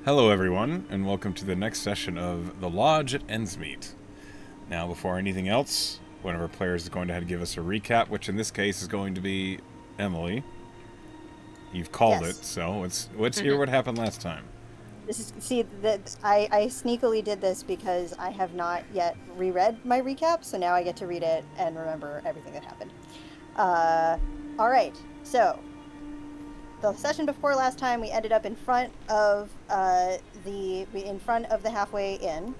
Hello, everyone, and welcome to the next session of The Lodge at Endsmeet. Now, before anything else, one of our players is going to give us a recap, which in this case is going to be Emily. You've called it, Yes. so let's hear what happened last time. This is see that I sneakily did this because I have not yet reread my recap, so now I get to read it and remember everything that happened. Uh, all right. So the session before last time, we ended up in front of the halfway inn,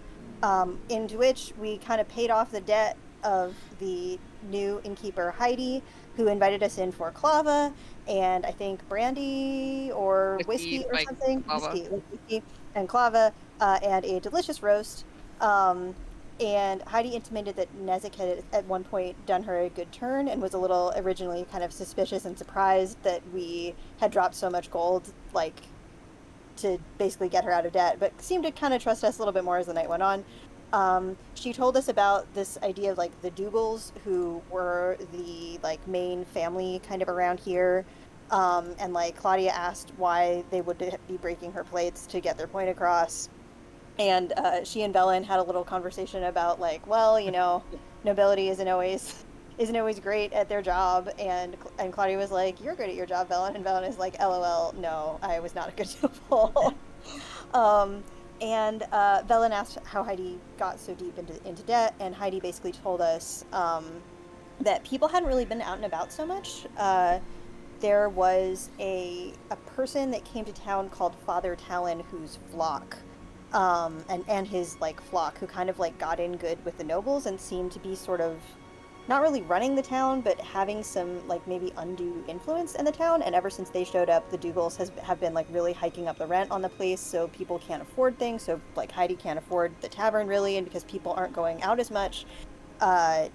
into which we kind of paid off the debt of the new innkeeper Heidi, who invited us in for clava and I think brandy or Whiskey whiskey or by something, Lava. whiskey and clava, and a delicious roast. Um, and Heidi intimated that Nezik had at one point done her a good turn and was a little originally kind of suspicious and surprised that we had dropped so much gold, like to basically get her out of debt, but seemed to kind of trust us a little bit more as the night went on. She told us about this idea of like the Dougals, who were the like main family kind of around here. And like Claudia asked why they would be breaking her plates to get their point across. And she and Bellin had a little conversation about like, well, nobility isn't always great at their job, and Claudia was like, "You're great at your job, Bellin," and Bellin is like, "LOL, no, I was not a good noble." um, and Bellin asked how Heidi got so deep into debt, and Heidi basically told us that people hadn't really been out and about so much. There was a person that came to town called Father Talon, whose flock and his like flock, who kind of like got in good with the nobles and seemed to be sort of not really running the town, but having some like maybe undue influence in the town. And ever since they showed up, the Dougals have been like really hiking up the rent on the place, so people can't afford things. So like Heidi can't afford the tavern really, and because people aren't going out as much, uh,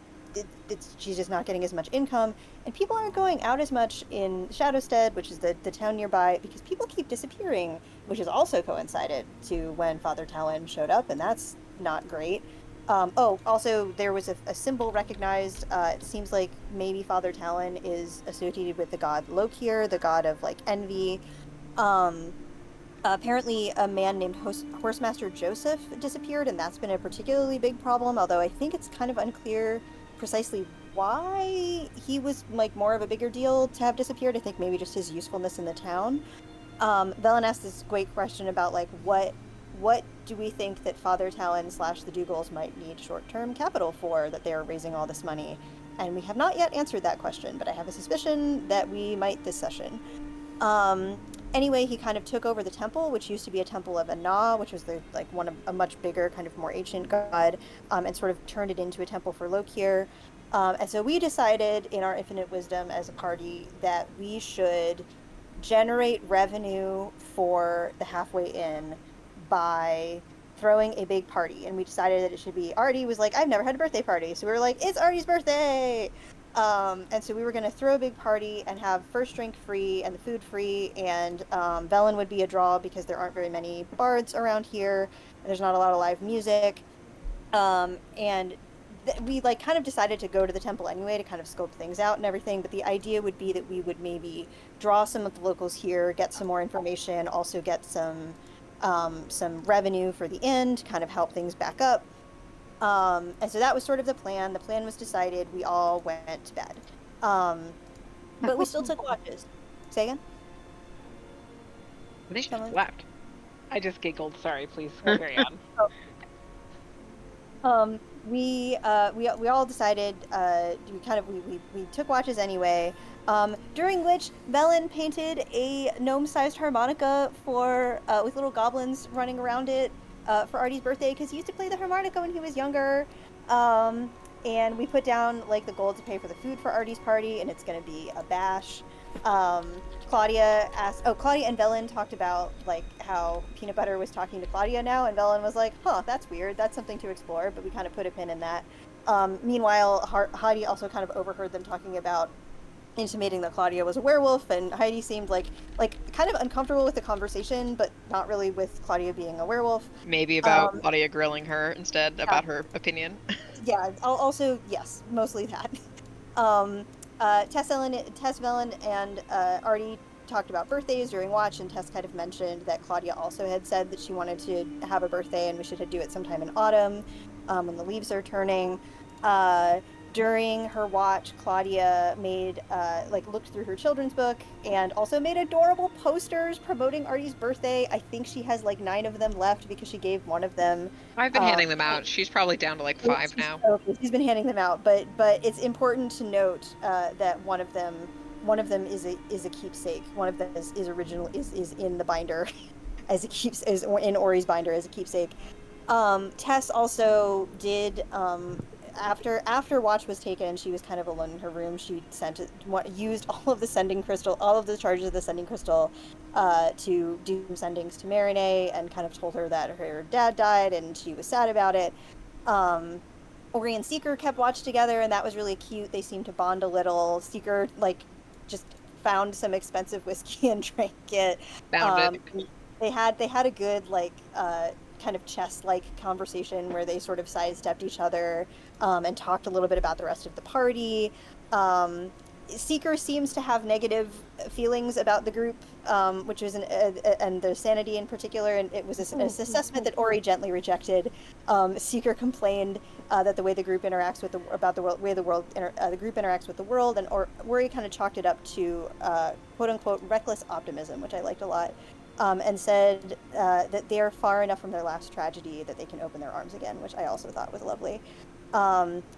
she's just not getting as much income, and people aren't going out as much in Shadowstead, which is the town nearby, because people keep disappearing, which has also coincided to when Father Talon showed up, and that's not great. Oh, also there was a symbol recognized. It seems like maybe Father Talon is associated with the god Lokir, the god of like envy. Um, Apparently, a man named Horsemaster Joseph disappeared, and that's been a particularly big problem. Although I think it's kind of unclear precisely why he was like more of a bigger deal to have disappeared. I think maybe just his usefulness in the town. Velen asked this great question about like what do we think that Father Talon slash the Dougals might need short-term capital for that they are raising all this money, and we have not yet answered that question, but I have a suspicion that we might this session. Um, anyway, he kind of took over the temple, which used to be a temple of Ana, which was the like one of a much bigger, kind of more ancient god, and sort of turned it into a temple for Lokir. And so we decided, in our infinite wisdom as a party, that we should generate revenue for the halfway inn by throwing a big party. And we decided that it should be Artie was like, I've never had a birthday party. So we were like, it's Artie's birthday. And so we were going to throw a big party and have first drink free and the food free. And Velen would be a draw because there aren't very many bards around here. And there's not a lot of live music. And we like kind of decided to go to the temple anyway to kind of scope things out and everything. But the idea would be that we would maybe draw some of the locals here, get some more information, also get some revenue for the inn to kind of help things back up. And so that was sort of the plan. The plan was decided. We all went to bed. Um, but we still took watches. Say again? They just Someone? left. I just giggled. Sorry, please carry on. Oh. We all decided we took watches anyway. During which Velen painted a gnome-sized harmonica for with little goblins running around it for Artie's birthday because he used to play the harmonica when he was younger. And we put down like the gold to pay for the food for Artie's party, and it's gonna be a bash. Claudia and Velen talked about like how Peanut Butter was talking to Claudia now, and Velen was like, huh, that's weird. That's something to explore, but we kind of put a pin in that. Meanwhile, Heidi also kind of overheard them talking about intimating that Claudia was a werewolf, and Heidi seemed like kind of uncomfortable with the conversation, but not really with Claudia being a werewolf. Maybe about Um, Claudia grilling her instead yeah, about her opinion. yeah. Also, yes, mostly that. Tess Velen and Artie talked about birthdays during watch, and Tess kind of mentioned that Claudia also had said that she wanted to have a birthday and we should do it sometime in autumn, when the leaves are turning. During her watch, Claudia made looked through her children's book and also made adorable posters promoting Artie's birthday. I think she has like 9 of them left because she gave one of them. I've been handing them out. She's probably down to like 5 now. Okay, she's been handing them out, but it's important to note that one of them is a keepsake. One of them is original is in the binder as a is in Ori's binder as a keepsake. Tess also did after watch was taken, she was kind of alone in her room. She used all of the charges of the sending crystal to do sendings to Marinette, and kind of told her that her dad died and she was sad about it. Ori and Seeker kept watch together, and that was really cute. They seemed to bond a little. Seeker just found some expensive whiskey and drank it. Found it. They had a good kind of chess-like conversation where they sort of sidestepped each other, and talked a little bit about the rest of the party. Seeker seems to have negative feelings about the group, which is and the sanity in particular, and it was an assessment that Ori gently rejected. Seeker complained that the way the group interacts with the group interacts with the world, and Ori kind of chalked it up to quote unquote reckless optimism, which I liked a lot. And said that they are far enough from their last tragedy that they can open their arms again, which I also thought was lovely.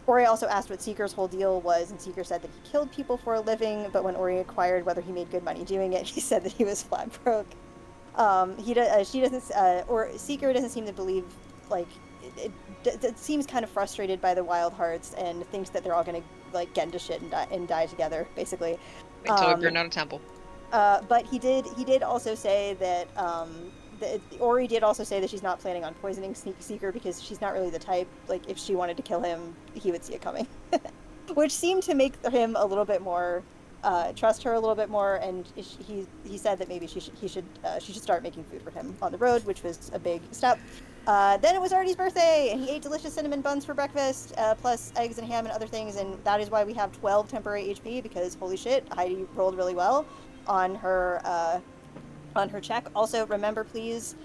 Ori also asked what Seeker's whole deal was, and Seeker said that he killed people for a living, but when Ori inquired whether he made good money doing it, he said that he was flat broke. Seeker doesn't seem to believe, it seems kind of frustrated by the Wild Hearts and thinks that they're all going to get into shit and die together, basically. Wait till we burn down a temple. But he did also say that Ori did also say that she's not planning on poisoning Seeker because she's not really the type. If she wanted to kill him, he would see it coming, which seemed to make him a little bit more trust her a little bit more. And he said that maybe she should start making food for him on the road, which was a big step. Then it was Artie's birthday, and he ate delicious cinnamon buns for breakfast, plus eggs and ham and other things, and that is why we have 12 temporary HP, because holy shit, Heidi rolled really well on her check. Also, remember, please,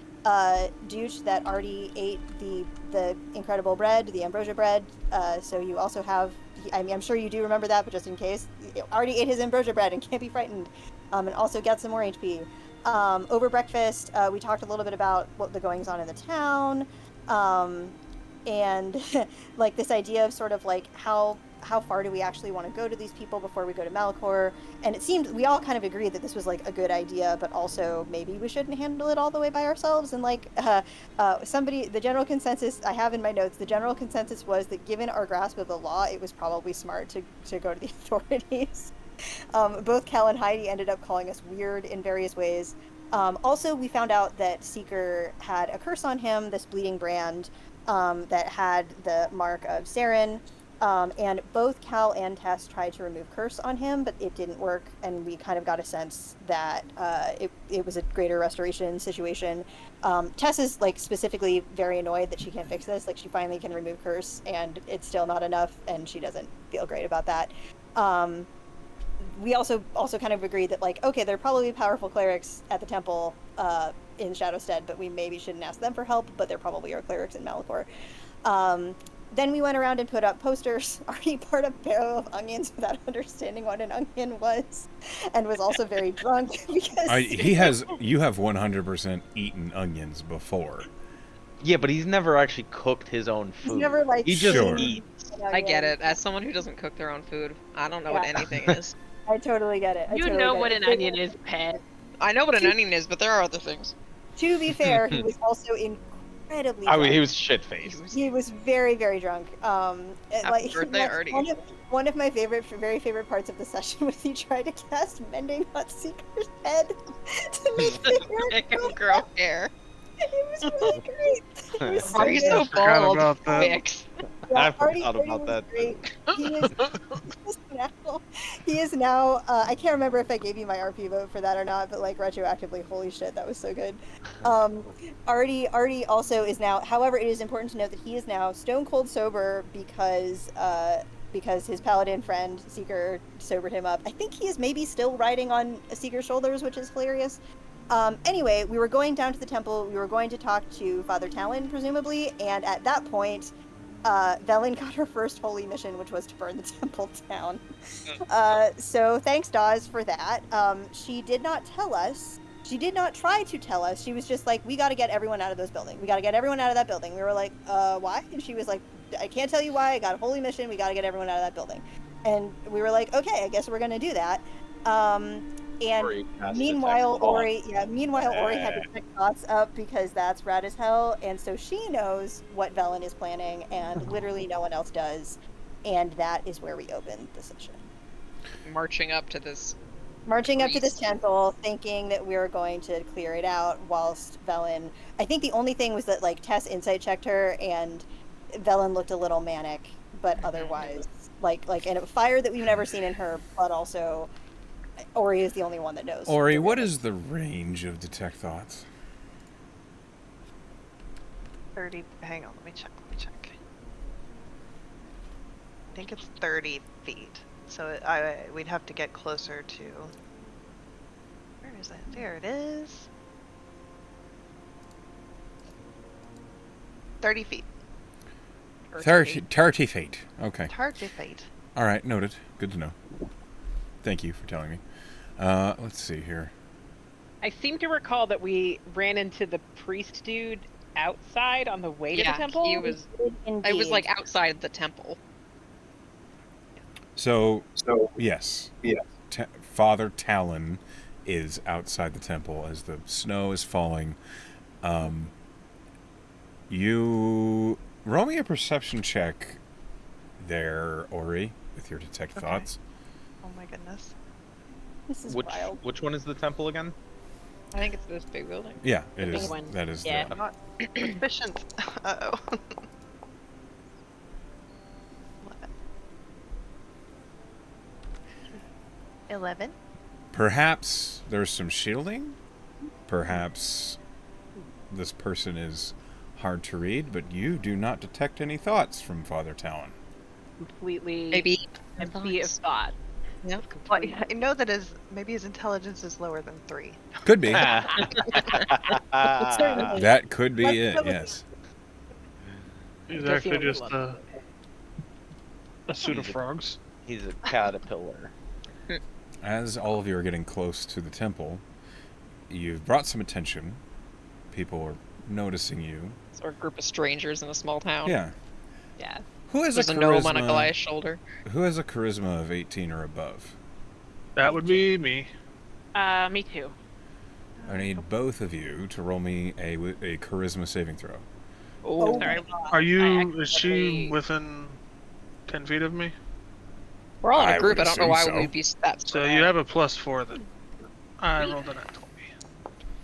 Douche, that Artie ate the incredible bread, the ambrosia bread. So you also have, I'm sure you do remember that, but just in case, Artie ate his ambrosia bread and can't be frightened, and also get some more HP. Over breakfast, we talked a little bit about what the goings on in the town, and this idea of sort of how far do we actually want to go to these people before we go to Malachor? And it seemed we all kind of agreed that this was a good idea, but also maybe we shouldn't handle it all the way by ourselves. And the general consensus I have in my notes, the general consensus was that given our grasp of the law, it was probably smart to go to the authorities. Both Cal and Heidi ended up calling us weird in various ways. Also, we found out that Seeker had a curse on him, this bleeding brand, that had the mark of Saren. And both Cal and Tess tried to remove curse on him, but it didn't work, and we kind of got a sense that it was a greater restoration situation. Tess is specifically very annoyed that she can't fix this. She finally can remove curse, and it's still not enough, and she doesn't feel great about that. We also kind of agreed that okay, there are probably powerful clerics at the temple in Shadowstead, but we maybe shouldn't ask them for help, but there probably are clerics in Malachor. Then we went around and put up posters. Artie poured a barrel of onions without understanding what an onion was, and was also very drunk because you have 100% eaten onions before. Yeah, but he's never actually cooked his own food. He's never he just eats. I get it. As someone who doesn't cook their own food, I don't know what anything is. I totally get it. You know what an onion is, Pat. I know what an onion is, but there are other things. To be fair, he was also incredibly drunk. I mean, he was shit-faced. He was very, very drunk. Happy birthday, Artie. One of my very favorite parts of the session was he tried to cast Mending on Seeker's head to make him grow hair. It was really great. Are you so bald? Fix. I forgot about that. He is now. I can't remember if I gave you my RP vote for that or not, but retroactively, holy shit, that was so good. Artie also is now. However, it is important to note that he is now stone cold sober because because his paladin friend Seeker sobered him up. I think he is maybe still riding on Seeker's shoulders, which is hilarious. Anyway, we were going down to the temple. We were going to talk to Father Talon, presumably, and at that point, Velen got her first holy mission, which was to burn the temple down. So thanks, Dawes, for that. She did not tell us. She did not try to tell us. She was just like, we got to get everyone out of those buildings. We got to get everyone out of that building. We were like, why? And she was like, I can't tell you why. I got a holy mission. We got to get everyone out of that building. And we were like, okay, I guess we're going to do that. And meanwhile, Ori had to pick thoughts up because that's rad as hell. And so she knows what Velen is planning, and literally no one else does. And that is where we open the session. Marching up to this temple, thinking that we were going to clear it out, whilst Velen. I think the only thing was that like Tess insight checked her, and Velen looked a little manic, but otherwise, like in a fire that we've never seen in her, but also. Ori is the only one that knows. Ori, what is the range of detect thoughts? 30. Hang on, let me check. I think it's 30 feet. So we'd have to get closer to. Where is it? There it is. 30 feet. 30 feet. Okay. 30 feet. All right, noted. Good to know. Thank you for telling me. Let's see here. I seem to recall that we ran into the priest dude outside on the way to the temple. He was. I was like outside the temple. So yes. Father Talon is outside the temple as the snow is falling. You roll me a perception check there, Ori, with your detect thoughts. Oh my goodness. This is wild. Which one is the temple again? I think it's this big building. Yeah, it The is. big one. That is Yeah. I'm not proficient. Uh-oh. 11. Perhaps there's some shielding. Perhaps this person is hard to read, but you do not detect any thoughts from Father Talon. Completely Maybe empty of thought. Yeah. Well, I know that maybe his intelligence is lower than 3. Could be. Certainly. That could be Let's it, go with yes. He's Does seem actually a just little a suit of frogs. He's a caterpillar. As all of you are getting close to the temple, you've brought some attention. People are noticing you. It's our group of strangers in a small town. Yeah. Yeah. Who has There's a a charisma? gnome on a Goliath's shoulder. Who has a charisma of 18 or above? That would be me. Me too. I need both of you to roll me a charisma saving throw. Oh, Sorry. Are you? I Is she within 10 feet of me? We're all in I a group. would I don't know assume why so. we'd be that So spread you out. have a +4 then. I rolled an at 20.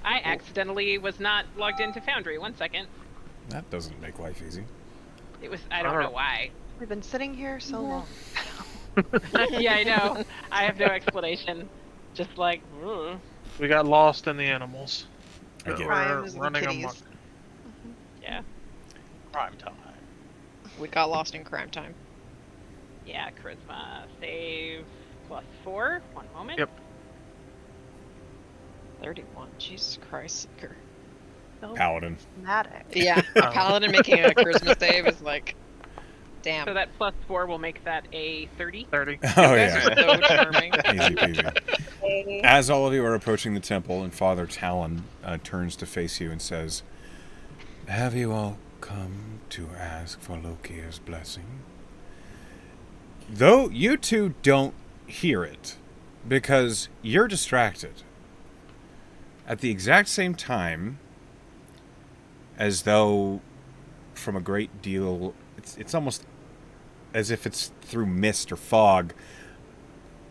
I accidentally was not logged into Foundry. 1 second. That doesn't make life easy. It was. I don't know why. We've been sitting here so long. Yeah, I know. I have no explanation. Just like. Ugh. We got lost in the animals. I get it. We're Crimes and running kitties. amok. Yeah. Prime time. We got lost in crime time. Yeah. Charisma save +4. 1 moment. Yep. 31. Jesus Christ, Seeker. So Paladin. dramatic. Yeah, a paladin making a charisma save is like, damn. So that +4 will make that a 30. 30. Oh, You guys yeah. are so charming. Easy peasy. As all of you are approaching the temple, and Father Talon turns to face you and says, "Have you all come to ask for Lokia's blessing?" Though you two don't hear it, because you're distracted. At the exact same time, as though from a great deal, it's almost as if it's through mist or fog,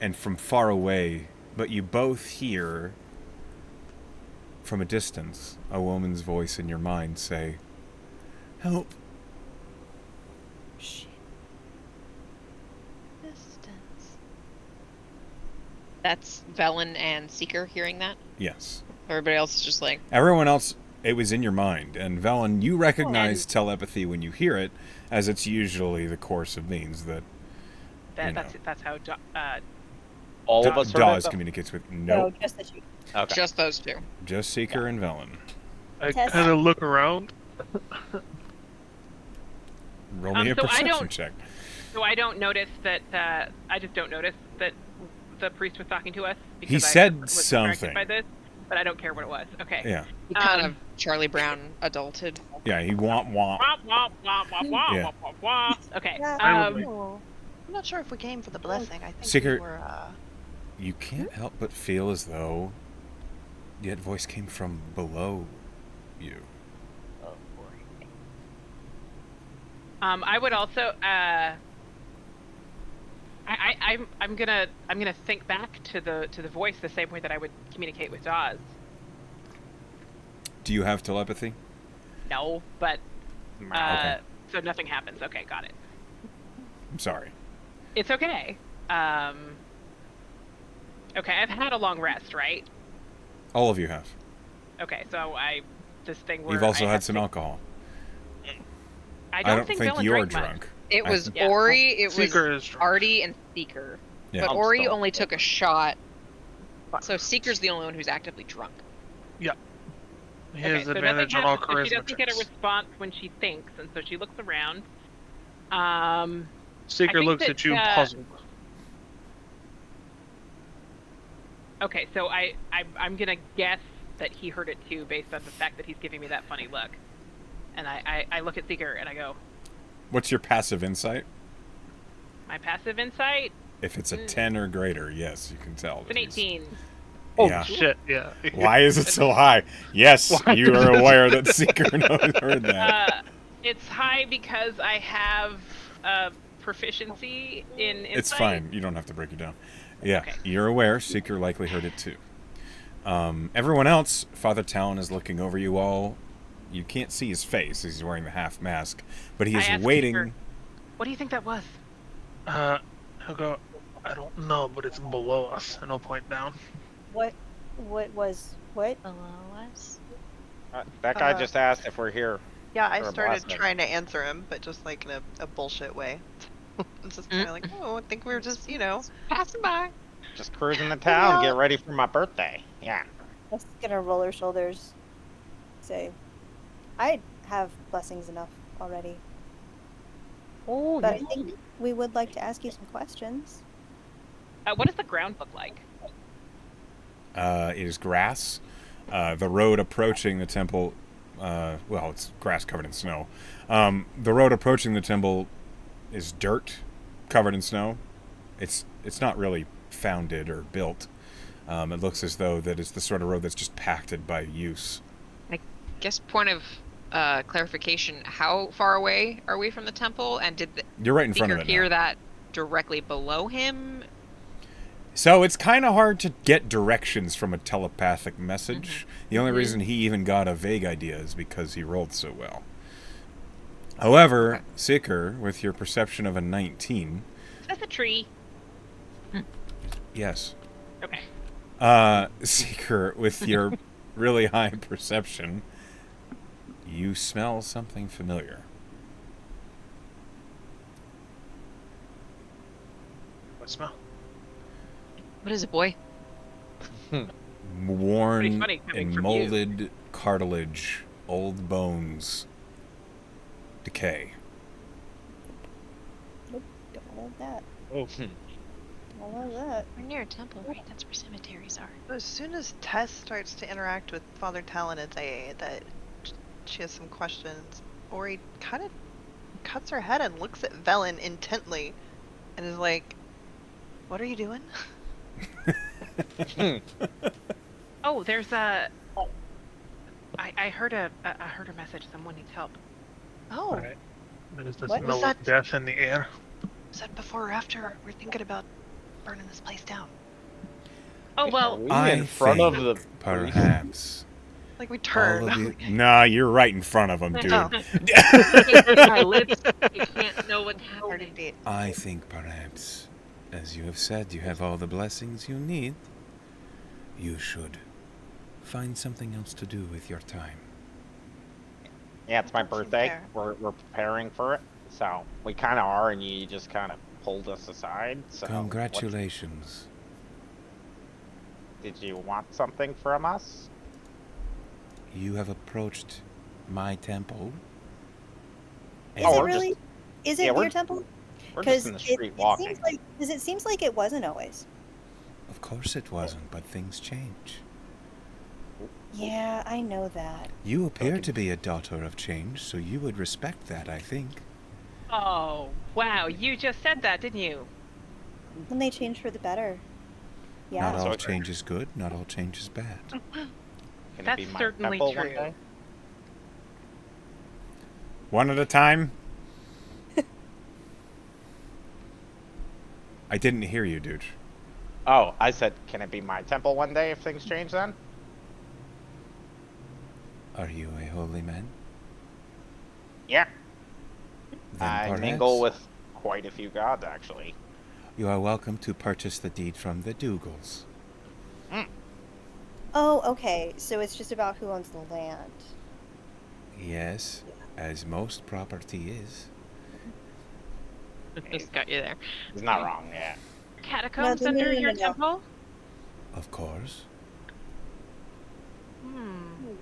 and from far away, but you both hear from a distance a woman's voice in your mind say, "Help." Distance. That's Velen and Seeker hearing that. Yes. Everybody else is just like, Everyone else, it was in your mind. And Velen, you recognize telepathy when you hear it, as it's usually the course of means that You that's how. All of us heard Dawes it? communicates with No, nope. just the chief. Okay. Just those two. Just Seeker and Velen. I Test. kind of look around. Roll me a So I perception don't- check. So I don't notice that. I just don't notice that the priest was talking to us. Because He I said was distracted something. by this, but I don't care what it was. Okay. Yeah. He kind Um, of Charlie Brown adulted. Yeah, he womp womp. Wah, wah, wah, wah, wah, Yeah. wah, wah, wah. Okay. Yeah. I'm not sure if we came for the blessing. I think Secret- we were. You can't help but feel as though that voice came from below you. Oh, boy. I would also. I'm gonna think back to the voice the same way that I would communicate with Dawes. Do you have telepathy? No, but Okay. so nothing happens. Okay, got it. I'm sorry. It's okay. Okay, I've had a long rest, right? All of you have. Okay, so this thing where You've also I had have some to- alcohol. I I don't don't think, think Dylan you're drank much. drunk. It I was think- Yeah. Ori, it was Seeker is drunk. Artie, and Seeker. Yeah. But I'm Ori stoned. only took a shot. So Seeker's the only one who's actively drunk. He Okay, has so nothing advantage on all happens, so she charisma doesn't get a checks. response when she thinks, and so she looks around. Seeker think looks that, at you puzzled. Okay, so I'm gonna guess that he heard it too, based on the fact that he's giving me that funny look. And I look at Seeker and I go, What's your passive insight? my passive insight, If it's a 10 or greater, yes, you can tell. it's an that he's- 18. Oh Yeah. shit! Yeah. Why is it so high? Yes, Why you is are it aware that Seeker heard that. It's high because I have proficiency in insight. It's fine. You don't have to break it down. Yeah, Okay. you're aware. Seeker likely heard it too. Everyone else, Father Talon is looking over you all. You can't see his face. He's wearing the half mask, but he I is asked waiting. Seeker, what do you think that was? I'll go. I don't know, but it's below us, and I'll point down. What was what? Below us. That guy just asked if we're here. Yeah, I Or a started blessing. trying to answer him, but just like in a bullshit way. It's just kind of like, oh, I think we were just, Passing by. Just cruising the town, Yeah. get ready for my birthday. Yeah. Just gonna roll her shoulders. Say, I have blessings enough already. Oh, But I think we would like to ask you some questions. What does the ground look like? It is grass. The road approaching the temple, well, it's grass covered in snow. The road approaching the temple is dirt covered in snow. It's not really founded or built. It looks as though that it's the sort of road that's just packed by use. Guess point of clarification, how far away are we from the temple? And did the You're right in front Seeker of it hear now. that directly below him? So it's kind of hard to get directions from a telepathic message. The only reason he even got a vague idea is because he rolled so well. However, Okay. Seeker, with your perception of a 19, That's a tree. yes. Okay. Seeker, with your really high perception, you smell something familiar. What smell? What is it, boy? Worn funny coming and from molded cartilage, old bones, decay. Nope, don't love that. Oh. Don't love that. We're near a temple, right? That's where cemeteries are. as soon as Tess starts to interact with Father Talon and say that she has some questions, Ori kind of cuts her head and looks at Velen intently and is like, what are you doing? Oh, there's a. I heard a message. Someone needs help. Oh, Alright. There's the What? smell Was that- of death in the air. is that before or after we're thinking about burning this place down? Oh Are well. we I in front of think the priest? Perhaps. Like we All turn. of you... Nah, you're right in front of him, dude. Oh. My lips. You can't know what's Hard happening. indeed. I think perhaps, as you have said, you have all the blessings you need. You should find something else to do with your time. Yeah, it's my That seems birthday. fair. We're preparing for it. So we kind of are, and you just kind of pulled us aside. So Congratulations. did you want something from us? You have approached my temple. Is Oh, it we're really? Is it yeah, your we're- temple? We're just Because in the it street walking. seems like it seems like it wasn't always. Of course it wasn't, but things change. Yeah, I know that. You appear to be a daughter of change, so you would respect that, I think. Oh, wow. You just said that, didn't you? When they change for the better. Yeah. Not all So- change is good, not all change is bad. Can That's it be my certainly temple one true. day? One at a time. I didn't hear you, dude. Oh, I said, can it be my temple one day if things change then? Are you a holy man? Yeah. Then I perhaps mingle with quite a few gods, actually. you are welcome to purchase the deed from the Dougals. Oh, okay. So it's just about who owns the land. Yes, as most property is. Just got you there. He's not wrong, yeah. Catacombs No, under no. your temple? Of course. Hmm.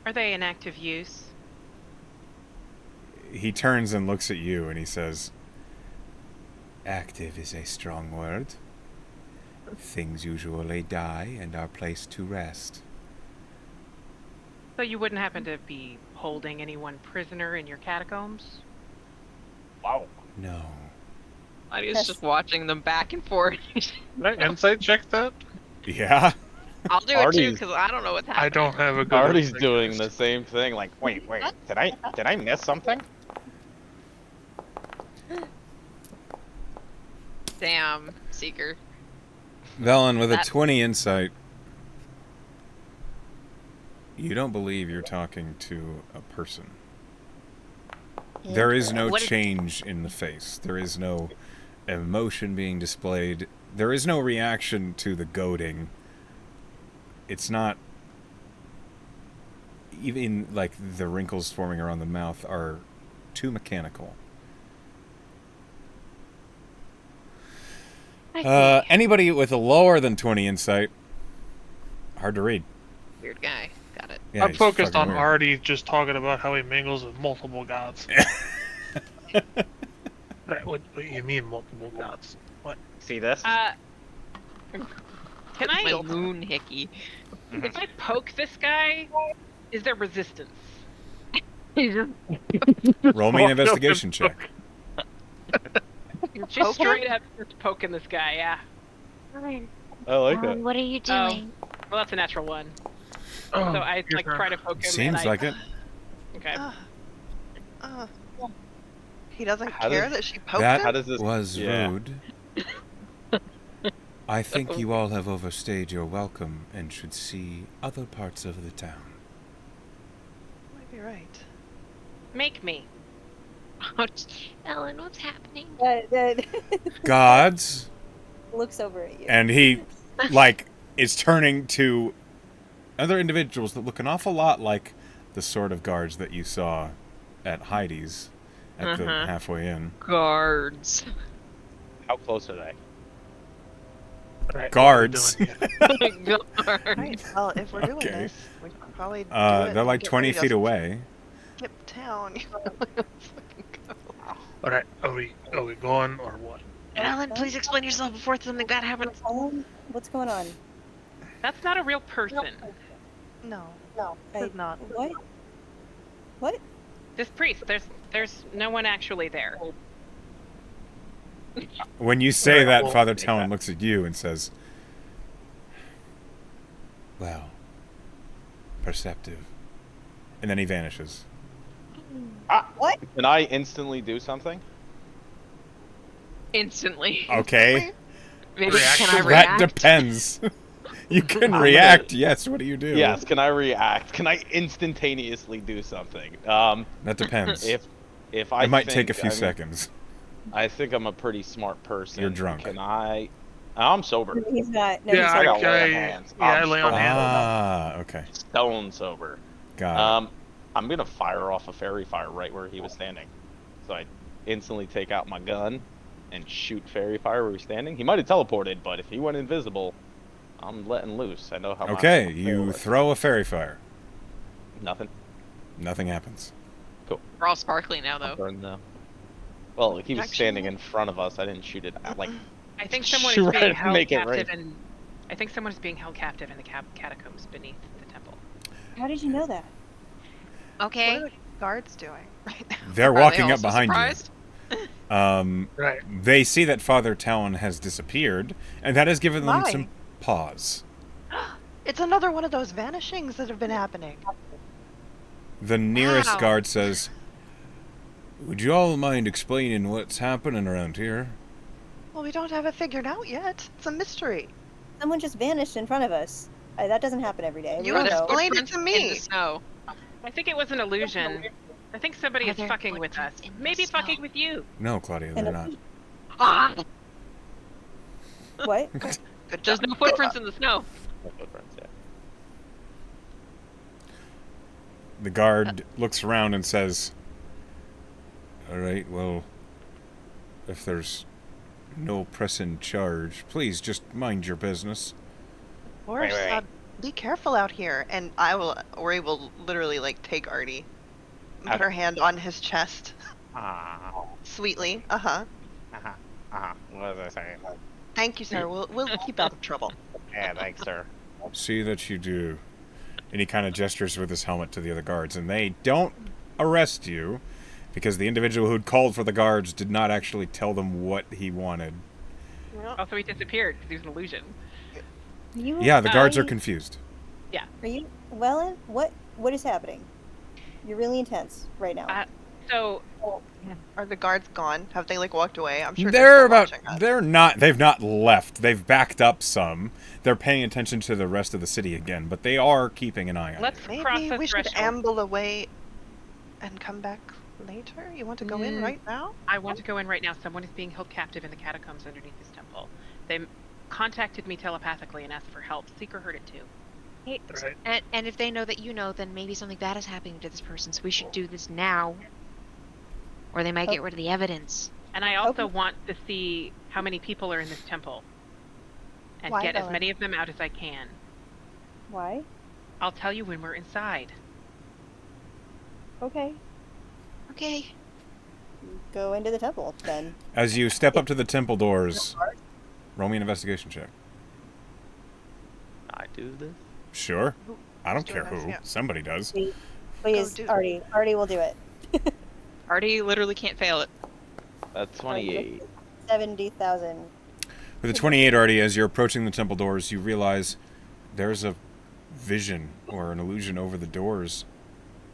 Are they in active use? He turns and looks at you and he says, active is a strong word. Things usually die and are placed to rest. So you wouldn't happen to be holding anyone prisoner in your catacombs? Wow. No. I was Yes. just watching them back and forth. Can I insight check that? Yeah? I'll do it too, Artie's- because I don't know what's happening. I don't have a good. Artie's insight doing test. the same thing. Like, wait, did I miss something? Damn, Seeker. Velen, with a That- 20 insight, you don't believe you're talking to a person. There is no What is- change in the face. There is no emotion being displayed. There is no reaction to the goading. It's not... Even, like, the wrinkles forming around the mouth are too mechanical. I see. Anybody with a lower than 20 insight, hard to read. Weird guy. Got it. Yeah, I'm he's focused fucking on weird. Artie just talking about how he mingles with multiple gods. What you mean multiple gods? What? See this? Can My I, moon hickey. if I poke this guy, is there resistance? He's just Roll me an investigation check. Just straight up just poking this guy, yeah. Alan, I like Alan, what are you Oh. doing? Well, that's a natural one. Oh, So I your like turn. try to poke him. Seems and like it. Okay. He doesn't How care does- that she poked That him? How does this? was yeah. rude. I think you all have overstayed your welcome and should see other parts of the town. Might be right. Make me. Ellen, what's happening? Gods, looks over at you. and he, like, is turning to other individuals that look an awful lot like the sort of guards that you saw at Heidi's at the Uh-huh. halfway in. guards. How close are they? Alright, Guards. what are we doing here? Guards. Right. Well, if we're doing Okay. this, we can probably do it. They're and like get 20 ready to feet away. Skip town. Alright, are we going or what? Ellen, please explain yourself before something bad happens. What's going on? That's not a real person. No, No. it's not. What? What? This priest, there's no one actually there. When you say Alright, that, well, Father take Talon that. looks at you and says, well, perceptive. And then he vanishes. What? Can I instantly do something? Instantly. Okay. Maybe Reaction. Can I That react? depends. You can I'm gonna- react, yes. What do you do? Yes. Can I react? Can I instantaneously do something? That depends. If I it might take a think- few I mean, seconds. I think I'm a pretty smart person. You're drunk. Can I? I'm sober. He's not. No, Yeah, he's I not. got lay on hands. yeah, I I'm lay on stone hands. sober. Ah, okay. Stone sober. Got I'm gonna fire off a fairy fire right where he was standing. So I instantly take out my gun and shoot fairy fire where we're standing. He might have teleported, but if he went invisible, I'm letting loose. I know how. Okay, you throw a fairy fire. Nothing. Nothing happens. Cool. We're all sparkly now, I'll though. burn them. Well, he was standing in front of us. I didn't shoot it at, like. I think someone Shoot is being right, held make it captive right. in. I think someone is being held captive in the catacombs beneath the temple. How did you know that? What Okay. are the guards doing right now? They're Are they walking up also behind surprised? you. Right. They see that Father Talon has disappeared, and that has given them Why? some pause. It's another one of those vanishings that have been happening. The nearest Wow. guard says, "Would you all mind explaining what's happening around here?" Well, we don't have it figured out yet. It's a mystery. Someone just vanished in front of us. That doesn't happen every day. You We don't would know. explain it Footprints to in me. the snow. I think it was an illusion. I think somebody Are is there fucking with us. footprints in the Maybe snow? fucking with you. No, Claudia, And they're not. Ah! What? Good There's job. no footprints in the snow. No footprints, yeah. The guard looks around and says, "All right, well, if there's no pressing charge, please just mind your business." Of course, Wait. be careful out here. And Ori will literally like take Artie, and put Okay. her hand on his chest, Ah. sweetly. What was I saying? Thank you, sir. We'll keep out of trouble. Yeah, thanks, sir. See that you do. And he kind of gestures with his helmet to the other guards, and they don't arrest you because the individual who'd called for the guards did not actually tell them what he wanted. Also, he disappeared because he was an illusion. You, Yeah, the guards are I- confused. Are you, Wellen? What is happening? You're really intense right now. So, Are the guards gone? Have they like walked away? I'm sure They're still about. watching us. They're not. They've not left. They've backed up some. They're paying attention to the rest of the city again, but they are keeping an eye on let's you. cross Maybe the we should threshold. amble away and come back later. You want to go in right now? I want to go in right now. Someone is being held captive in the catacombs underneath this temple. They contacted me telepathically and asked for help. Seeker heard it too. Hey, Right. and if they know that you know, then maybe something bad is happening to this person. So we should do this now, or they might get rid of the evidence. And I also Okay. want to see how many people are in this temple. And Why, get as Ellen? many of them out as I can. Why? I'll tell you when we're inside. Okay. Okay. Go into the temple then. As you step up to the temple doors, roll me an investigation check. I do this. Sure. I don't Who's care doing this? who. Yeah. Somebody does. Please, do- Artie. Artie will do it. Artie literally can't fail it. That's 28. 70,000. With a 28, Artie, as you're approaching the temple doors, you realize there's a vision or an illusion over the doors.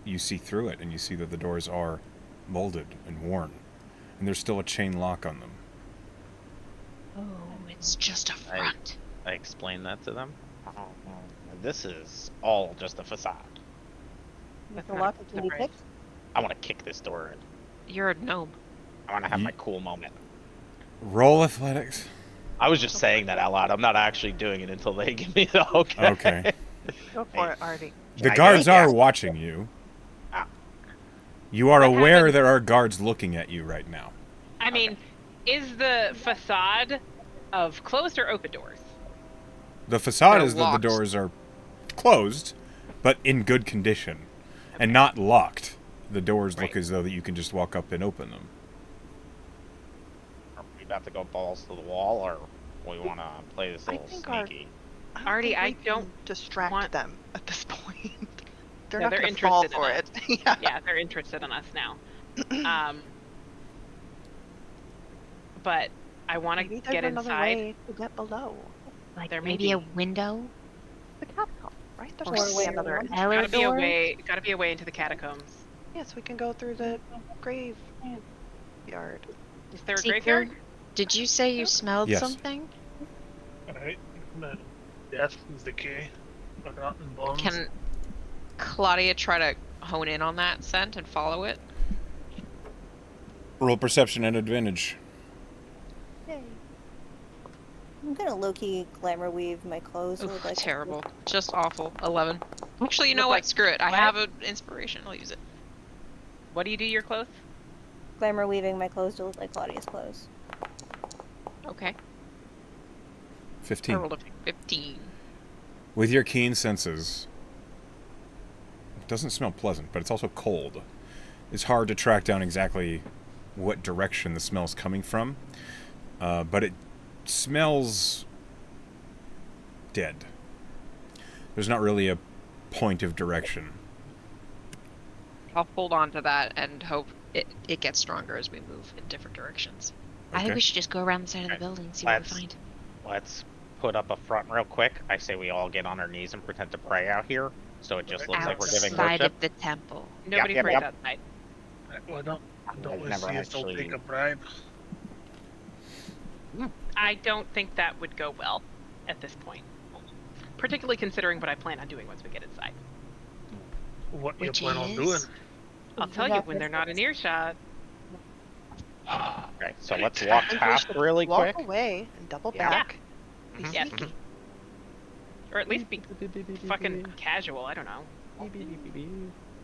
You see through it, and you see that the doors are molded and worn, and there's still a chain lock on them. Oh, it's just a front. I explained that to them. This is all just a facade. That's The not lock a can be surprise. picked. I want to kick this door in. You're a gnome. I want to have Ye- my cool moment. Roll athletics. I was just saying that out loud. I'm not actually doing it until they give me the okay. Okay. Go for it, Artie. The I guards really are guessed. watching you. Ah. You are What aware happened? there are guards looking at you right now. I mean, is the facade of closed or open doors? The facade They're is that locked. the doors are closed, but in good condition, and not locked. The doors look Right. as though that you can just walk up and open them. Are we about to go balls to the wall, or we want to play this I little think our- sneaky? Artie, think I we can don't distract want- them at this point. They're Yeah, not they're going to fall interested for in it. Yeah. yeah, they're interested in us now. But I want to Maybe there's get another inside. way to get below. Like There may maybe a be. window. The catacomb, right? There's Or probably where- another. Gotta be a Elevators? way. Gotta be a way into the catacombs. Yes, we can go through the grave yard. Is there a Seeker, graveyard? Did you say you smelled Yes. something? Right? The death is the key. The rotten bones. Can Claudia try to hone in on that scent and follow it? Roll perception at advantage. Yay. I'm gonna low-key glamour weave my clothes. I would Oof, like to- terrible. Just awful. 11. Actually, you know Look what? like Screw it. I what? have an inspiration. I'll use it. What do you do your clothes? glamour weaving my clothes to look like Claudia's clothes. Okay. I 15. rolled a 15. With your keen senses, it doesn't smell pleasant, but it's also cold. It's hard to track down exactly what direction the smell's coming from, but it smells dead. There's not really a point of direction. I'll hold on to that and hope it gets stronger as we move in different directions. I think Okay. we should just go around the side of the Okay, building and see what we let's- find. Let's put up a front real quick. I say we all get on our knees and pretend to pray out here, so it just looks like we're giving Outside worship. of the temple. Nobody yep, prays yep. outside. Well, don't I've we never see us all actually- take a bribe? I don't think that would go well at this point. Particularly considering what I plan on doing once we get inside. What you Which plan on is- doing? I'll tell you when they're not in earshot. Okay, so let's walk I think we past should really walk quick. away and double Yeah. back. Mhm. Yes. Mhm. Or at least be fucking casual, I don't know.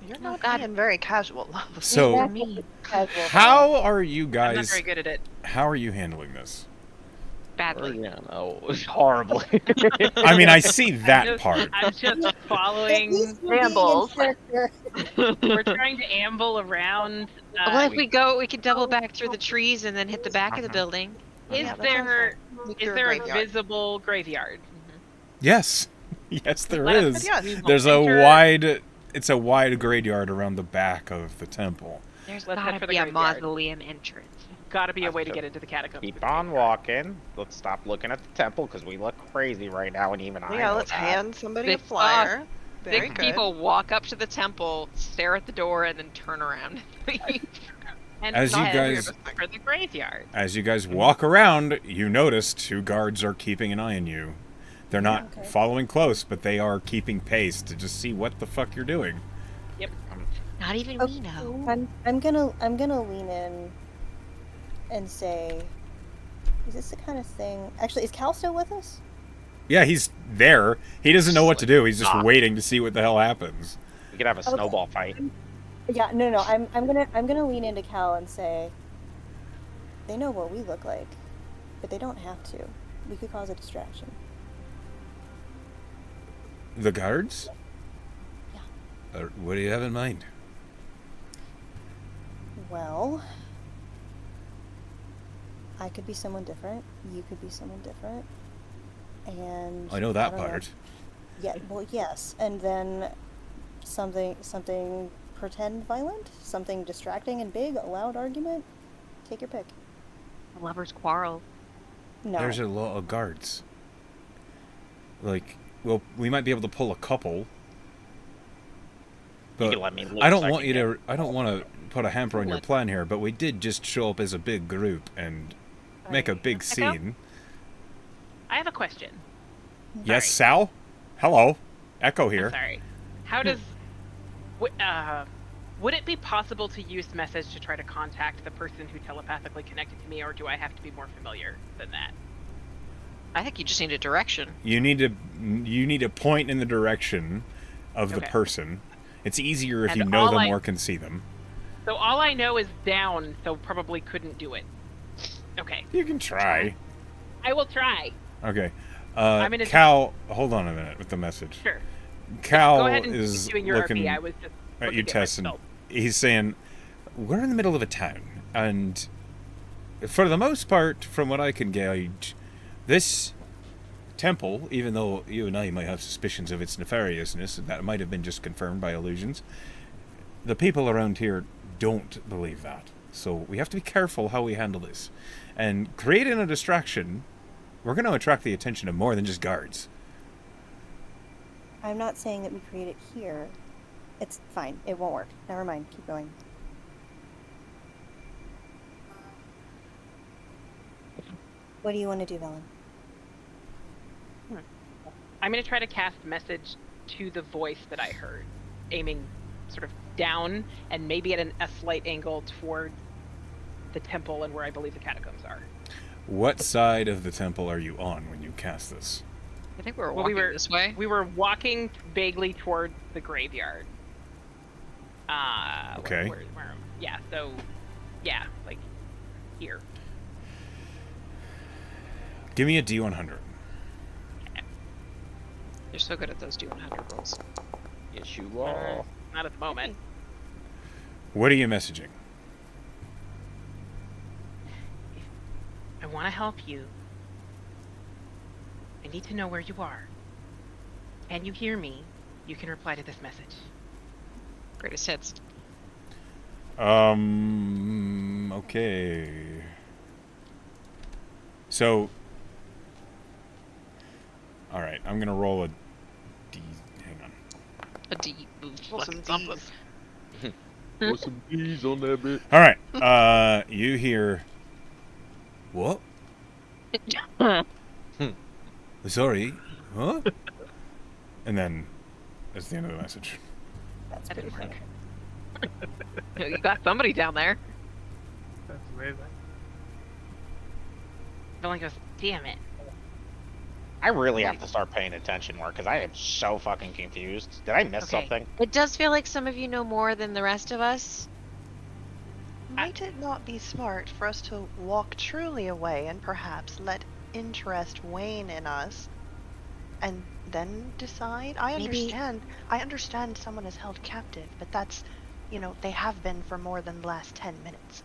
You're Oh, not God. being very casual, love. So, For me, Casual. how are you I'm not guys? very good at it. How are you handling this? badly. Yeah, no, horribly. I mean, I see I'm that just- part. I'm just At following. least you're being in Rambles. character. We're trying to amble around. Well, if we go, we could double back through the trees and then hit the back of the Mhm. building. is Yeah, that there sounds is like there a graveyard. visible graveyard? Yes, yes, there Let us- is. Yes. We will There's a enter- wide. It's a wide graveyard around the back of the temple. There's Let's head gotta for the be a graveyard. mausoleum entrance. Gotta be a Let's way to just get into the catacombs. Keep with the on graveyard. walking. Let's stop looking at the temple because we look crazy right now, and even I Yeah, know let's that. hand somebody a Six flyer. Very Six good. people walk up to the temple, stare at the door, and then turn around and leave. And As you not guys- for the graveyard. As you guys walk around, you notice 2 guards are keeping an eye on you. They're not Okay. following close, but they are keeping pace to just see what the fuck you're doing. Not even we know. I'm gonna lean in and say, is this the kind of thing? Actually, is Cal still with us? Yeah, he's there. He doesn't know what to do. He's just Ah. waiting to see what the hell happens. We could have a Okay. snowball fight. Yeah, no. I'm gonna lean into Cal and say, they know what we look like, but they don't have to. We could cause a distraction. The guards? Yeah. What do you have in mind? Well, I could be someone different. You could be someone different. And I know that don't know. part. Yeah. Well, yes. And then something pretend violent, something distracting and big, a loud argument. Take your pick. A lover's quarrel. No. There's a lot of guards. Like, well, we might be able to pull a couple. You But can let me loose. I don't can want you get- to. I don't want to put a hamper on your plan here. But we did just show up as a big group and make a big Echo? scene. I have a question. Yes, Sal. Hello, Echo I'm here. sorry. How does would it be possible to use message to try to contact the person who telepathically connected to me, or do I have to be more familiar than that? I think you just need a direction. You need to point in the direction of the Okay. person. It's easier if And you know all them I- or can see them. So all I know is down, so probably couldn't do it. Okay, You can try. I will try. Okay. I'm gonna- Cal, hold on a minute with the message. Sure. Cal Go ahead and is keep doing your looking RP. I was just at looking you, Tess, and myself. he's saying, we're in the middle of a town, and for the most part, from what I can gauge, this temple, even though you and I might have suspicions of its nefariousness, that might have been just confirmed by illusions, the people around here don't believe that. So we have to be careful how we handle this. And creating a distraction, we're going to attract the attention of more than just guards. I'm not saying that we create it here. It's fine. It won't work. Never mind. Keep going. What do you want to do, Velen? I'm going to try to cast message to the voice that I heard, aiming sort of down and maybe at a slight angle toward the temple and where I believe the catacombs are. What side of the temple are you on when you cast this? I think we were Well, we walking were- this way. We were walking vaguely toward the graveyard. Okay. Yeah, so, yeah. here. Give me a D100. You're so good at those D100 rolls. Yes, you are. Not at the moment. What are you messaging? I want to help you. I need to know where you are. Can you hear me? You can reply to this message. Greatest hits. Okay. So, all right, I'm gonna roll a D. Hang on. A D. Roll some Something. Ds. Put some D's on that bit. All right. You hear? What? Sorry. Huh? And then, that's the end of the message. That's That pretty didn't funny. work. You got somebody down there. That's amazing. Velen goes, damn it. I really have to start paying attention more because I am so fucking confused. Did I miss Okay. something? It does feel like some of you know more than the rest of us. Might it not be smart for us to walk truly away and perhaps let interest wane in us and then decide? I Maybe- understand someone is held captive, but that's, they have been for more than the last 10 minutes.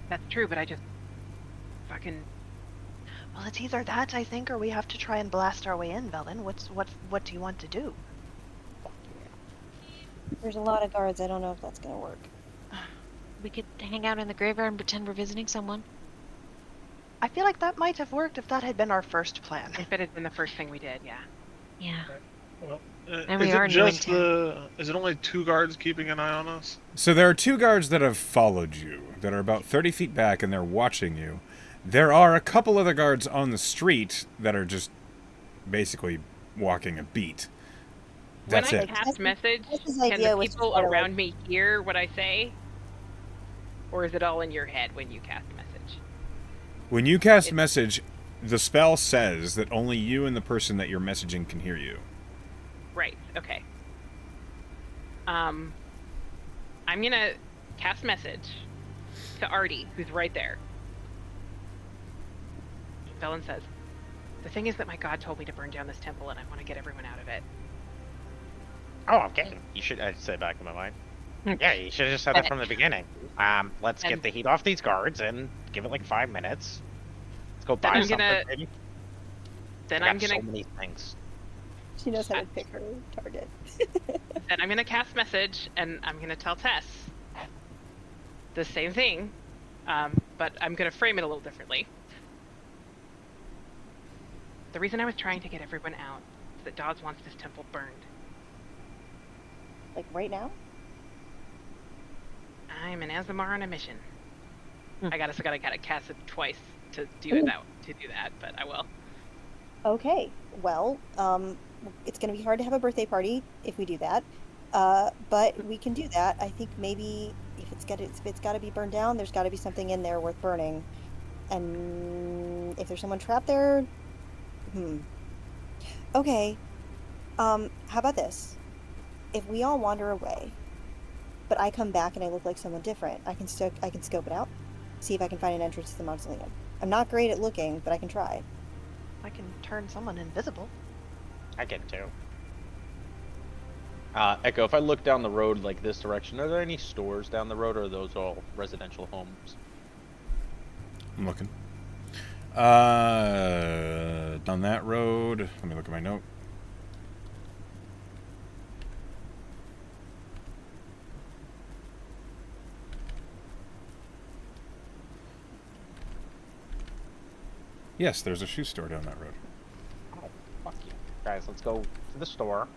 That's true, but I just fucking Well, it's either that, I think, or we have to try and blast our way in, Velen. What do you want to do? There's a lot of guards. I don't know if that's gonna work. We could hang out in the graveyard and pretend we're visiting someone. I feel like that might have worked if that had been our first plan. if it had been the first thing we did, yeah. Yeah. Well, And we is are it new in just is it only 2 guards keeping an eye on us? So there are 2 guards that have followed you, that are about 30 feet back, and they're watching you. There are a couple other guards on the street that are just basically walking a beat. That's when I it. cast message, His can idea the was to people try to, around me hear what I say? Or is it all in your head when you cast message? When you cast message, the spell says that only you and the person that you're messaging can hear you. Right, okay. I'm gonna cast message to Artie, who's right there. Velen says, the thing is that my god told me to burn down this temple and I want to get everyone out of it. Oh, okay. You should. I'd say back in my mind. Yeah, you should have just said that from the beginning. Let's get And- the heat off these guards and give it like 5 minutes. Let's go Then buy I'm something. gonna- Maybe. Then I I'm got gonna so many things. She knows how to pick her target. then I'm gonna cast message and I'm gonna tell Tess the same thing, but I'm gonna frame it a little differently. The reason I was trying to get everyone out is that Dawes wants this temple burned. Like right now? I'm an Azamar on a mission. Hmm. I gotta cast it twice to do that. But I will. Okay. Well, it's gonna be hard to have a birthday party if we do that. But we can do that. I think maybe if it's got to be burned down, there's got to be something in there worth burning. And if there's someone trapped there, Okay. How about this? If we all wander away, but I come back and I look like someone different, I can scope it out, see if I can find an entrance to the mausoleum. I'm not great at looking, but I can try. I can turn someone invisible. I get too. Echo, if I look down the road like this direction, are there any stores down the road, or are those all residential homes? I'm looking. Down that road. Let me look at my note. Yes, there's a shoe store down that road. Oh, fuck you. Guys, let's go to the store.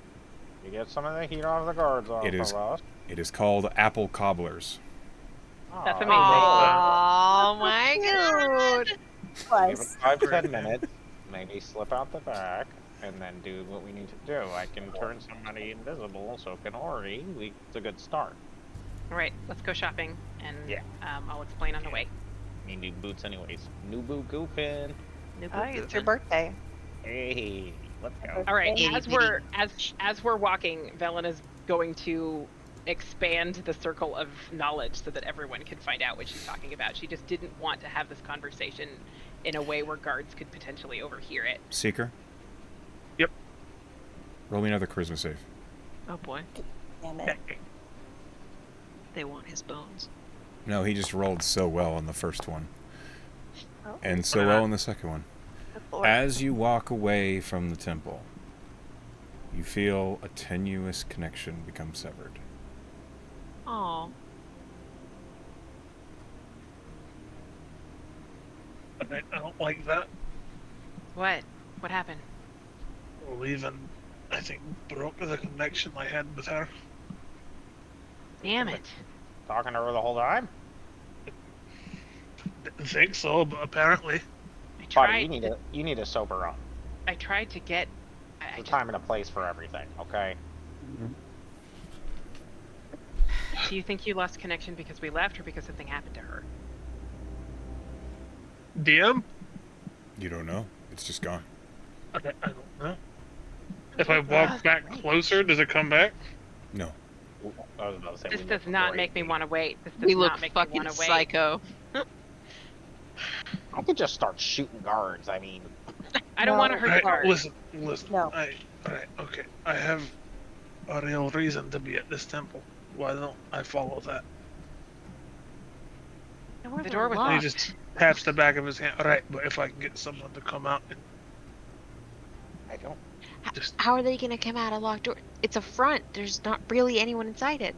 You get some of the heat off the guards off It is- of us. It is called Apple Cobblers. That's Oh, amazing. Oh my god! Give it Plus, 5-10 minutes. Maybe slip out the back, and then do what we need to do. I can turn somebody invisible, so can Ori. It's a good start. All right, let's go shopping, and Yeah. I'll explain on the way. Need new boots anyways. New boot goofing. No It's your goofing. birthday. Hey, let's go. All right, Itty as bitty. we're walking, Velen is going to expand the circle of knowledge so that everyone can find out what she's talking about. She just didn't want to have this conversation in a way where guards could potentially overhear it. Seeker? Yep. Roll me another charisma save. Oh boy. Damn it. They want his bones. No, he just rolled so well on the first one. Oh. And so well on the second one. Good lord. As you walk away from the temple, you feel a tenuous connection become severed. Oh. I don't like that. What? What happened? Well, even, I think, broke the connection I had with her. Damn it. Talking to her the whole time? Didn't think so, but apparently. I Buddy, tried. you need to sober up. I tried to get. I There's a just, time and a place for everything, okay? do you think you lost connection because we left, or because something happened to her? DM? You don't know. It's just gone. I don't know. If I walk back closer, does it come back? No. I was about to say, This we does look not great. make me want to wait. This does We look not make me fucking want to wait. psycho. I could just start shooting guards. I mean, I don't No. want to hurt Alright, guards. listen. No. Alright, okay. I have a real reason to be at this temple. Why don't I follow that? The door was And he locked. just taps the back of his hand. Alright, but if I can get someone to come out and I don't. just How are they gonna come out a locked door? It's a front. There's not really anyone inside it.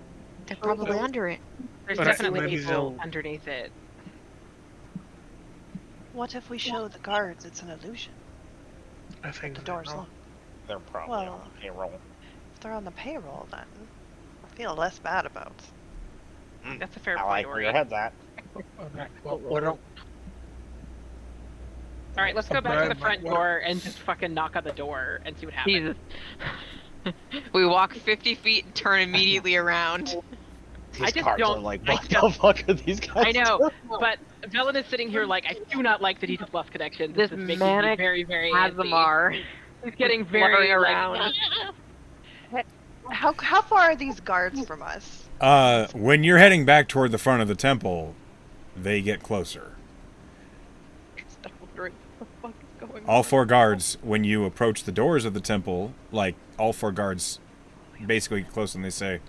They're probably under it. There's Alright, definitely maybe people they'll- underneath it. What if we show the guards it's an illusion? I think The door's no. locked. They're probably Well- on the payroll. If they're on the payroll, then I feel less bad about. That's a fair I point, like where Ori. your head's at. Okay, well, why don't All right, let's go back to the Brad, front what- door and just fucking knock on the door and see what happens. Jesus. We walk 50 feet and turn immediately around. I These just cards are don't- like, I what the just- fuck are these guys I know, doing? but Velen is sitting here like, I do not like that he just lost connection. This is making manic me very, very antsy. Azamar. He's getting fluttering very around. How far are these guards from us? When you're heading back toward the front of the temple, they get closer. All four guards, when you approach the doors of the temple, like, all four guards basically get close and they say,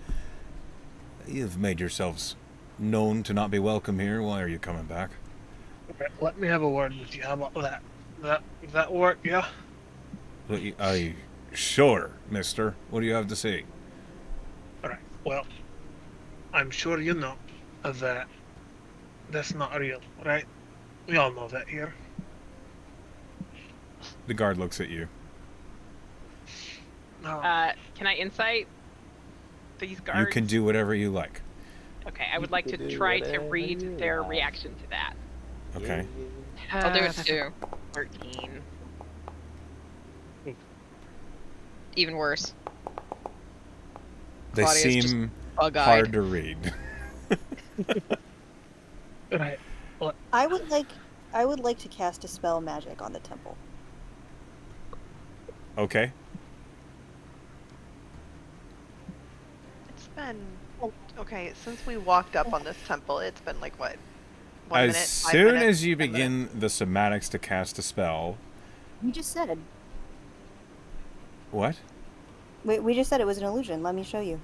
"You've made yourselves known to not be welcome here. Why are you coming back?" okay, let me have a word with you. How about that? That work, yeah? Sure, mister. What do you have to say? Alright, well, I'm sure you know that that's not real, right? We all know that here. The guard looks at you. No. Can I insight these guards? You can do whatever you like. Okay, I would like to can do try to whatever read you their like. reaction to that. Okay. I'll do it that's too. 13. Even worse. They Claudia's just seem bug-eyed. hard to read. Right. I would like to cast a spell magic on the temple. Okay. It's been okay since we walked up on this temple. It's been like what? 1 minute, As 5 soon minutes, as you 10 minutes? begin the somatics to cast a spell, You just said. what? We just said it was an illusion. Let me show you.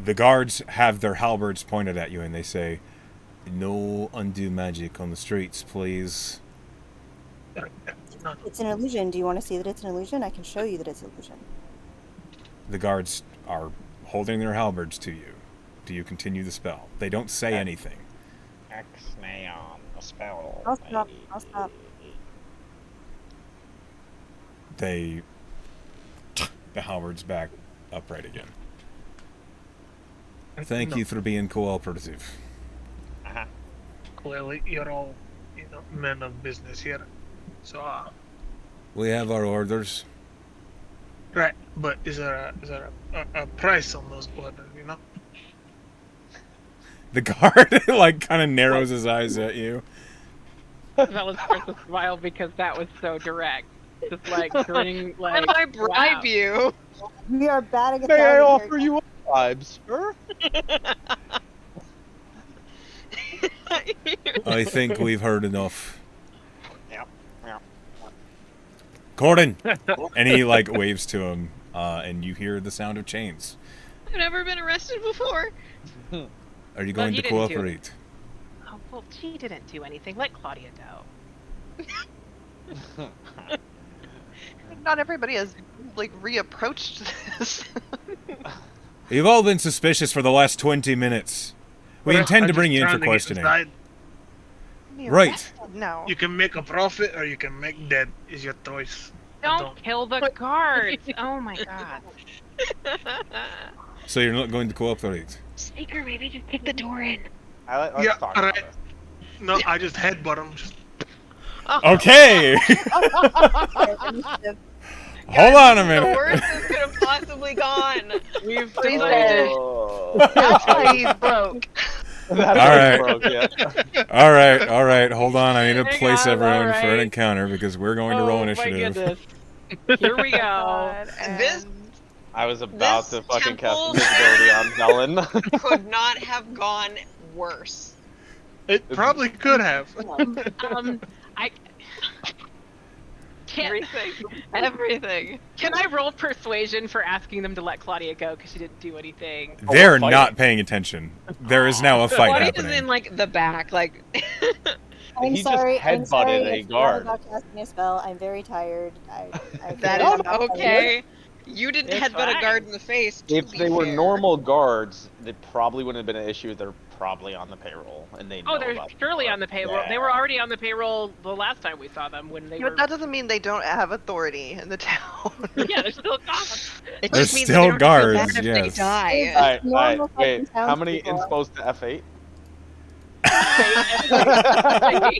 The guards have their halberds pointed at you and they say, "No undue magic on the streets, please." No, It's an illusion. Do you want to see that it's an illusion? I can show you that it's an illusion. The guards are holding their halberds to you. Do you continue the spell? They don't say anything. X-nay on the spell. I'll stop. I'll stop. They... The halberds back upright again. Thank no. you for being cooperative. Uh-huh. Clearly, you're all, men of business here. So, We have our orders. right. But is there a price on those orders? The guard, like, kind of narrows his eyes at you. Velen starts to smile because that was so direct. Just like grinning, like. When I bribe wow. you. We are batting a May I thousand offer here. you vibes, sir. I think we've heard enough. Yep. Yep. Gordon! And he, like, waves to him, and you hear the sound of chains. I've never been arrested before. Are you going he to didn't do it. cooperate? Oh, well, she didn't do anything. Let Claudia know. Not everybody has like reapproached this. You've all been suspicious for the last 20 minutes. We intend to bring you in for questioning. Me Right. arrested now. You can make a profit or you can make dead. Is your choice. Don't kill the guards. Oh my god. So you're not going to cooperate? Sneaker, maybe just kick the door in. Let's Yeah, talk alright. about this. No, I just headbutt him. Just Okay! Hold on a The minute. worst this could have possibly gone. We've Please decided. That's why he's broke. That's All right. broke, yeah. All right, hold on. I need to Hang place on, everyone all for an right. encounter because we're going to roll Oh my initiative. goodness. Here we go. God, This- and I was about This to fucking temple- cast invisibility on Helen. Could not have gone worse. it probably could have. I can't. Everything. Can I roll persuasion for asking them to let Claudia go because she didn't do anything? They're fighting. not paying attention. There is now a fight Claudia's happening. in like the back, like. I'm He just sorry. I'm sorry. headbutted a If guard. I'm about casting a spell, I'm very tired. I That feel is I'm not okay. You didn't It's headbutt a fine. guard in the face. To If be they were fair. normal guards, they probably wouldn't have been an issue. They're probably on the payroll, and they know Oh, they're about surely that. on the payroll. Yeah. They were already on the payroll the last time we saw them when they but were. that doesn't mean they don't have authority in the town. Yeah, they're still cops. It They're just means still they don't feel guards, bad if yes. they die. It's Alright, alright, normal wait. fucking How many townspeople. inspos to F8?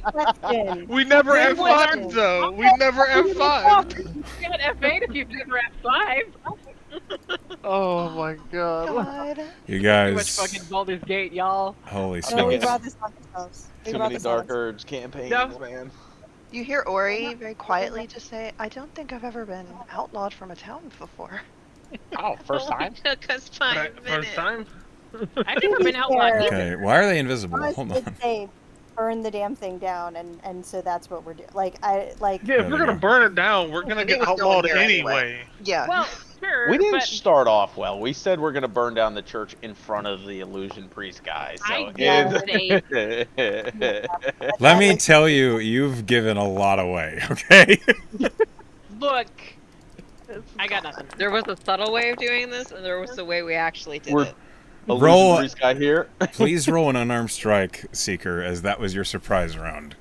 Question. We never Good F5 question. though. We never F5. You got F8 if you've never F5. Oh my god. God. You Too much guys, fucking Baldur's Gate, y'all. holy No, we smokes. brought this on ourselves. We Too brought many this on Dark Urge campaigns, No. man. You hear Ori very quietly just say, "I don't think I've ever been outlawed from a town before." Oh, first time? It took us 5 Right, minutes. first time. I've never been outlawed. fair. either. Okay, why are they invisible? Thomas Hold did on. say, burn the damn thing down, and so that's what we're doing. Like Yeah, if There we're we gonna go. burn it down, we're gonna It get was going outlawed here anyway. anyway. Yeah. Well, sure, We didn't but start off well. We said we're gonna burn down the church in front of the illusion priest guy. So I did Let me tell you, you've given a lot away, okay? look. I got nothing. There was a subtle way of doing this, and there was the way we actually did We're- it. illusion Roll- priest guy here. Please roll an unarmed strike, Seeker, as that was your surprise round.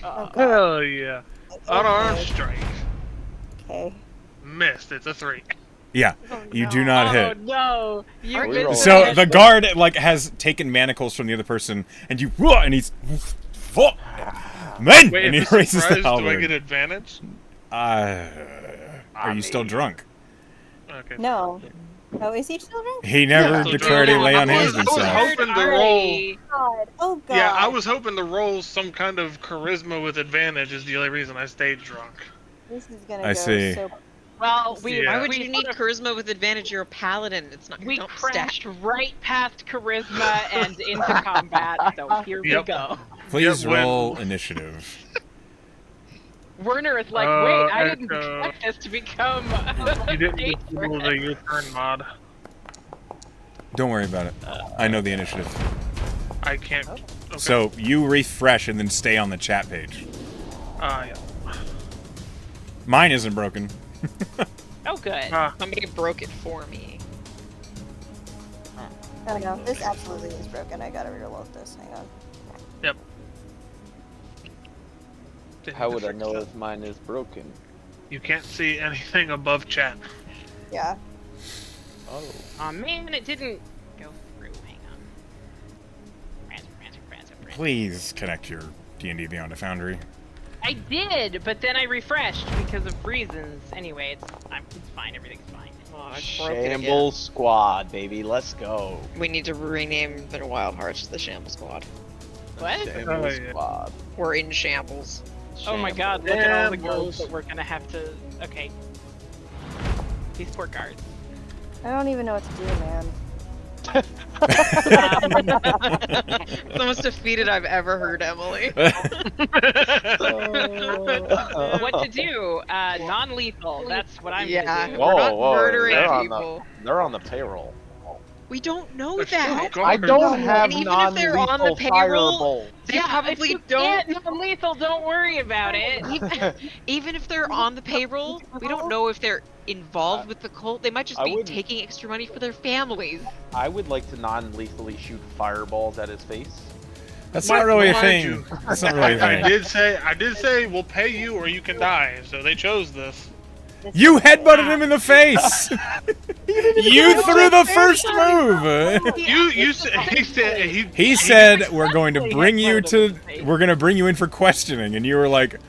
Hell yeah. Unarmed strike. Okay. Missed. It's a 3. Yeah, you do not Oh hit. no! You Are we missed rolling? So it. the guard like has taken manacles from the other person, and you and he's men, Wait, and if he it's raises surprise, the do I get halberd. advantage? Are you still drunk? Okay. No. Oh, is he still drunk? He never Yeah. declared he lay on hands I was himself. hoping to roll. God. Oh God. Yeah, I was hoping to roll some kind of charisma with advantage. Is the only reason I stayed drunk. This is gonna I go see. so. Well, we Yeah. Why would we you need sort of- charisma with advantage? You're a paladin. It's not. We don't crashed stack. right past charisma and into combat, so here we Yep. go. Please Yeah, when- roll initiative. Werner is like, wait, I didn't Echo. expect this to become. You didn't a disable the your turn mod. Don't worry about it. I know the initiative. I can't. Okay. So you refresh and then stay on the chat page. Yeah. Mine isn't broken. Oh, good. Somebody broke it for me. Oh no, this absolutely is broken. I gotta reload this. Hang on. Yep. How would I know if mine is broken? You can't see anything above chat. Yeah. Oh. Aw, man, it didn't go through. Hang on. Please connect your D&D Beyond a Foundry. I did, but then I refreshed because of reasons. Anyway, it's fine. Everything's fine. Oh, I broke it again. Shambles Squad, baby. Let's go. We need to rename the Wild Hearts to the Shambles Squad. What? Shambles yeah. Squad. We're in shambles. Oh my god, look at all the Shambles. girls that we're gonna have to... Okay. These poor guards. I don't even know what to do, man. first. It's the most defeated I've ever heard Emily. What to do? Non-lethal. That's what I'm Yeah. gonna do. We're not Whoa, murdering they're people. they're on the payroll. We don't know They're still that. guards. I don't have And even if they're on the non-lethal payroll, fireballs. they If probably you don't. get non-lethal, don't worry about it. Even if they're on the payroll, we don't know if they're involved with the cult. They might just I be wouldn't- taking extra money for their families. I would like to non-lethally shoot fireballs at his face. That's not really a Mind thing. you, That's not really a I thing. did say we'll pay you or you can die. So they chose this. You headbutted him in the face. You threw the first move. You said He said we're going to bring you in for questioning, and you were like,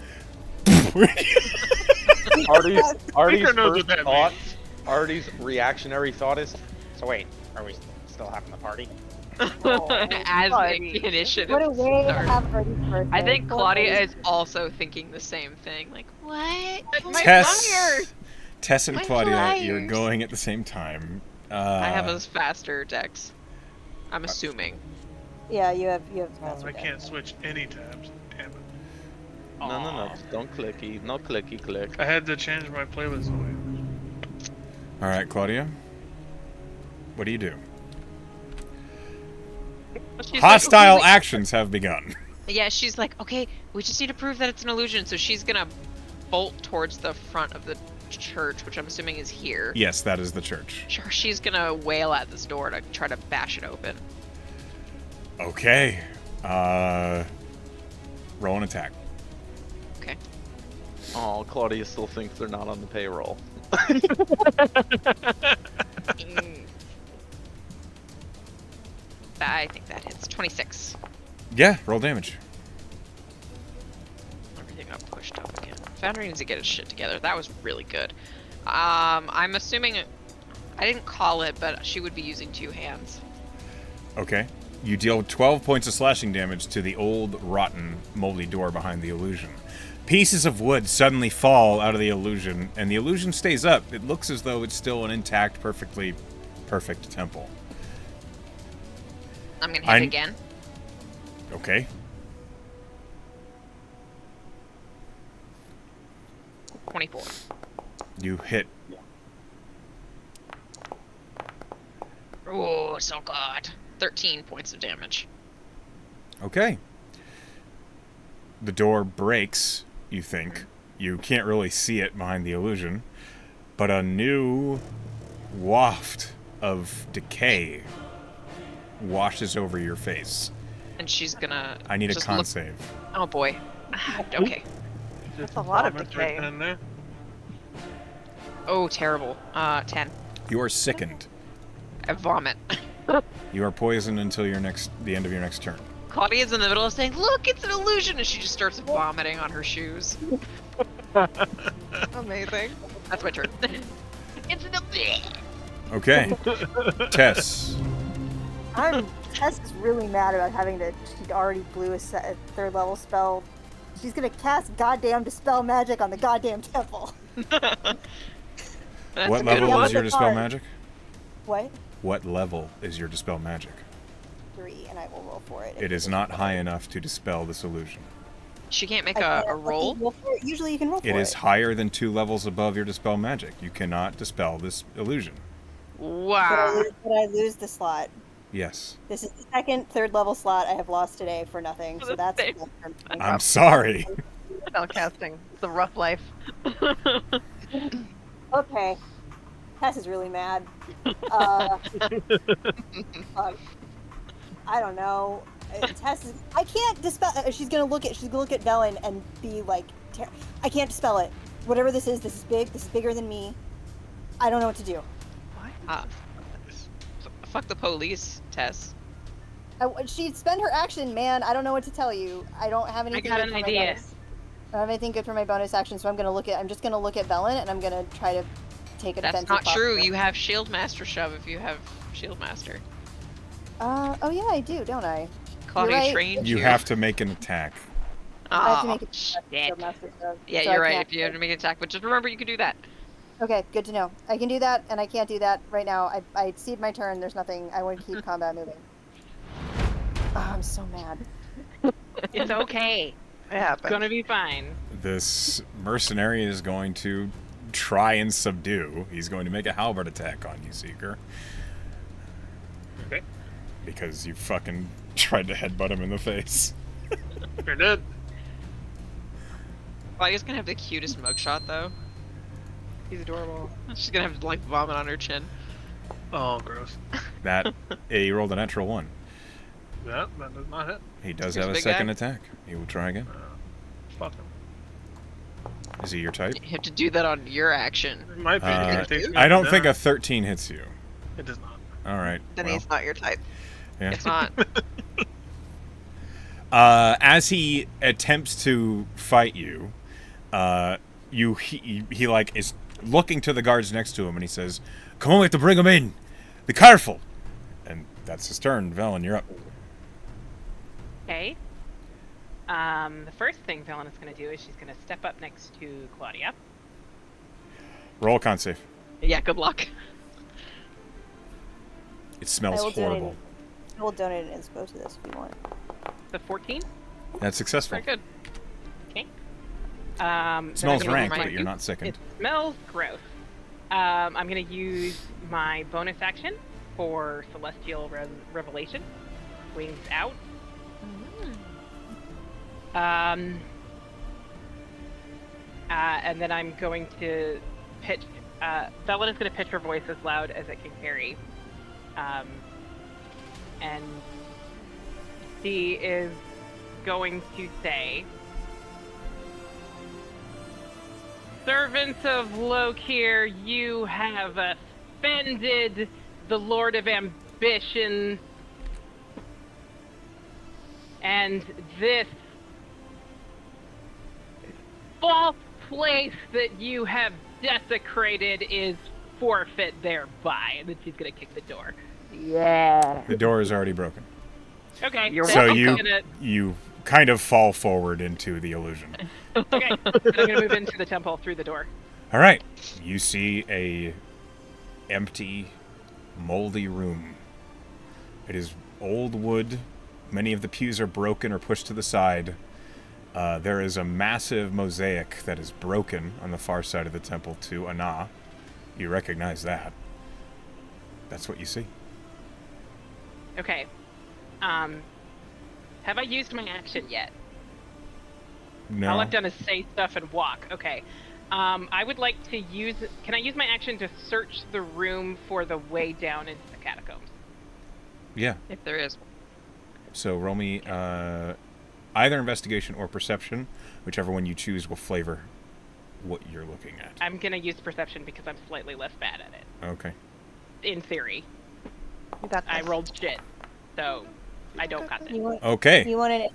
Artie's knows what first that thought, Artie's reactionary thought is, So wait, are we still having the party? As the initiative What a way to starts. have Artie's birthday. I think Poor Claudia Artie. is also thinking the same thing. Like, what? My Tess, fire! Tess and My Claudia, you're flyers. going at the same time. I have a faster dex. I'm assuming. Yeah, you have Oh, faster I death. can't switch any tabs. Damn it. no, don't clicky, no clicky click. I had to change my playlist away. All right, Claudia. What do you do? She's like, Hostile okay, actions have begun. yeah, she's like, okay, we just need to prove that it's an illusion. So she's gonna bolt towards the front of the church, which I'm assuming is here. Yes, that is the church. She's gonna wail at this door to try to bash it open. Okay. Roll an attack. Okay. Oh, Claudia still thinks they're not on the payroll. I think that hits 26. Yeah, roll damage. Everything got pushed up again. Foundry needs to get his shit together. That was really good. I'm assuming I didn't call it, but she would be using 2 hands. Okay. You deal 12 points of slashing damage to the old, rotten, moldy door behind the illusion. Pieces of wood suddenly fall out of the illusion, and the illusion stays up. It looks as though it's still an intact, perfect temple. I'm gonna hit again. Okay. – 24. You hit. Oh, so good. 13 points of damage. Okay. The door breaks, you think. You can't really see it behind the illusion. But a new waft of decay washes over your face. And she's gonna. I need a just con look- save. Oh boy. Okay. That's a lot of Vomit decay. right in there. Oh, terrible. 10. You are sickened. I vomit. You are poisoned until the end of your next turn. Claudia's in the middle of saying, "Look, it's an illusion," and she just starts vomiting on her shoes. Amazing. That's my turn. It's an illusion. Okay. Tess. Tess is really mad about having to. She already blew a 3rd level spell. She's gonna cast goddamn Dispel Magic on the goddamn temple. That's What a good level one. is your the Dispel card. Magic? What? What level is your Dispel Magic? 3, and I will roll for it. It is not high enough to dispel this illusion. She can't make I a can't roll. roll for it. Usually you can roll for It it. is higher than 2 levels above your Dispel Magic. You cannot dispel this illusion. Wow. But I lose the slot. Yes. This is the 2nd, 3rd level slot I have lost today for nothing. So that's. I'm sorry. Spell casting. It's a rough life. Okay. Tess is really mad. Fuck. I don't know. Tess is. I can't dispel. She's gonna look at Velen and be like, I can't dispel it. Whatever this is big. This is bigger than me. I don't know what to do. Fuck the police, Tess. She'd spend her action, man. I don't know what to tell you. I don't have anything. got good an for my idea. bonus. I don't have anything good for my bonus action, so I'm just gonna look at Velen, and I'm gonna try to take a That's defensive not true. posture. You have Shield Master shove if you have Shield Master. Oh yeah, I do, don't I? Claudia right. trained You have to make an attack. I have to Oh, make a shit. Shield Master stuff, Yeah, so you're I right. can't- If you have to make an attack, but just remember you can do that. Okay, good to know. I can do that, and I can't do that right now. I cede my turn. There's nothing. I want to keep combat moving. Oh, I'm so mad. It's okay. It happens. It's gonna be fine. This mercenary is going to try and subdue. He's going to make a halberd attack on you, Seeker. Okay. Because you fucking tried to headbutt him in the face. You're dead. Claudia's gonna have the cutest mugshot though. He's adorable. She's gonna have like vomit on her chin. Oh, gross. That he rolled a natural 1. Yeah, that does not hit. He does He's have a a big second guy. attack. He will try again. Fuck him. Is he your type? You have to do that on your action. It might be. It takes me I don't down. think a 13 hits you. It does not. All right. Then well, he's not your type. yeah. It's not. As he attempts to fight you, he like is looking to the guards next to him, and he says, "Come on, we have to bring him in. Be careful." And that's his turn. Velen, you're up. Okay. The first thing Velen is going to do is she's going to step up next to Claudia. Roll a con save. Yeah, good luck. It smells I will donate- horrible. I will donate an inspo to this if you want. The 14. That's successful. Very good. Okay. It then smells I'm gonna rank, use my- but you're not sickened. It smells gross. I'm going to use my bonus action for Celestial Revelation. Wings out. And then I'm going to pitch. Velen is going to pitch her voice as loud as it can carry. And she is going to say, "Servants of Lokir, you have offended the Lord of Ambition, and this false place that you have desecrated is forfeit thereby." And then she's gonna kick the door. The door is already broken. Okay. You're then So I'm you gonna- you kind of fall forward into the illusion. okay. Then I'm gonna move into the temple through the door. All right. You see a empty, moldy room. It is old wood. Many of the pews are broken or pushed to the side. There is a massive mosaic that is broken on the far side of the temple to Ana. You recognize that. That's what you see. Okay. Have I used my action yet? No. All I've done is say stuff and walk. Okay. I would like to use. Can I use my action to search the room for the way down into the catacombs? Yeah. If there is. So roll me either investigation or perception. Whichever one you choose will flavor what you're looking at. I'm gonna use perception because I'm slightly less bad at it. Okay. In theory, You got I this. rolled shit, so I don't got You it. want, Okay. you want an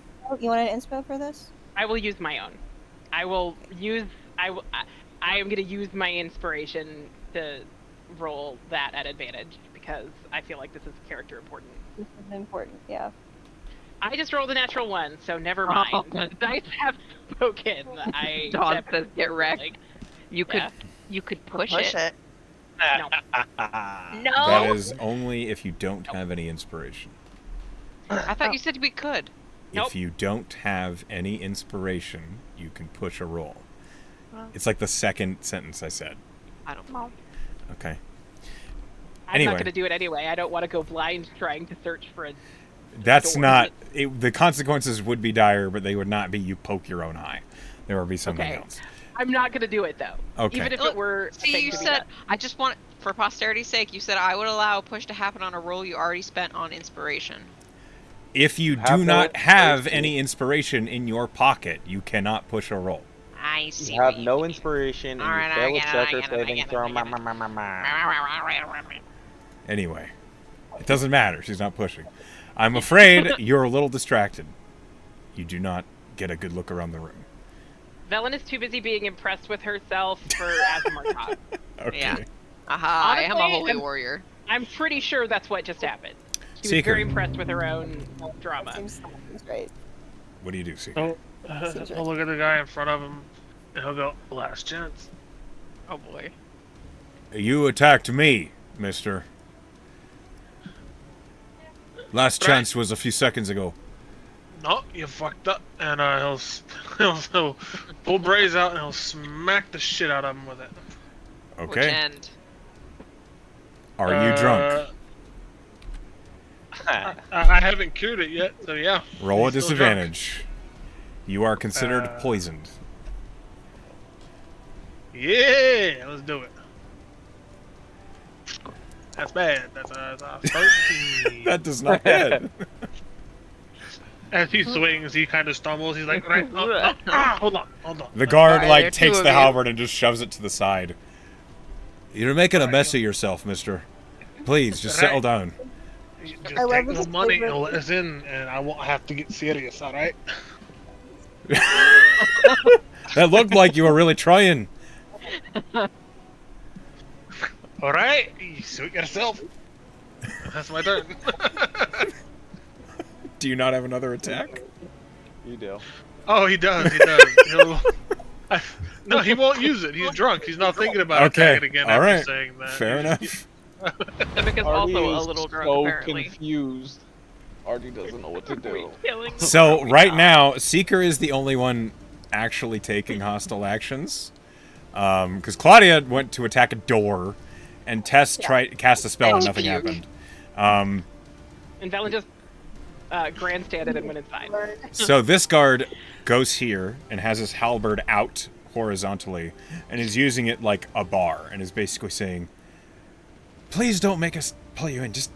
inspo for this? I will use my own. I will use. I am gonna use my inspiration to roll that at advantage because I feel like this is character important. This is important, yeah. I just rolled a natural 1, so never mind. Oh. The dice have spoken. I Dog says definitely get wrecked. like- You could Yeah. you could push Push it. No. No. That is only if you don't have any inspiration. I thought you said we could. Nope. If you don't have any inspiration, you can push a roll. Well. It's like the second sentence I said. I don't know. Okay. I'm Anyway. not gonna do it anyway. I don't want to go blind trying to search for a. That's door. not... the consequences would be dire, but they would not be you poke your own eye. There would be something Okay. else. I'm not gonna do it though. Okay. Even if Look, it were. a See, thing you to be said done. I just want, for posterity's sake, you said I would allow a push to happen on a roll you already spent on inspiration. If you Have do no not have inspiration. any inspiration in your pocket, you cannot push a roll. I see. You have what no mean. inspiration, and Alright, you fail I a get it, check I or get it, I saving get it, throw. I get it. Anyway. It doesn't matter. She's not pushing. I'm afraid you're a little distracted. You do not get a good look around the room. Velen is too busy being impressed with herself for Asamarkov. Okay. Yeah. Aha, I am a Honestly, holy I'm- warrior. I'm pretty sure that's what just happened. She was Seeker. very impressed with her own drama. Seems great. What do you do, Seeker? So Seems he'll look at the guy in front of him, and he'll go, "Last chance." Oh boy. You attacked me, mister. Last chance was a few seconds ago. No, you fucked up. And he'll pull Braze out and he'll smack the shit out of him with it. Which Okay. end? Are you drunk? I haven't cured it yet, so yeah. Roll a he's still drunk. disadvantage. You are considered poisoned. Yeah, let's do it. That's bad. That's a 13. That does not hit. As he swings, he kind of stumbles. He's like, right, hold on. The guard, Alright, there like, are takes two the of you. halberd and just shoves it to the side. You're making a mess of yourself, mister. Please, just settle down. Just I love take his the money favorite- and let us in, and I won't have to get serious, alright? That looked like you were really trying. Alright, you suit yourself. That's my turn. Do you not have another attack? You do. Oh, he does. No, he won't use it. He's drunk. He's not thinking about Okay, attacking again all after right. saying that. Fair enough. Because Artie also a is little drunk, so apparently. confused. Artie doesn't know what to do. Killing So, right now, Seeker is the only one actually taking hostile actions. Because Claudia went to attack a door, and Tess tried cast a spell and nothing happened. And Velen just grandstanded and went inside. So this guard goes here and has his halberd out horizontally and is using it like a bar and is basically saying, please don't make us pull you in, just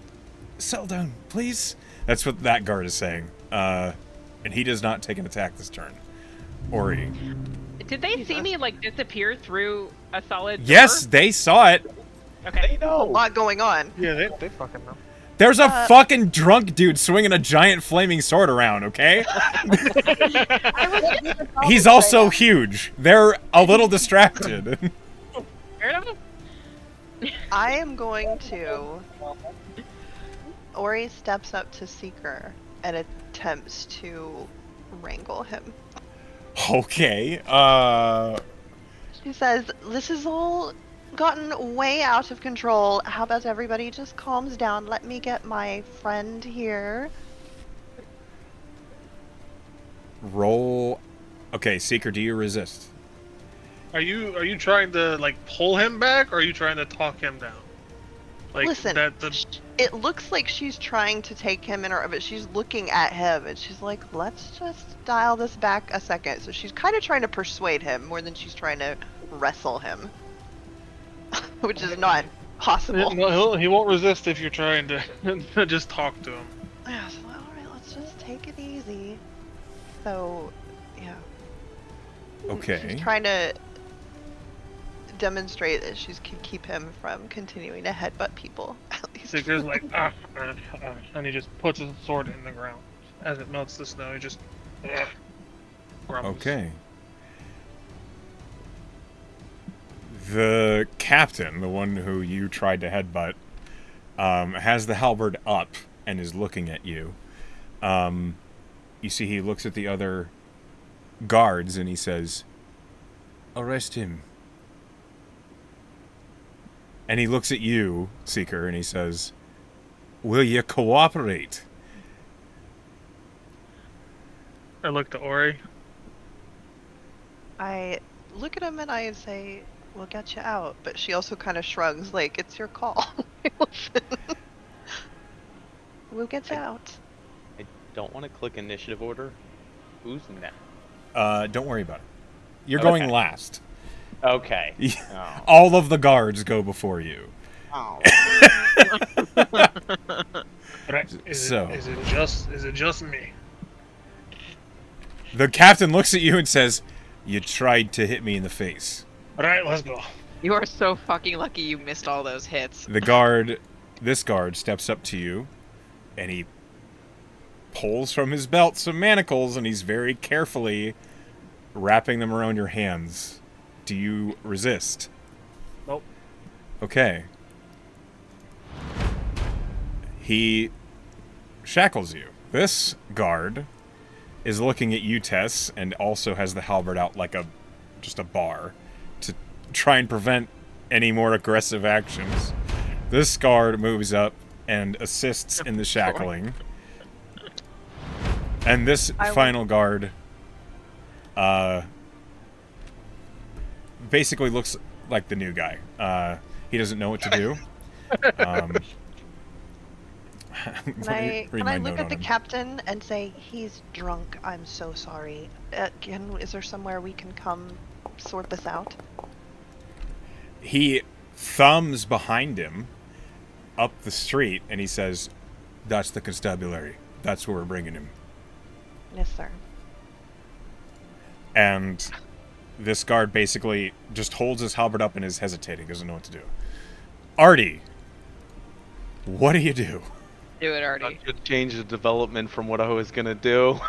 settle down, please. That's what that guard is saying. And he does not take an attack this turn. Ori. Did they see me like disappear through a solid door? Yes, they saw it. Okay. A lot going on. Yeah, they fucking know. There's a fucking drunk dude swinging a giant flaming sword around, okay? He's also huge. They're a little distracted. Fair enough. I am going to. Ori steps up to Seeker and attempts to wrangle him. Okay, She says, "This has all gotten way out of control. How about everybody just calms down? Let me get my friend here." roll. Okay, Seeker, do you resist? Are you trying to like pull him back, or are you trying to talk him down? Like Listen, that. it looks like she's trying to take him in her, but she's looking at him and she's like, "Let's just dial this back a second." So she's kind of trying to persuade him more than she's trying to wrestle him, which is not possible. No, he won't resist if you're trying to just talk to him. Yeah, so, all right, let's just take it easy. So, yeah. Okay. She's trying to demonstrate that she can keep him from continuing to headbutt people, at least. Seeker's like, and he just puts his sword in the ground. As it melts the snow, he just grumbles. Okay. The captain, the one who you tried to headbutt, has the halberd up and is looking at you. You see he looks at the other guards and he says, arrest him. And he looks at you, Seeker, and he says, will you cooperate? I look to Ori. I look at him and I say, "We'll get you out." But she also kind of shrugs, like, "It's your call." We'll get you out. I don't want to click initiative order. Who's next? Don't worry about it. You're going Okay. last. Okay. Oh. All of the guards go before you. Oh. Right. Is So. it just me? The captain looks at you and says, you tried to hit me in the face. Alright, let's go. You are so fucking lucky you missed all those hits. This guard steps up to you, and he pulls from his belt some manacles, and he's very carefully wrapping them around your hands. Do you resist? Nope. Okay. He shackles you. This guard is looking at you, Tess, and also has the halberd out like just a bar to try and prevent any more aggressive actions, this guard moves up and assists in the shackling. And this final guard basically looks like the new guy. He doesn't know what to do. Can I look at the captain and say, he's drunk, I'm so sorry. Is there somewhere we can come sort this out? He thumbs behind him up the street and he says, "That's the constabulary. That's where we're bringing him." Yes, sir. And this guard basically just holds his halberd up and is hesitating, doesn't know what to do. Artie, what do you do? Do it, I Artie. could change the development from what I was gonna do.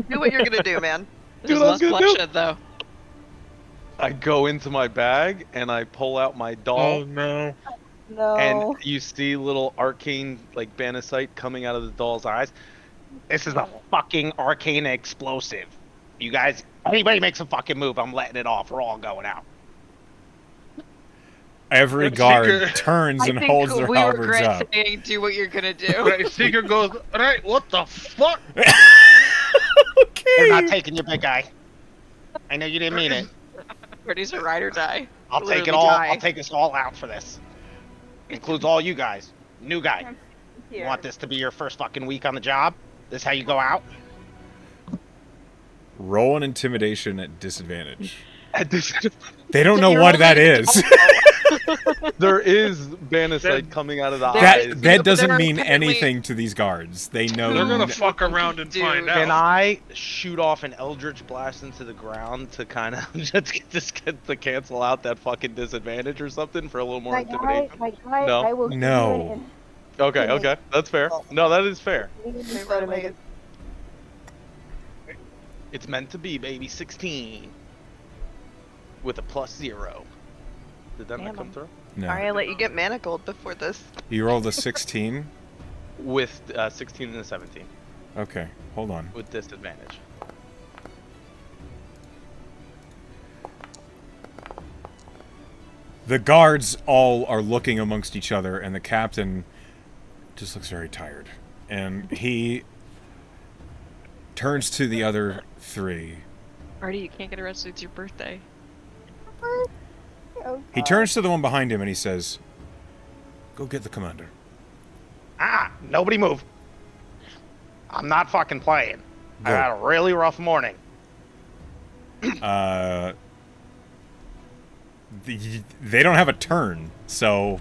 Do what you're gonna do, man. There's what I less was gonna do? bloodshed, though. I go into my bag and I pull out my doll. Oh no. No. And you see little arcane, like, banacite coming out of the doll's eyes. This is a fucking arcane explosive. You guys, anybody makes a fucking move, I'm letting it off. We're all going out. Every Seeker- guard turns I and think holds their we halberds regret up. saying do what you're gonna do. Right, Seeker goes, right, what the fuck? They're Okay. not taking your big guy. I know you didn't mean it. Artie's a ride or die. I'll take it Literally all. die. I'll take us all out for this. Includes all you guys. New guy. You want this to be your first fucking week on the job? This how you go out? Roll an intimidation at disadvantage. At this- They don't know You're what only- that is. there is banacite coming out of the eyes. that They're doesn't mean apparently- anything to these guards. They know. They're gonna fuck around and Dude. find Can out. I shoot off an eldritch blast into the ground to kind of just get to cancel out that fucking disadvantage or something for a little more intimidation? No. I will No. Okay, okay, that's fair. No, that is fair. It's meant to be, baby. 16 with a +0. Did that not Damn come 'em. through? No. Sorry, I let you get manacled before this. You rolled a 16. With 16 and a 17 Okay, hold on. with disadvantage. The guards all are looking amongst each other, and the captain just looks very tired. And he turns to the other three. Artie, you can't get arrested. It's your birthday. He turns to the one behind him and he says, "Go get the commander." Nobody move. I'm not fucking playing. I Go. had a really rough morning. They don't have a turn, so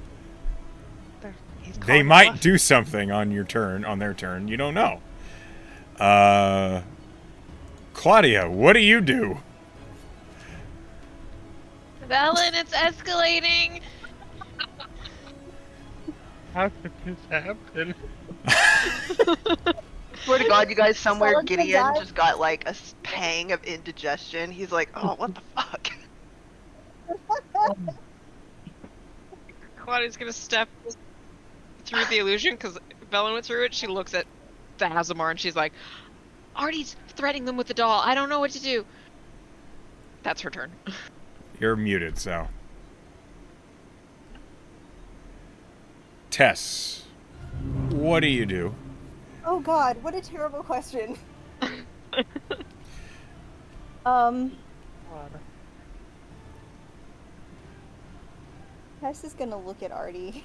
He's they calling might bluff. do something on your turn, on their turn. You don't know. Claudia, what do you do? Velen, it's escalating. How did this happen? Swear to God, you guys, somewhere Someone's gonna Gideon die. just got like a pang of indigestion. He's like, oh, what the fuck? Claudia's gonna step through the illusion because Velen went through it. She looks at Thazamar and she's like, Artie's threatening them with the doll. I don't know what to do. That's her turn. You're muted, so. Tess, what do you do? Oh God, what a terrible question. Tess is gonna look at Artie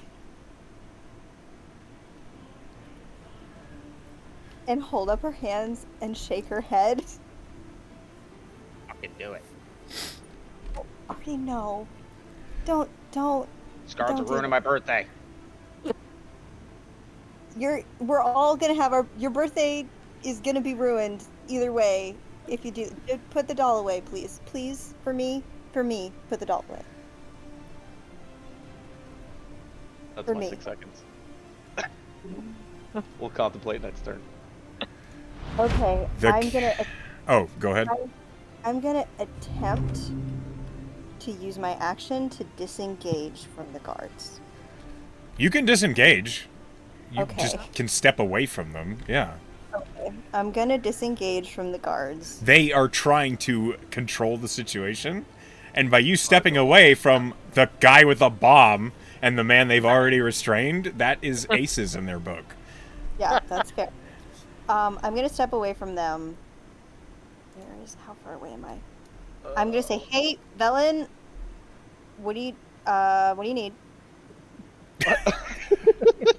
and hold up her hands and shake her head. Fucking do it. Artie, no. Don't. Scars are Don't do ruining it. my birthday. We're all gonna have your birthday is gonna be ruined either way if you do. Put the doll away, please. Please, for me, put the doll away. That's For my me. 6 seconds. We'll contemplate next turn. Okay, The Oh, go ahead. I'm gonna attempt to use my action to disengage from the guards. You can disengage. You Okay. just can step away from them. Yeah. Okay. I'm gonna disengage from the guards. They are trying to control the situation, And by you stepping away from the guy with a bomb and the man they've already restrained, that is aces in their book. Yeah, that's fair. I'm gonna step away from them. How far away am I? I'm gonna say, hey, Velen, what do you need?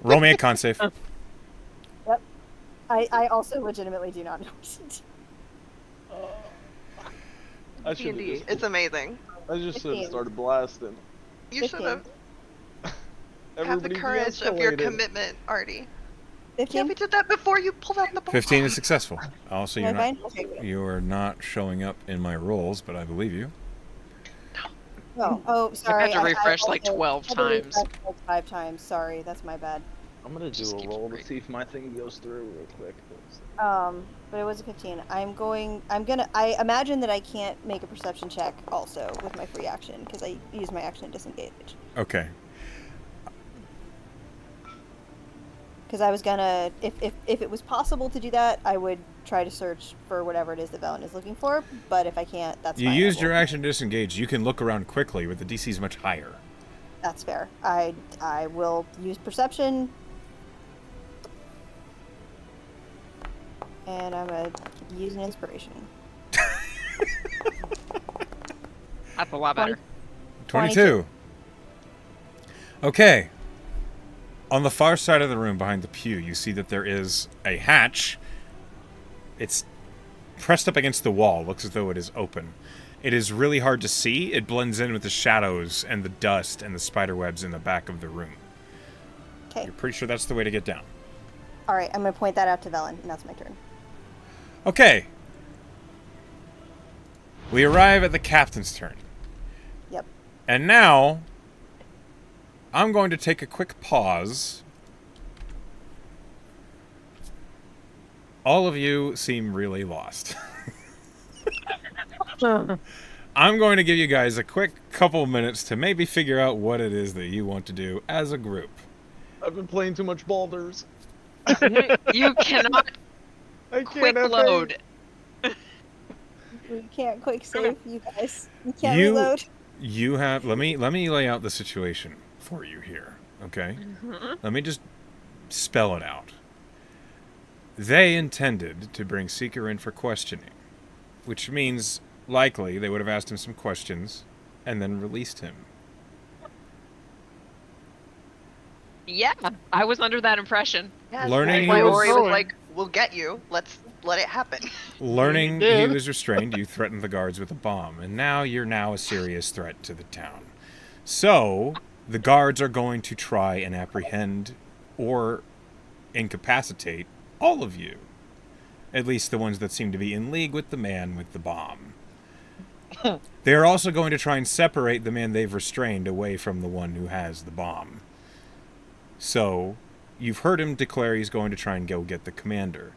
Roll me a con save. Yep. I also legitimately do not know. I should D&D. have It's amazing. I just should have 15. started blasting. You should 15. have Everybody the courage of your de-escalated. commitment, Artie. 15? Yeah, we did that before you pulled out the bomb. 15 is successful. Also, you're Okay, not, fine. Okay. you are not showing up in my rolls, but I believe you. Oh, sorry. to refresh like also 12 had to refresh times. like 5 times. Sorry, that's my bad. I'm gonna do Just a keeps roll to breathing. see if my thing goes through real quick. But it was a 15. I imagine that I can't make a perception check also with my free action because I use my action to disengage. Okay. Because I was gonna, if it was possible to do that, I would try to search for whatever it is that Velen is looking for. But if I can't, that's You fine. I used will- your action to disengage. You can look around quickly, but the DC is much higher. That's fair. I will use perception. And I'm gonna use an inspiration. That's a lot better. 22. Okay. On the far side of the room behind the pew, you see that there is a hatch. It's pressed up against the wall. Looks as though it is open. It is really hard to see. It blends in with the shadows and the dust and the spider webs in the back of the room. Okay. You're pretty sure that's the way to get down. All right. I'm gonna point that out to Velen, and that's my turn. Okay. We arrive at the captain's turn. Yep. And now, I'm going to take a quick pause. All of you seem really lost. I'm going to give you guys a quick couple minutes to maybe figure out what it is that you want to do as a group. I've been playing too much Baldur's. You cannot I quick can't load. We can't quick save, you guys. We can't You- reload. You have let me lay out the situation for you here, okay? Let me just spell it out. They intended to bring Seeker in for questioning, which means likely they would have asked him some questions and then released him. Yeah, I was under that impression. Yes, Learning that's why he was- Ori was like, "We'll get you. Let's let it happen." Learning You he did. was restrained, you threatened the guards with a bomb, and now you're a serious threat to the town. So, the guards are going to try and apprehend or incapacitate all of you. At least the ones that seem to be in league with the man with the bomb. They are also going to try and separate the man they've restrained away from the one who has the bomb. So, you've heard him declare he's going to try and go get the commander,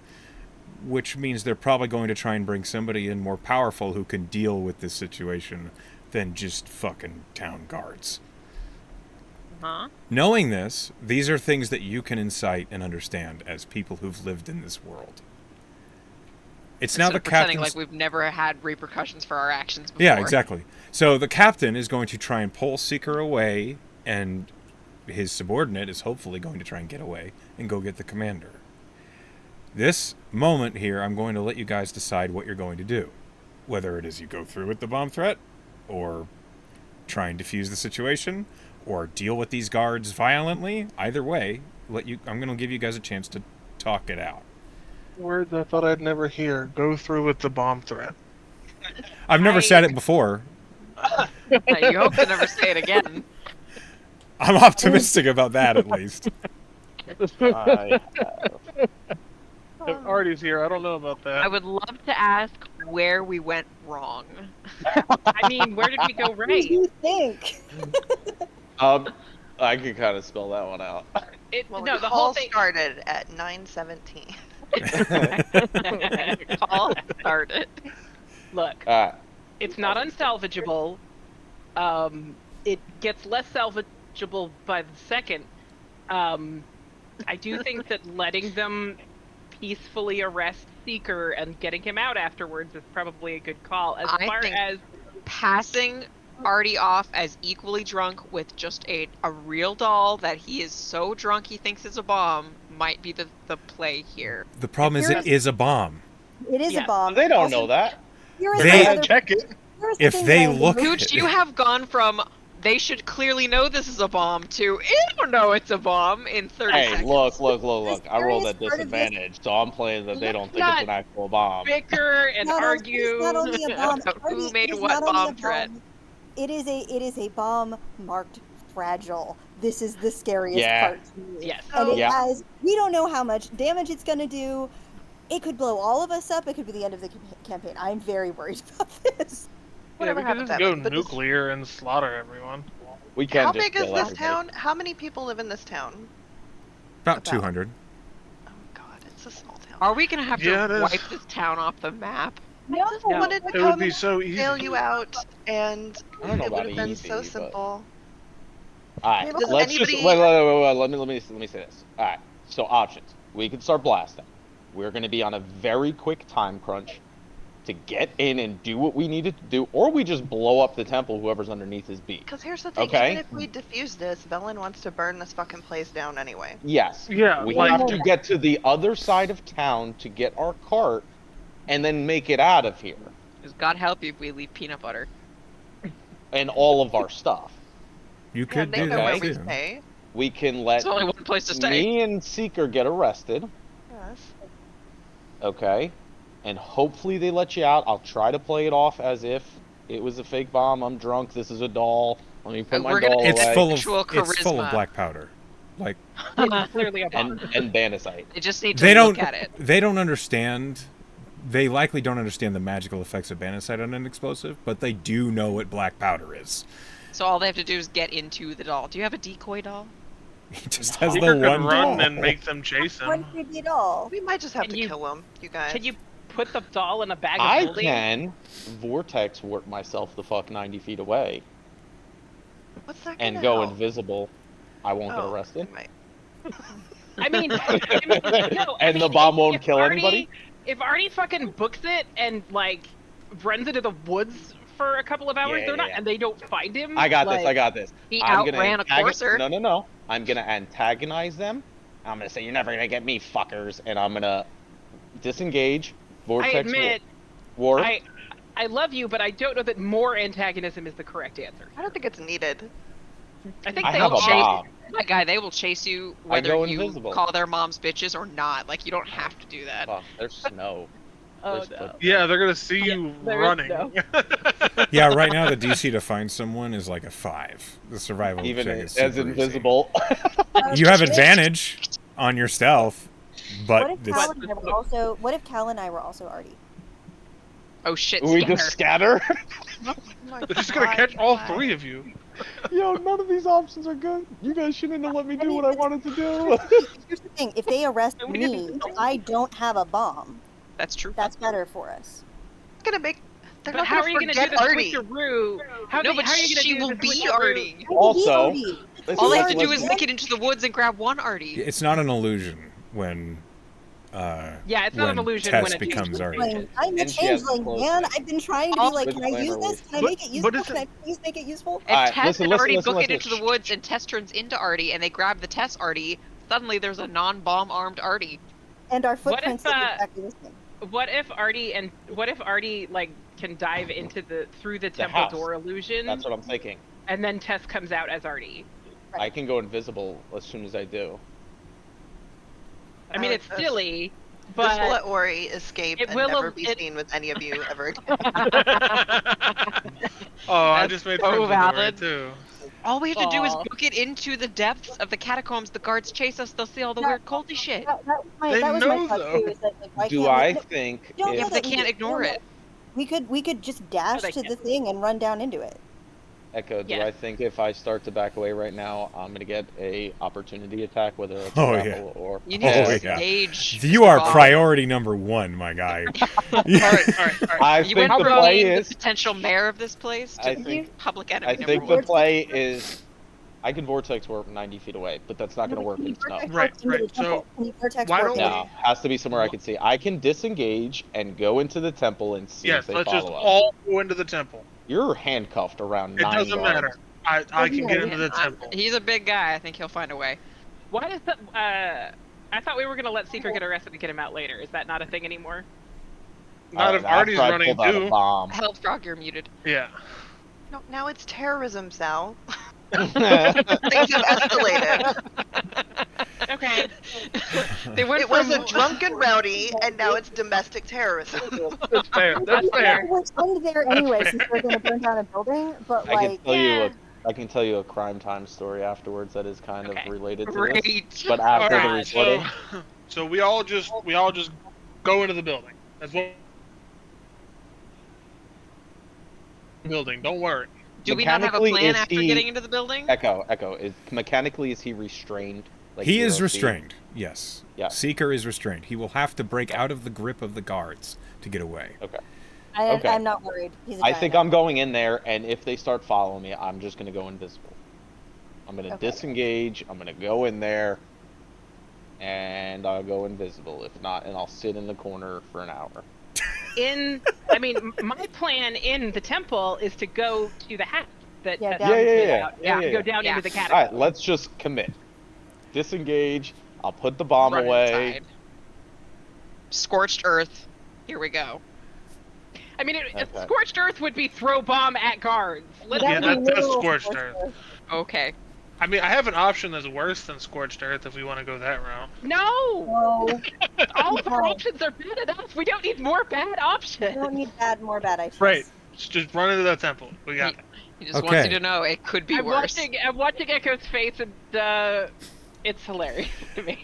which means they're probably going to try and bring somebody in more powerful who can deal with this situation than just fucking town guards. Huh? Knowing this, these are things that you can incite and understand as people who've lived in this world. It's now Instead the of pretending captain's... like we've never had repercussions for our actions before. Yeah, exactly. So the captain is going to try and pull Seeker away, and his subordinate is hopefully going to try and get away and go get the commander. This moment here, I'm going to let you guys decide what you're going to do. Whether it is you go through with the bomb threat, or try and defuse the situation, or deal with these guards violently. Either way, I'm going to give you guys a chance to talk it out. Words I thought I'd never hear. Go through with the bomb threat. I've never said it before. You hope to never say it again. I'm optimistic about that, at least. I If Artie's here, I don't know about that. I would love to ask where we went wrong. I mean, where did we go What do right? you think? I could kind of spell that one out. Well, No, the the call whole thing. started at 9:17. Call started. Look, it's not unsalvageable. It gets less salvageable by the second. I do think that letting them peacefully arrest Seeker and getting him out afterwards is probably a good call. As I far think- as Passing Artie off as equally drunk with just a real doll that he is so drunk he thinks is a bomb might be the play here. The problem is it is a bomb. It is Yeah. a bomb. They don't Also, know that. Here is They- the other. Check it. here is the If thing they that I'm look- really- Hooch, you have gone from they should clearly know this is a bomb to I don't know it's a bomb in 30 Hey, seconds. look. The I rolled at scariest part of this- disadvantage, so I'm playing that they don't think Not- it's an actual bomb. Bicker and No, argue. It is not only a bomb. About who Artie, made it is what not only a bomb threat. bomb. It is a bomb marked fragile. This is the scariest Yeah. part to me. Yes. And it Yeah. has. We don't know how much damage it's going to do. It could blow all of us up. It could be the end of the campaign. I'm very worried about this. Yeah, Whatever we could happened just to go that, but this- nuclear and slaughter everyone. We can How just big is kill this everybody. town? How many people live in this town? About About. 200. Oh god, it's a small town. Are we gonna have Yeah, it to is. wipe this town off the map? I just wanted to It would come be so easy. bail you out, and I don't know it would about have been easy, so but- simple. Alright, Does let's just anybody- wait. Let me say this. Alright, so options. We could start blasting. We're going to be on a very quick time crunch to get in and do what we needed to do, or we just blow up the temple. Whoever's underneath is beat. Because here's the thing: Okay. even if we defuse this, Velen wants to burn this fucking place down anyway. Yes. Yeah, We like- have to get to the other side of town to get our cart, and then make it out of here, Because God help you if we leave peanut butter. and all of our stuff. You Yeah, could they do know that where we too. stay. We can let There's only one place to stay. me and Seeker get arrested. Yes. Okay. And hopefully they let you out. I'll try to play it off as if it was a fake bomb. I'm drunk. This is a doll. Let me put And my we're gonna- doll It's away. full Actual of charisma. black powder. Like It's clearly a bomb. and bandicite. They just need to they look don't at it. they don't understand. They likely don't understand the magical effects of bandicite on an explosive, but they do know what black powder is. So all they have to do is get into the doll. Do you have a decoy doll? He just has Seeker the could one run doll. and make them chase One him. creepy doll. We might just have Can to you- kill him, you guys. Can you put the doll in a bag of I holding? can vortex warp myself the fuck 90 feet away What's that and gonna go help? invisible. I won't get Oh, arrested. we might. I mean, no, And the bomb won't kill Artie, anybody? If Artie fucking books it and like runs into the woods for a couple of hours, Yeah, they're not, yeah. and they don't find him. I got this. like, I got this. He I'm gonna outran a courser. No. I'm gonna antagonize them. I'm gonna say, "You're never gonna get me, fuckers," and I'm gonna disengage. I Vortex admit, warp. I love you, but I don't know that more antagonism is the correct answer. I don't think it's needed. I think I they have a all bomb. My guy, they will chase you I whether go you invisible. call their moms bitches or not. Like, you don't have to do that. Fuck, there's snow. Oh There's no. foot- Yeah, they're gonna see you there is running. no. Yeah, right now the DC to find someone is like a 5. The survival Even check as is super invisible. easy. You have advantage on your stealth, What but if it's, Cal and I were also? What if Cal and I were also Artie? Oh shit, we scanner. just scatter. Oh my They're just gonna God, catch all why? 3 of you. Yo, none of these options are good. You guys shouldn't have let me do what I wanted to do. Here's the thing: if they arrest We didn't me, know. I don't have a bomb. That's true. That's better for us. It's gonna make. They're But not how are you gonna gonna do forget this Artie. switcheroo? How No, do- but how are you gonna she do will this be switcheroo? Artie. I can be Also, Artie. All they have Listen, to do is listen. make it into the woods and grab one Artie. it's not an illusion when Yeah, it's not an when illusion Tess when it becomes Artie. Like, I'm a And she has changeling, clothes man. on. I've been trying to be like, can I use Disclaimer, this? Can I But- make it but useful? it's Can I please make it useful? If Alright, Tess listen, and listen, Artie listen, book it listen. into the woods and Tess turns into Artie and they grab the Tess Artie, suddenly there's a non-bomb armed Artie. And our What if, footprints look exactly the same. What if Artie like can dive into through the temple house. door illusion, That's what I'm thinking. and then Tess comes out as Artie? I can go invisible as soon as I do. I mean, it's This- silly, This will but let Ori escape it and will never el- be it- seen with any of you ever again. Oh, I That's just made so friends with valid. Ori too. All we have to do is Aw. book it into the depths of the catacombs. The guards chase us, they'll see all the Yeah. weird culty shit. That was my, They that was know, my thought though. too. Is that, like, why Do can't I we, think don't know If if they that we can't could- ignore it. we could just dash they to can't. the thing and run down into it. Echo, do Yeah. I think if I start to back away right now, I'm gonna get a opportunity attack, whether it's Oh, grapple or You need Oh, to yeah. engage. You are Bob. priority number 1, my guy. Alright, alright. I You think went the from play being the is potential mayor of this place to I think- public I enemy think number the one. play is I can vortex warp 90 feet away, but that's not gonna work Can you in snow. vortex Right, warp into the right, so temple? Can you vortex why warp don't into- No, has to be somewhere I can see. I can disengage and go into the temple and see Yes, if they let's just follow us. all go into the temple. You're handcuffed around It 9 doesn't guards. matter. I can get matter. into the temple. He's a big guy. I think he'll find a way. Why does the I thought we were gonna let Seeker get arrested and get him out later. Is that not a thing ananymore? Not if After Artie's I running pulled out a too. bomb. Health Frog, you're muted. Yeah. No, now it's terrorism, Sal. Well, Things have escalated. Okay. They went It was from a drunken rowdy, and now it's domestic terrorism. That's fair. That's fair. We're end there anyway, since we're going to burn down a building. But I like, can tell you a crime time story afterwards that is kind Okay. of related to this. great. But after the Alright, recording, So we all just go into the building. That's what. Building. Don't worry. Do we not have a Mechanically, plan is after he- getting into the building? Echo, is mechanically is he restrained? Like He is 0 C? restrained, yes. Yeah. Seeker is restrained. He will have to break out of the grip of the guards to get away. Okay. I'm, Okay. I'm not worried. He's a I giant think I'm going in there, and if they start following me, I'm just gonna go invisible. I'm gonna Okay. disengage. I'm gonna go in there, and I'll go invisible. If not, and I'll sit in the corner for an hour. I mean, my plan in the temple is to go to the hatch that. Yeah, that down leads Yeah. out. Yeah, Go yeah. down Yeah. into the All catacomb. right, let's just commit. Disengage. I'll put the bomb Run away. inside. Scorched earth. Here we go. I mean, Okay. scorched earth would be throw bomb at guards. Let's Yeah, That'd be that's literal scorched earth. Okay. I mean, I have an option that's worse than scorched earth if we want to go that route. No. No, All of our No. options are bad enough. We don't need more bad we options. don't need more bad ideas. Right. Just run into the temple. We got it. He just wants Okay. you to know it could be I'm worse. watching Echo's face, and it's hilarious to me.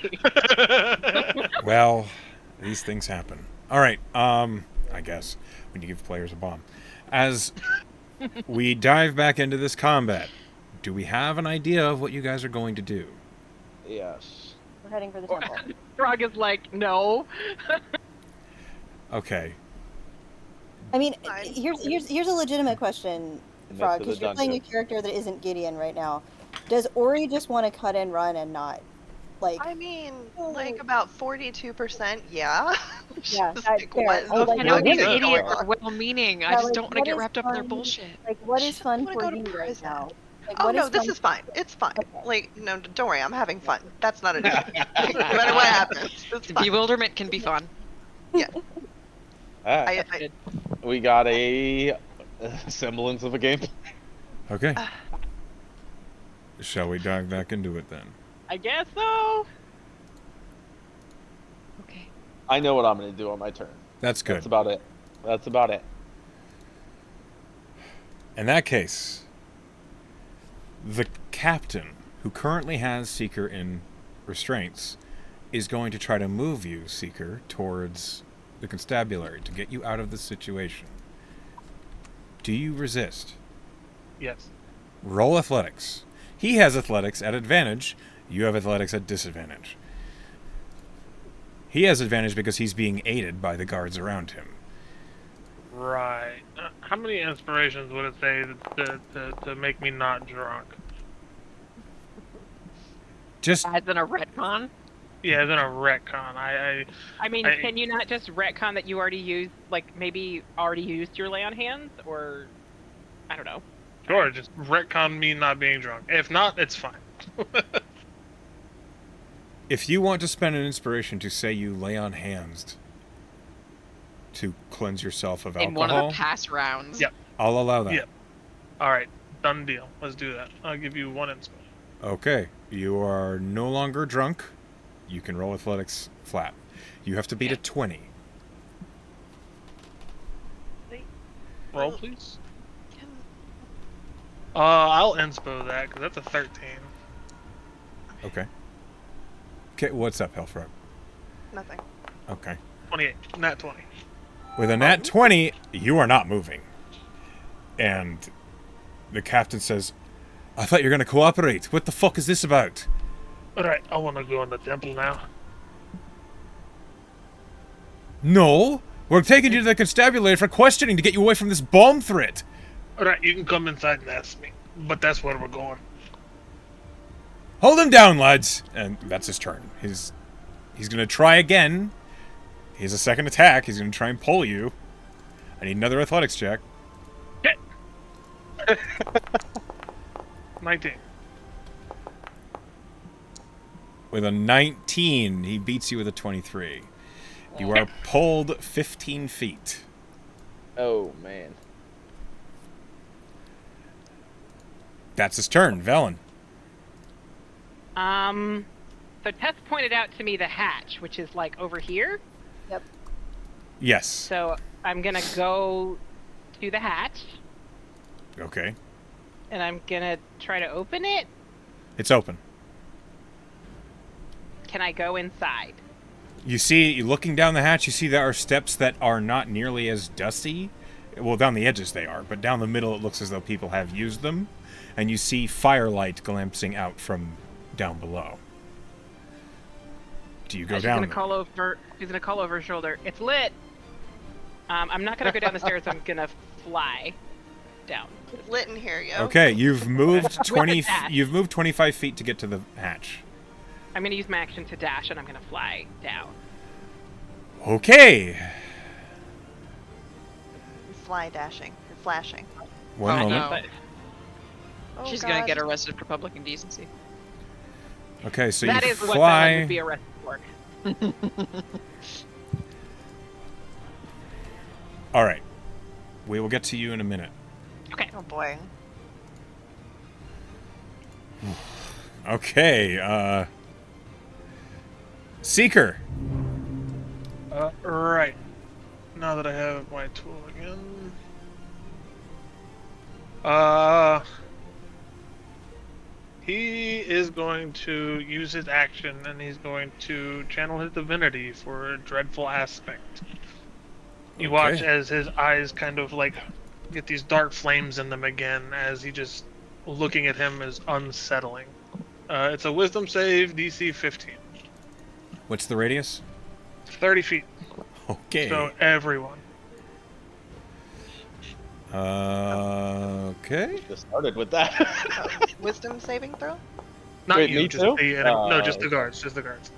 Well, these things happen. All right, I guess when you give players a bomb. As we dive back into this combat, do we have an idea of what you guys are going to do? Yes. We're heading for the temple. Frog is like, no. Okay. I mean, Fine. here's a legitimate question, Next Frog, to because the you're playing a dungeon. character that isn't Gideon right now. Does Ori just want to cut and run and not, like? I mean, like about 42%, yeah. Yeah, Just that's like, fair. what Oh, the like, I know what these is- idiots going are on? well-meaning. I Yeah, just like, don't want to what get is wrapped up in their fun- bullshit. Like, what is Just fun wanna for go to you right prison. now? Like, Oh what no, is this fun- is fine. It's fine. Okay. Like, no, don't worry. I'm having fun. That's not an issue. No matter what happens, it's fine. Bewilderment can be fun. All right. I, We got a semblance of a game. Okay. Shall we dive back into it then? I guess so. Okay. I know what I'm gonna do on my turn. That's good. That's about it. That's about it. In that case, the captain, who currently has Seeker in restraints, is going to try to move you, Seeker, towards the constabulary to get you out of the situation. Do you resist? Yes. Roll athletics. He has athletics at advantage. You have athletics at disadvantage. He has advantage because he's being aided by the guards around him. Right. How many inspirations would it say to make me not drunk? Just As in a retcon. Yeah, then a retcon. I I mean, I- can you not just retcon that you already used, like maybe already used your lay on hands, or I don't know. sure just retcon me not being drunk. If not, it's fine. if you want to spend an inspiration to say you lay on hands to cleanse yourself of In one of alcohol, the past rounds. Yep. I'll allow that. Yep. All right, done deal. Let's do that. I'll give you one inspo. Okay, you are no longer drunk. You can roll athletics flat. You have to beat a 20. Roll, please. I'll inspo that because that's a 13. Okay. Okay, what's up, Hellfrog? nothing. Okay. 28. Nat 20. With a nat 20, you are not moving. And the captain says, I thought you were going to cooperate. What the fuck is this about? All right, I want to go in the temple now. No, we're taking you to the constabulary for questioning to get you away from this bomb threat. All right, you can come inside and ask me, but that's where we're going. Hold him down, lads. And that's his turn. He's going to try again. He has a second attack. He's going to try and pull you. I need another athletics check. Okay. 19. With a 19, he beats you with a 23. You are pulled 15 feet. Oh man. That's his turn. Velen. So Tess pointed out to me the hatch, which is like over here. Yep. Yes. So I'm gonna go to the hatch, Okay. and I'm gonna try to open it. It's open. Can I go inside? You see, looking down the hatch, you see there are steps that are not nearly as dusty. Well, down the edges they are, but down the middle it looks as though people have used them. And you see firelight glimpsing out from down below. Do you go She's down gonna them? call over. She's gonna call over her shoulder. It's lit. I'm not gonna go down the stairs. I'm gonna fly down. It's lit in here, yo. Okay, you've moved 20. With that. You've moved 25 feet to get to the hatch. I'm gonna use my action to dash, and I'm gonna fly down. Okay. Fly dashing. Or flashing. One Oh, moment. no. But Oh, She's God. gonna get arrested for public indecency. Okay, so that you is what Velen fly. would be arrested for. All right. We will get to you in a minute. Okay. Oh boy. Okay. Seeker. Right. Now that I have my tool again. He is going to use his action, and he's going to channel his divinity for a dreadful aspect. You watch Okay. as his eyes kind of like get these dark flames in them again, as he just looking at him is unsettling. It's a wisdom save, DC 15. What's the radius? 30 feet. Okay. So everyone. Okay. Just started with that. Wisdom saving throw? Not Wait, you, me just too? the no, just the guards, just the guards.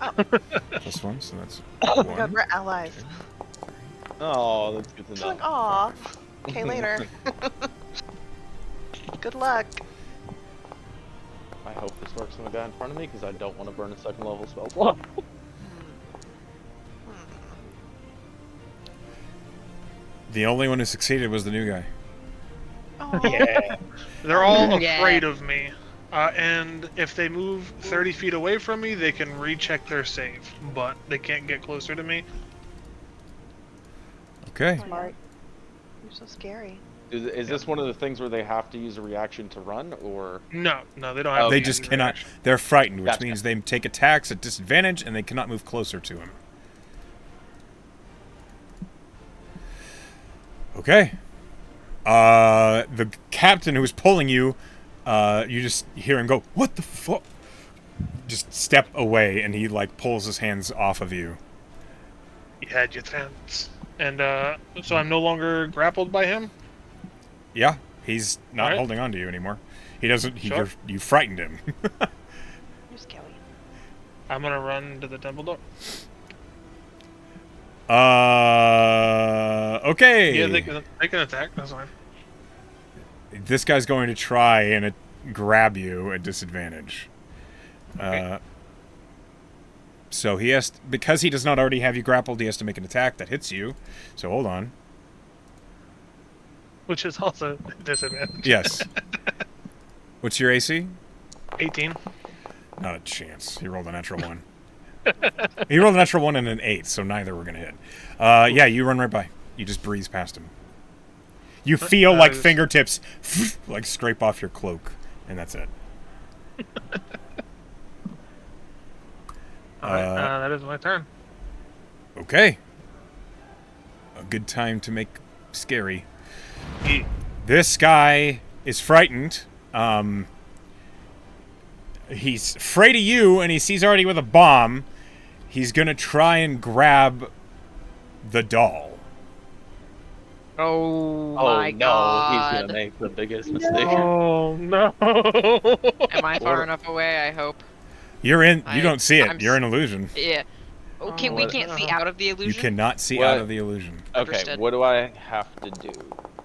Plus one, so that's Oh my god, one. we're allies. Oh, that's good to She's know. like, aw. Okay, later. Good luck. I hope this works on the guy in front of me because I don't want to burn a second level spell slot. The only one who succeeded was the new guy. Oh, Yeah. They're all Yeah. afraid of me. And if they move 30 feet away from me, they can recheck their save. But they can't get closer to me. Okay. Smart. You're so scary. Is this one of the things where they have to use a reaction to run, or? No, they don't have They to just use cannot. reaction. They're frightened, which Gotcha. means they take attacks at disadvantage, and they cannot move closer to him. Okay. The captain who was pulling you, you just hear him go, "What the fuck?" Just step away, and he like pulls his hands off of you. You had your chance. And so I'm no longer grappled by him? Yeah, he's not Alright. holding on to you anymore. He doesn't. Sure. You frightened him. You're scary. I'm gonna run to the temple door. Okay. Yeah, they can attack, that's fine. This guy's going to try and grab you at disadvantage. Okay. So he has, because he does not already have you grappled, he has to make an attack that hits you. So hold on. Which is also disadvantage. Yes. What's your AC? 18. Not a chance. He rolled a natural one. He rolled a natural one and an 8, so neither were going to hit. Yeah, you run right by. You just breeze past him. You feel like just- fingertips like scrape off your cloak, and that's it. Alright, that is my turn. Okay. A good time to make scary. Yeah. This guy is frightened. He's afraid of you, and he sees already with a bomb. He's gonna try and grab the doll. Oh, Oh my no, god. he's gonna make the biggest mistake. Oh no! Am I far enough away? I hope. You're in. You I- don't see it. I'm You're in illusion. Yeah. Oh, we What- can't see out of the illusion. You cannot see What? out of the illusion. Okay, Understood. what do I have to do?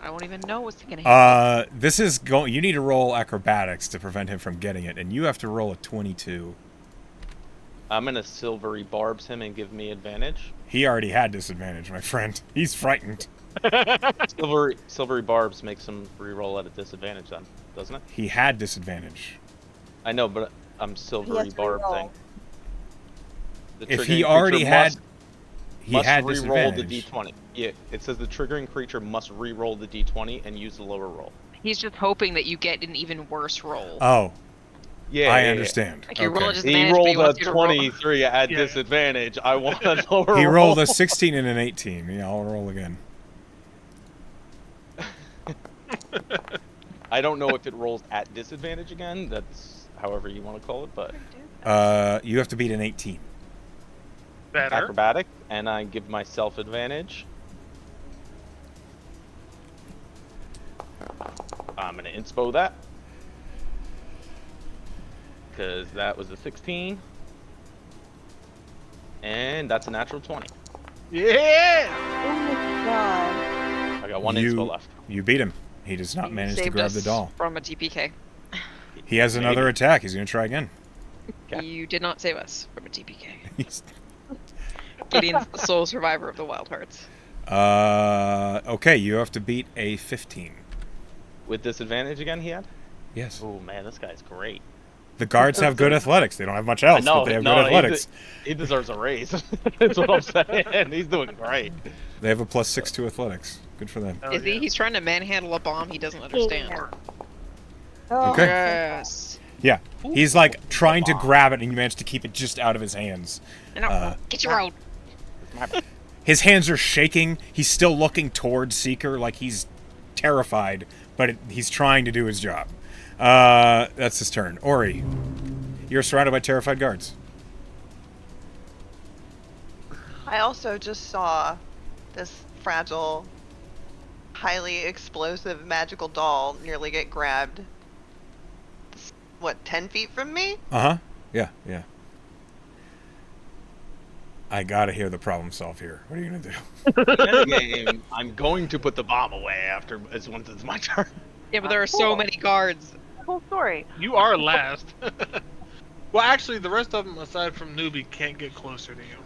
I won't even know what's gonna happen. This is going. You need to roll acrobatics to prevent him from getting it, and you have to roll a 22. I'm gonna silvery barbs him and give me advantage. He already had disadvantage, my friend. He's frightened. Silvery barbs makes him re-roll at a disadvantage then, doesn't it? He had disadvantage. I know, but I'm He silvery has to barb re-roll. thing. The If he triggering already creature had, he must had re-roll the disadvantage. d20. Yeah, it says the triggering creature must re-roll the d20 and use the lower roll. He's just hoping that you get an even worse roll. Oh, Yeah, I yeah, understand. Like you roll Okay. a He disadvantage, but he rolled a wants you to roll. 23 at Yeah. disadvantage. I want a lower roll. He rolled a 16 and an 18. Yeah, I'll roll again. I don't know if it rolls at disadvantage again. That's however you want to call it, but You have to beat an 18. Better. acrobatic, and I give myself advantage. I'm gonna inspo that because that was a 16, and that's a natural 20. Yeah. Oh my god. I got one You- inspo left. You beat him. He does not You manage to saved grab us the doll. from a TPK. He has another Maybe. attack. He's going to try again. Okay. You did not save us from a TPK. He's- Gideon's the sole survivor of the Wild Hearts. Okay, you have to beat a 15. With disadvantage again, he had. Yes. Oh man, this guy's great. The guards have good athletics. They don't have much else, No, but they have no, good athletics. He deserves a raise. That's what I'm saying. He's doing great. They have a +6 to athletics. Good for them. Oh, Is he? yeah. He's trying to manhandle a bomb he doesn't understand. Oh, Okay. Yes. Yeah. He's like trying to grab it, and you manage to keep it just out of his hands. No, get your own. His hands are shaking. He's still looking towards Seeker like he's terrified, but he's trying to do his job. That's his turn. Ori, you're surrounded by terrified guards. I also just saw this fragile, highly explosive magical doll nearly get grabbed. What, 10 feet from me? Uh-huh. Yeah, yeah. I gotta hear the problem solve here. What are you gonna do? Metagame, I'm going to put the bomb away after once it's my turn. Yeah, but there are so many guards. Whole story. You are last. Well, actually, the rest of them, aside from Newbie, can't get closer to you.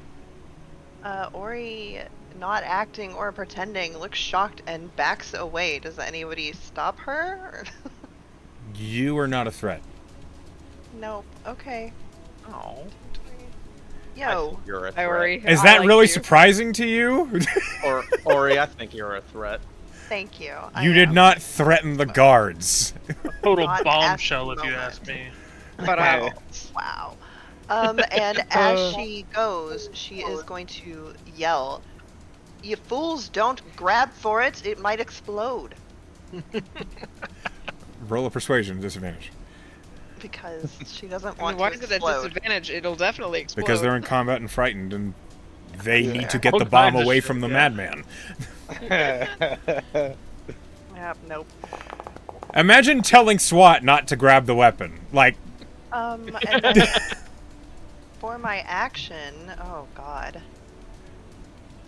Ori, not acting or pretending, looks shocked and backs away. Does anybody stop her? You are not a threat. Nope. Okay. Oh. Yo. You're a I threat. worry. Is I that like really you. surprising to you? Or Ori, I think you're a threat. Thank you. You did not threaten the guards. Total Not bombshell, at if the you moment. ask me. But Wow. And as she goes, she is going to yell, "You fools, don't grab for it. It might explode." Roll a persuasion disadvantage. Because she doesn't I mean, want why to is it a explode. disadvantage? It'll definitely explode. Because they're in combat and frightened, and they need to get All the bomb kinds of away shit, from the yeah. madman. Yep, nope. Imagine telling SWAT not to grab the weapon. Like, And then for my action, oh god.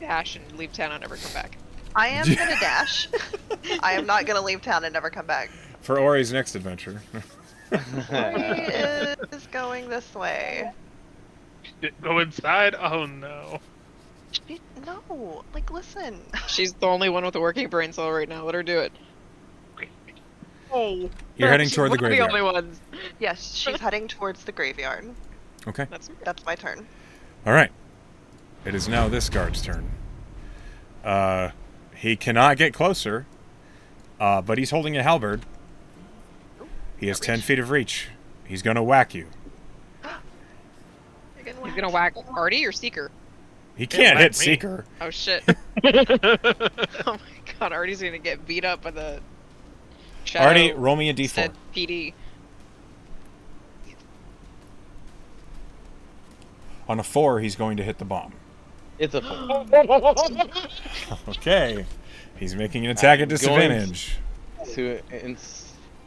dash and leave town and never come back. I am gonna dash. I am not gonna leave town and never come back. for Ori's next adventure. Ori is going this way. Go inside? Oh no. No, like listen. She's the only one with a working brain cell right now. Let her do it. Hey. You're heading She's toward the one of graveyard. the only ones. Yes, she's heading towards the graveyard. Okay. That's my turn. All right. It is now this guard's turn. He cannot get closer, but he's holding a halberd. He has 10 feet of reach. He's going to whack you. He's gonna whack Artie or Seeker. He can't whack hit me. Seeker. Oh shit. Oh my god, Artie's gonna get beat up by the shadow. Artie, roll me a d4. said PD. On a 4, he's going to hit the bomb. It's a 4. Okay. He's making an attack at I'm going disadvantage.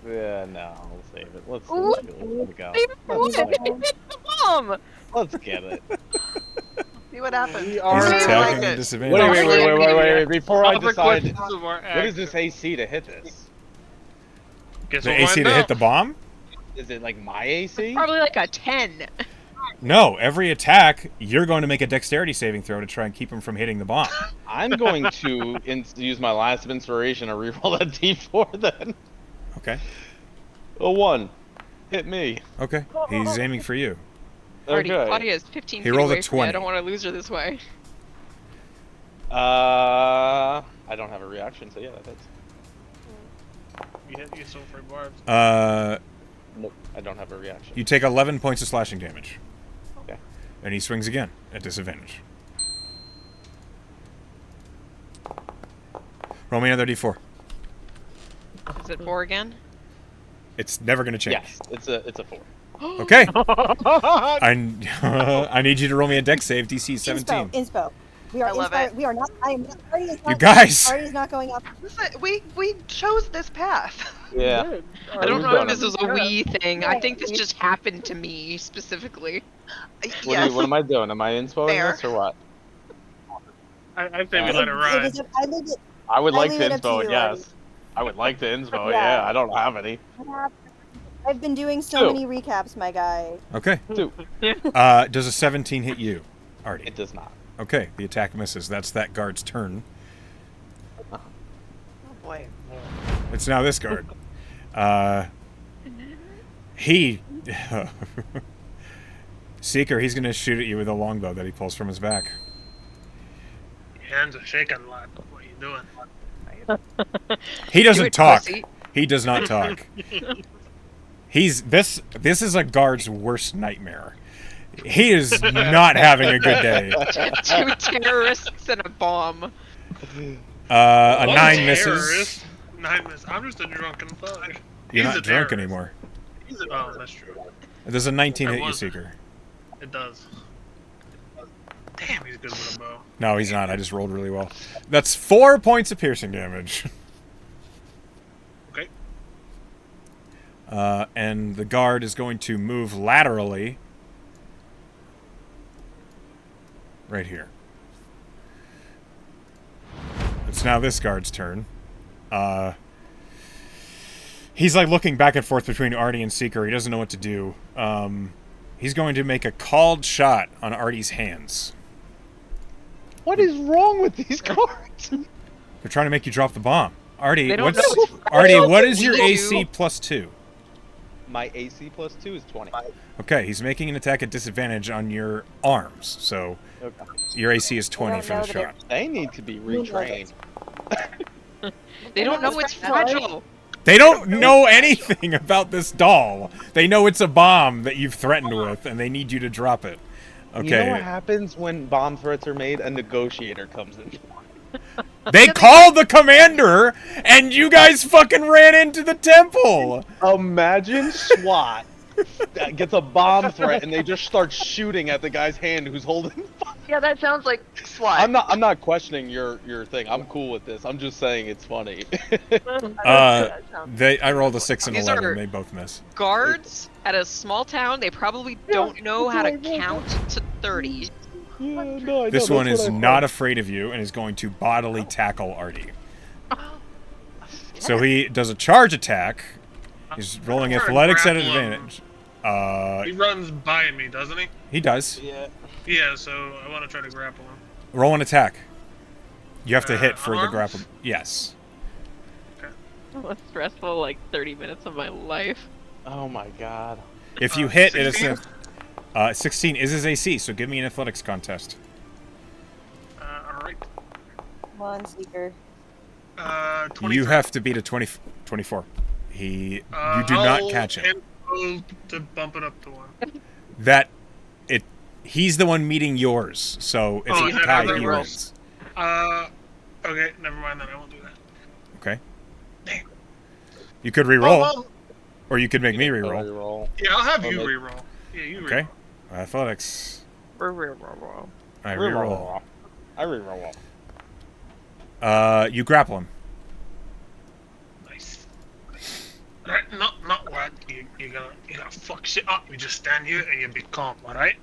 No, we'll save it. Let's go. Save it for what? Let's go. Hit the bomb! Let's get it. See what happens. We are- He's Maybe attacking like at it. disadvantage. Wait. Before I Other decide, questions of our what is this action. AC to hit this? Guess The we'll AC find to hit out. the bomb? Is it like my AC? Probably like a 10. No, every attack, you're going to make a dexterity saving throw to try and keep him from hitting the bomb. I'm going to use my last of inspiration to reroll that D4 then. Okay. A 1. Hit me. Okay. He's aiming for you. Already, Okay. Claudia is 15 He feet rolled a away from me. 20. I don't want to lose her this way. I don't have a reaction, so yeah, that hits. You hit you so free barbs. Nope, I don't have a reaction. You take 11 points of slashing damage. Okay. And he swings again at disadvantage. Roll me another d4. Is it 4 again? It's never going to change. Yes, it's a 4. Okay. I need you to roll me a dex save, DC 17. Inspo. We are I love inspired. it. We are not. I am not. Artie is not. You guys! Artie's not going up. Listen, we chose this path. Yeah. I don't We've know done if this it. was a we thing. I think this just happened to me specifically. Yes. What am I doing? Am I inspoing Fair. this or what? I say we let it ride. I leave it. I would I like leave to it up to inspo you, it, yes. I would like to inspo it, Yeah. yeah. I don't have any. I've been doing so Two. many recaps, my guy. Okay. 2. Does a 17 hit you, Artie? It does not. Okay, the attack misses. That's that guard's turn. Oh boy. It's now this guard. He... Seeker, he's going to shoot at you with a longbow that he pulls from his back. Your hands are shaking, lad. What are you doing? He Do doesn't it, talk. pussy. He does not talk. This is a guard's worst nightmare. He is not having a good day. 2 terrorists and a bomb. A What 9 misses. terrorist? 9 misses. I'm just a drunken thug. You're He's not a drunk terrorist. anymore. Oh, that's true. There's a 19 I hit you, wasn't. Seeker. It does. Damn, he's good with a bow. No, he's not. I just rolled really well. That's 4 points of piercing damage. Okay. And the guard is going to move laterally. Right here. It's now this guard's turn. He's like looking back and forth between Artie and Seeker. He doesn't know what to do. He's going to make a called shot on Artie's hands. What is wrong with these cards? They're trying to make you drop the bomb. Artie, They don't what's know. Artie? What is We your do. AC plus 2? My AC plus 2 is 20. Okay, he's making an attack at disadvantage on your arms, so Okay. your AC is 20 don't for the know that shot. They need to be retrained. They don't know it's fragile. They don't know anything about this doll. They know it's a bomb that you've threatened with, and they need you to drop it. You know what Okay. happens when bomb threats are made? A negotiator comes in. They called the commander, and you guys fucking ran into the temple. Imagine SWAT that gets a bomb threat and they just start shooting at the guy's hand who's holding. Yeah, that sounds like SWAT. I'm not questioning your thing. I'm cool with this. I'm just saying it's funny. I rolled a 6 and These 11. are- They both miss. Guards at a small town, they probably don't know how to count to 30. Yeah, no, I This know, one that's is what I not thought. afraid of you and is going to bodily tackle Artie. So he does a charge attack. He's rolling Try to athletics at grapple him. advantage. He runs by me, doesn't he? He does. Yeah. Yeah, so I want to try to grapple him. Roll an attack. You have to hit for the unarmed? grapple. Yes. Most stressful, like, 30 minutes of my life. Oh my god. If you hit, it is 16? 16 is his AC, so give me an athletics contest. Alright. Come on, Seeker. 23. You have to beat a 24. You do I'll not catch him. roll to bump it up to 1. He's the one meeting yours, so if Oh, you yeah, tie, that he rolls. wins. Okay, never mind then. I won't do that. Okay. Damn. You could re-roll, well, or you could make me re-roll. Reroll. yeah, I'll have you Okay. reroll. Yeah, you reroll. Okay. Athletics. I re-roll. I reroll. You grapple him. Nice. Alright, not what you gotta fuck shit up. You just stand here and you be calm, alright?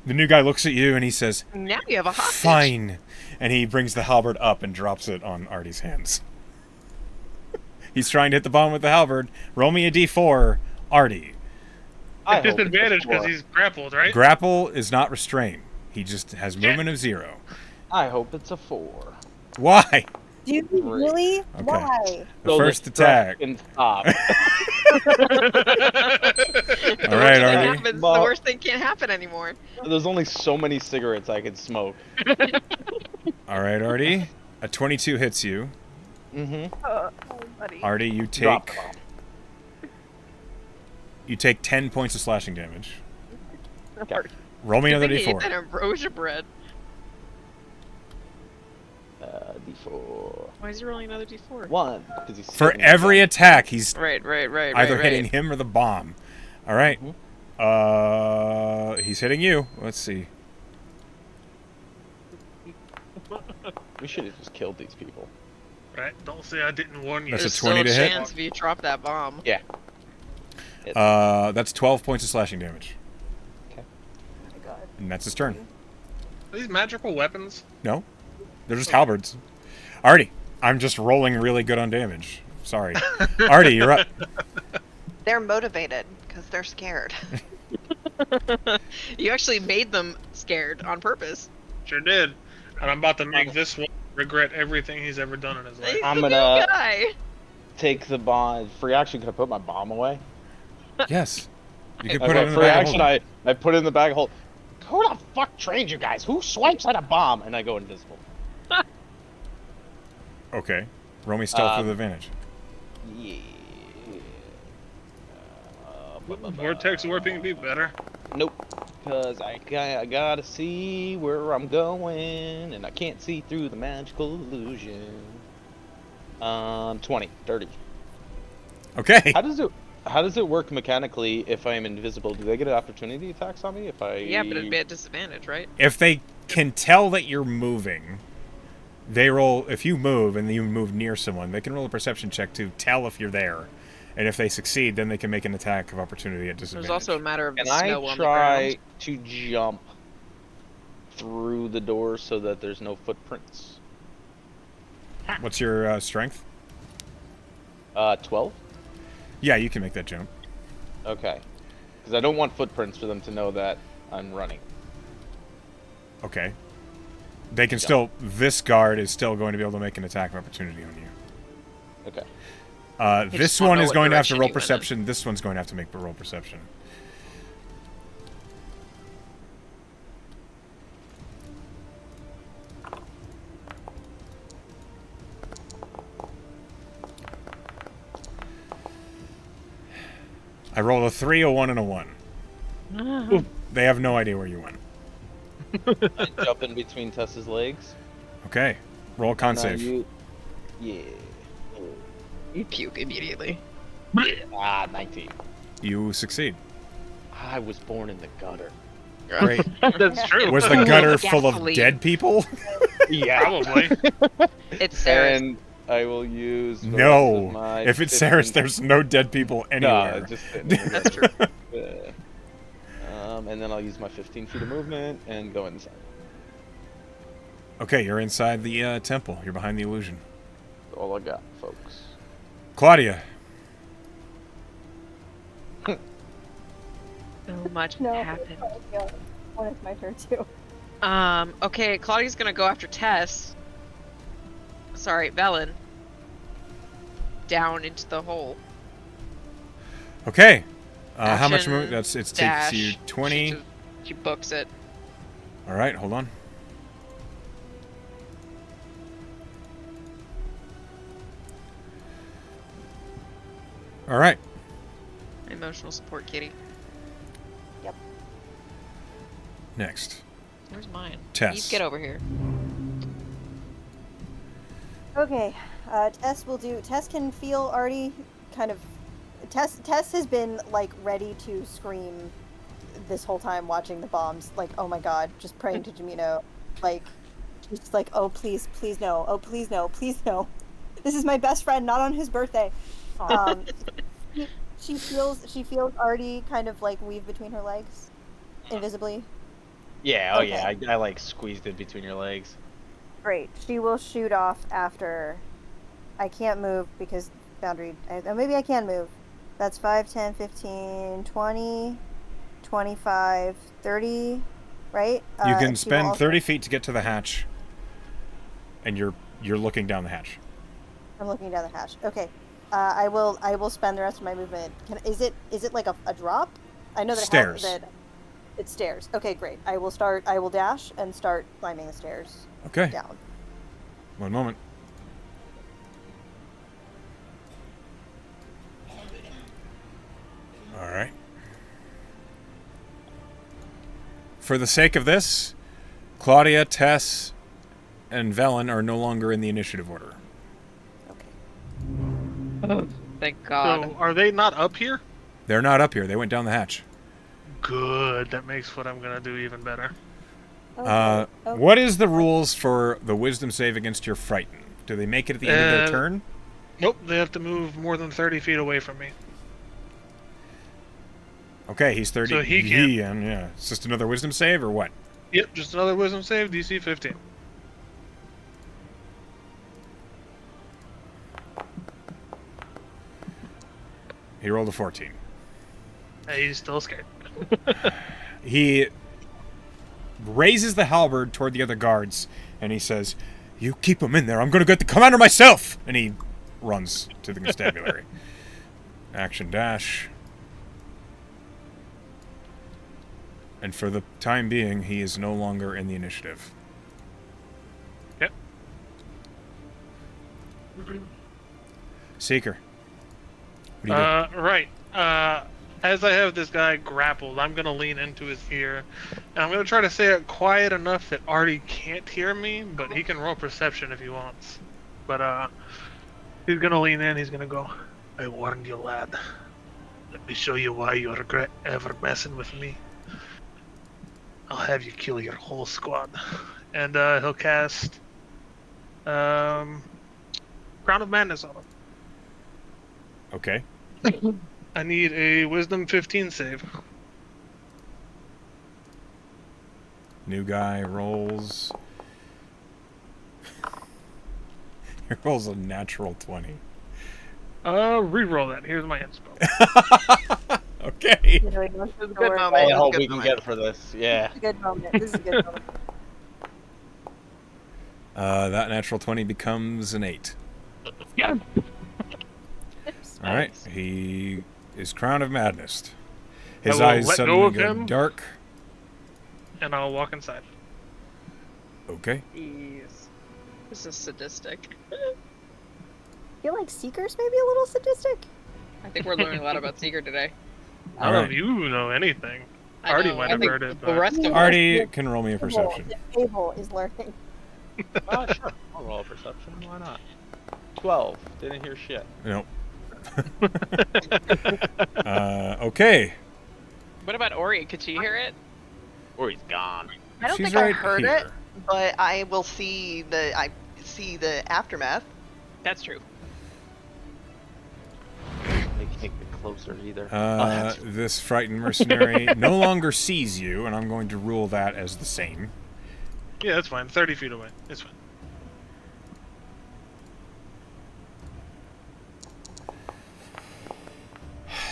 The new guy looks at you and he says, Now you have a hostage. "Fine," and he brings the halberd up and drops it on Artie's hands. He's trying to hit the bomb with the halberd. Roll me a d4, Artie. I It's hope it's a disadvantage because 4. he's grappled, right? Grapple is not restrained. He just has movement of 0. I hope it's a 4. Why? Do you really? Okay. Why? The So first threat attack. can stop. The All right, worst thing Artie. happens, the Well- worst thing can't happen anymore. There's only so many cigarettes I can smoke. All right, Artie. A 22 hits you. Mm-hmm. Oh, buddy. Artie, you Drop take the bomb. 10 points of slashing damage. Okay. Roll me another Good thing you ate d4. that ambrosia bread. D4. Why is he rolling another d4? 1. 'Cause he's For sitting every there. attack, he's Right. either hitting him or the bomb. All right. Mhm. He's hitting you. Let's see. We should have just killed these people. Right? Don't say I didn't warn you. That's a There's 20 still to a hit? chance if you drop that bomb. Yeah. That's 12 points of slashing damage. Oh my god. And that's his turn. Are these magical weapons? No? They're just halberds. Artie, I'm just rolling really good on damage. Sorry. Artie, you're up. They're motivated because they're scared. You actually made them scared on purpose. Sure did. And I'm about to make this one regret everything he's ever done in his life. He's I'm the gonna- new guy. Take the bomb. Free action, can I put my bomb away? Yes. You can Okay, put it in the free bag. action, I put it in the bag hold. Who the fuck trained you guys? Who swipes at a bomb? And I go invisible. Okay. Roll me stealth with Um, advantage. Yeah. Vortex warping would be better. Nope. Because I gotta see where I'm going, and I can't see through the magical illusion. 20, 30. Okay. How does it work mechanically if I am invisible? Do they get opportunity attacks on me if I? Yeah, but it'd be at disadvantage, right? If they can tell that you're moving, they roll. If you move and you move near someone, they can roll a perception check to tell if you're there. And if they succeed, then they can make an attack of opportunity at disadvantage. There's also a matter of the Can snow I on the try ground. to jump through the door so that there's no footprints? What's your strength? 12. Yeah, you can make that jump. Okay. Because I don't want footprints for them to know that I'm running. Okay. They can still. This guard is still going to be able to make an attack of opportunity on you. Okay. He This just won't one know is what going to have to direction roll you went in. perception. This one's going to have to make a roll perception. I rolled a 3, a 1, and a 1. They have no idea where you went. I jump in between Tessa's legs. Okay. Roll a con And I save. Yeah. You puke immediately. 19. You succeed. I was born in the gutter. Great. That's true. Was the gutter full of Gasoline. dead people? Yeah. Probably. It's Sarah. And I will use. the rest of No. my If it's 15 Saris, there's no dead people No, anywhere. just sitting there. That's true. And then I'll use my 15 feet of movement and go inside. Okay, you're inside the temple. You're behind the illusion. That's all I got, folks. Claudia. So much No. happened. Yeah. When it's my turn too. Okay, Claudia's gonna go after Tess. Sorry, Velen. Down into the hole. Okay. How much Action, movement? It takes dash. you 20. She books it. All right, hold on. All right. Emotional support kitty. Next. Where's mine? Tess. You get over here. Okay, Tess will do. Tess can feel already kind of. Tess has been like ready to scream this whole time watching the bombs. Like, oh my god, just praying to Jamino. Like, she's just like, oh please, please no. Oh please no, please no. This is my best friend, not on his birthday. She feels already kind of like weave between her legs, invisibly. Yeah, oh Okay. yeah, I like squeezed it between your legs. Great. She will shoot off after. I can't move because boundary. Maybe I can move. That's 5, 10, 15, 20, 25, 30, right? You can And she will spend also. 30 feet to get to the hatch, and you're looking down the hatch. I'm looking down the hatch. Okay. I will spend the rest of my movement. Is it like a drop? I know that Stairs. that it's stairs. Okay, great. I will dash and start climbing the stairs Okay. down. One moment. All right. For the sake of this, Claudia, Tess, and Velen are no longer in the initiative order. Okay. Thank God. So are they not up here? They're not up here. They went down the hatch. Good. That makes what I'm gonna do even better. Okay. What is the rules for the wisdom save against your frighten? Do they make it at the end of their turn? Nope. They have to move more than 30 feet away from me. Okay, he's 30. So he can. Yeah. It's just another wisdom save or what? Yep. Just another wisdom save. DC 15. He rolled a 14. Hey, he's still scared. He raises the halberd toward the other guards, and he says, "You keep him in there. I'm going to get the commander myself!" And he runs to the constabulary. Action dash. And for the time being, he is no longer in the initiative. Yep. Seeker. What do you do? Right. As I have this guy grappled, I'm gonna lean into his ear, and I'm gonna try to say it quiet enough that Artie can't hear me, but he can roll perception if he wants. But he's gonna lean in. He's gonna go, "I warned you, lad. Let me show you why you regret ever messing with me. I'll have you kill your whole squad." And he'll cast Crown of Madness on him. Okay. I need a Wisdom 15 save. New guy rolls. He rolls a natural 20. Reroll that. Here's my inspo. Okay. Good moment. All That's the a help good we can moment. get for this. Yeah. Good moment. This is a good moment. That natural 20 becomes an 8. Yeah. All right. He is Crown of Madness. His I will eyes let go suddenly of go him. dark. And I'll walk inside. Okay. Jeez. This is sadistic. I feel like Seeker's maybe a little sadistic. I think we're learning a lot about Seeker today. None All of right. you know anything. I Artie know, might I have think heard it, The but rest of us. Artie can roll me a perception. The table is learning. Sure. I'll roll a perception. Why not? 12. Didn't hear shit. Nope. Okay. What about Ori? Could she hear it? Or he's gone. I don't She's think I right heard here. it, but I will see the aftermath. That's true. They can't get closer either. That's This frightened mercenary no longer sees you, and I'm going to rule that as the same. yeah, that's fine. 30 feet away. It's fine.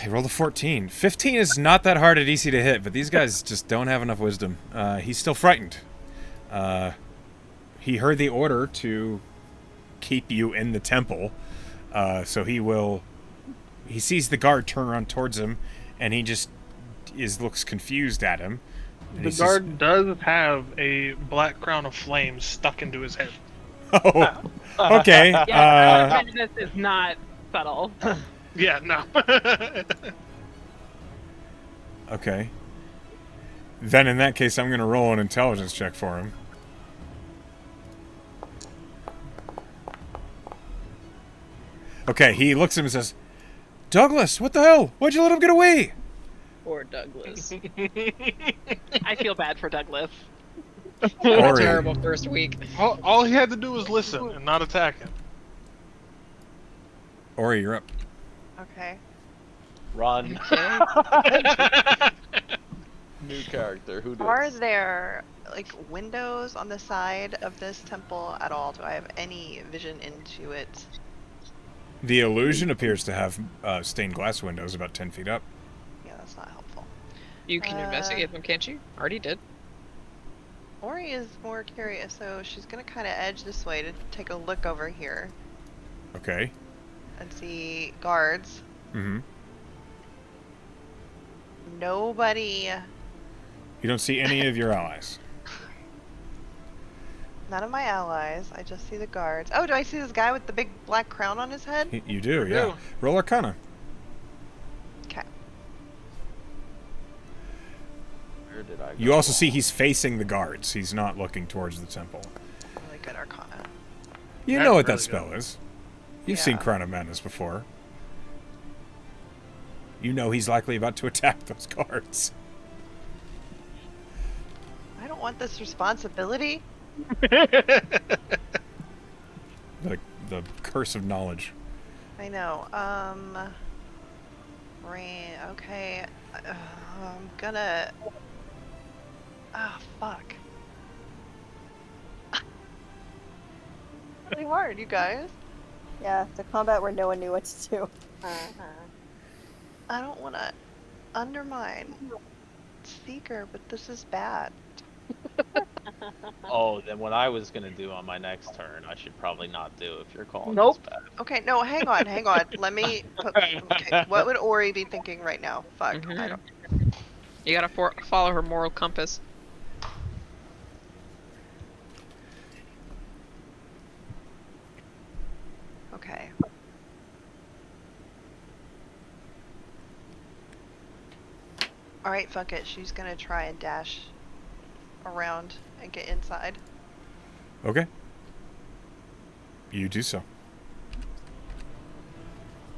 He rolled a 14. 15 is not that hard at DC to hit, but these guys just don't have enough wisdom. He's still frightened. He heard the order to keep you in the temple, so he sees the guard turn around towards him, and he just looks confused at him. And The he guard does have a black crown of flames stuck into his head. says, "Oh, okay." Yeah, this is not subtle. Yeah, no. Okay. Then in that case, I'm going to roll an intelligence check for him. Okay, he looks at him and says, "Douglas, what the hell? Why'd you let him get away?" Poor Douglas. I feel bad for Douglas. What a Ori. terrible first week. all he had to do was listen and not attack him. Ori, you're up. Okay. Run. New character. Who Are does? there like windows on the side of this temple at all? Do I have any vision into it? The illusion appears to have stained glass windows about 10 feet up. Yeah, that's not helpful. You can investigate them, can't you? Already did. Ori is more curious, so she's gonna kind of edge this way to take a look over here Okay. and see guards. Mm-hmm. Nobody, You don't see any of your allies. none of my allies. I just see the guards. Oh, do I see this guy with the big black crown on his head? You do, You yeah. do. Roll Arcana. Okay. Where did I go? You also see he's facing the guards. He's not looking towards the temple. Really good Arcana. You That's know what that really spell good. is. You've seen Yeah. Crown of Madness before. You know he's likely about to attack those guards. I don't want this responsibility. The curse of knowledge. I know. Rain. Okay. I'm gonna. Ah, fuck. Really hard, you guys. Yeah, it's a combat where no one knew what to do. I don't want to undermine Seeker, but this is bad. Oh, then what I was gonna do on my next turn, I should probably not do if you're calling Nope. this bad. Okay, no, hang on, hang on. Let me. Okay, what would Ori be thinking right now? Fuck. I Mhm. don't. You gotta follow her moral compass. Okay. All right, fuck it. She's gonna try and dash around and get inside. Okay. You do so.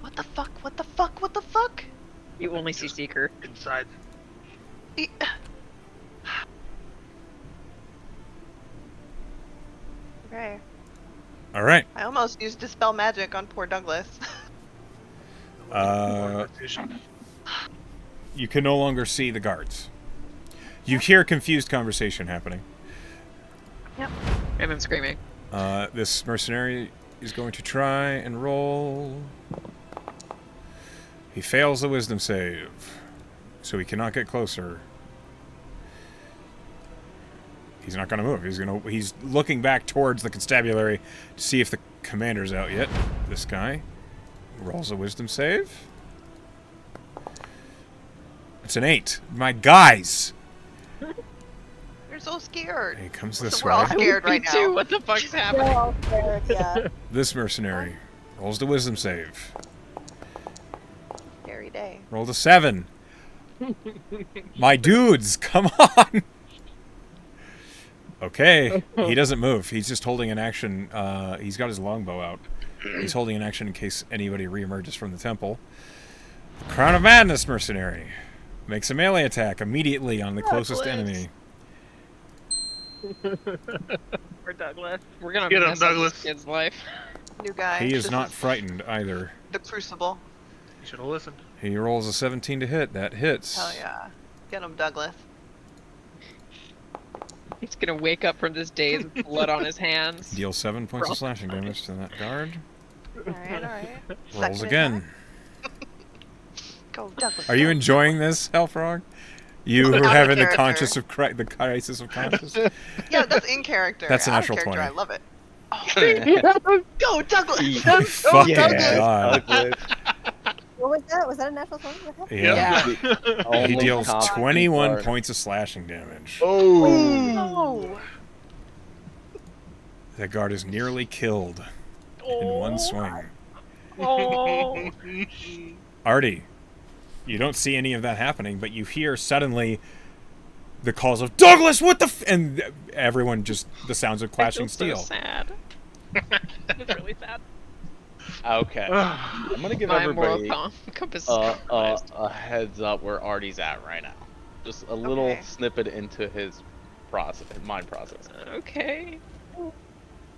What the fuck? What the fuck? What the fuck? You only see Seeker. Inside. E- Okay. All right. I almost used Dispel Magic on poor Douglas. Conversation. You can no longer see the guards. You hear a confused conversation happening. And then screaming. This mercenary is going to try and roll. He fails the wisdom save, so he cannot get closer. He's not going to move. He's looking back towards the constabulary to see if the commander's out yet. This guy rolls a wisdom save. It's an 8. My guys! You're so scared. He comes So this we're all way. scared Me right too. now. What the fuck's They're happening? all scared, yeah. This mercenary rolls the wisdom save. Scary day. Rolled a 7. My dudes, come on! Okay, he doesn't move. He's just holding an action. He's got his longbow out. He's holding an action in case anybody reemerges from the temple. The Crown of Madness mercenary makes a melee attack immediately on the closest Douglas. enemy. Or Douglas. We're gonna Get him, mess up Douglas. this kid's life. New guy. He is This not frightened either. The Crucible. You should have listened. He rolls a 17 to hit. That hits. Hell yeah. Get him, Douglas. He's gonna wake up from this daze with blood on his hands. Deal 7 points of slashing damage to that guard. Alright, alright. Rolls Second again. Go, Douglas. Are you go. enjoying this, Hellfrog? You who are Out of having the character. the crisis of conscience. Yeah, that's in character. That's a Out of natural character, 20. I love it. Oh. Go, Douglas! Fucking Yeah. God. Douglas. What was that? Was that a natural 20? What happened? Yeah. He Almost deals confident 21 guard. points of slashing damage. Oh. Oh. That guard is nearly killed in one swing. Oh. Artie, you don't see any of that happening, but you hear suddenly the calls of Douglas, what the and everyone just the sounds of I clashing feel steel. so sad. It's really sad. Okay. I'm gonna give My everybody moral compass is compromised. a heads up where Artie's at right now. Just a little Okay. snippet into his mind process. Okay.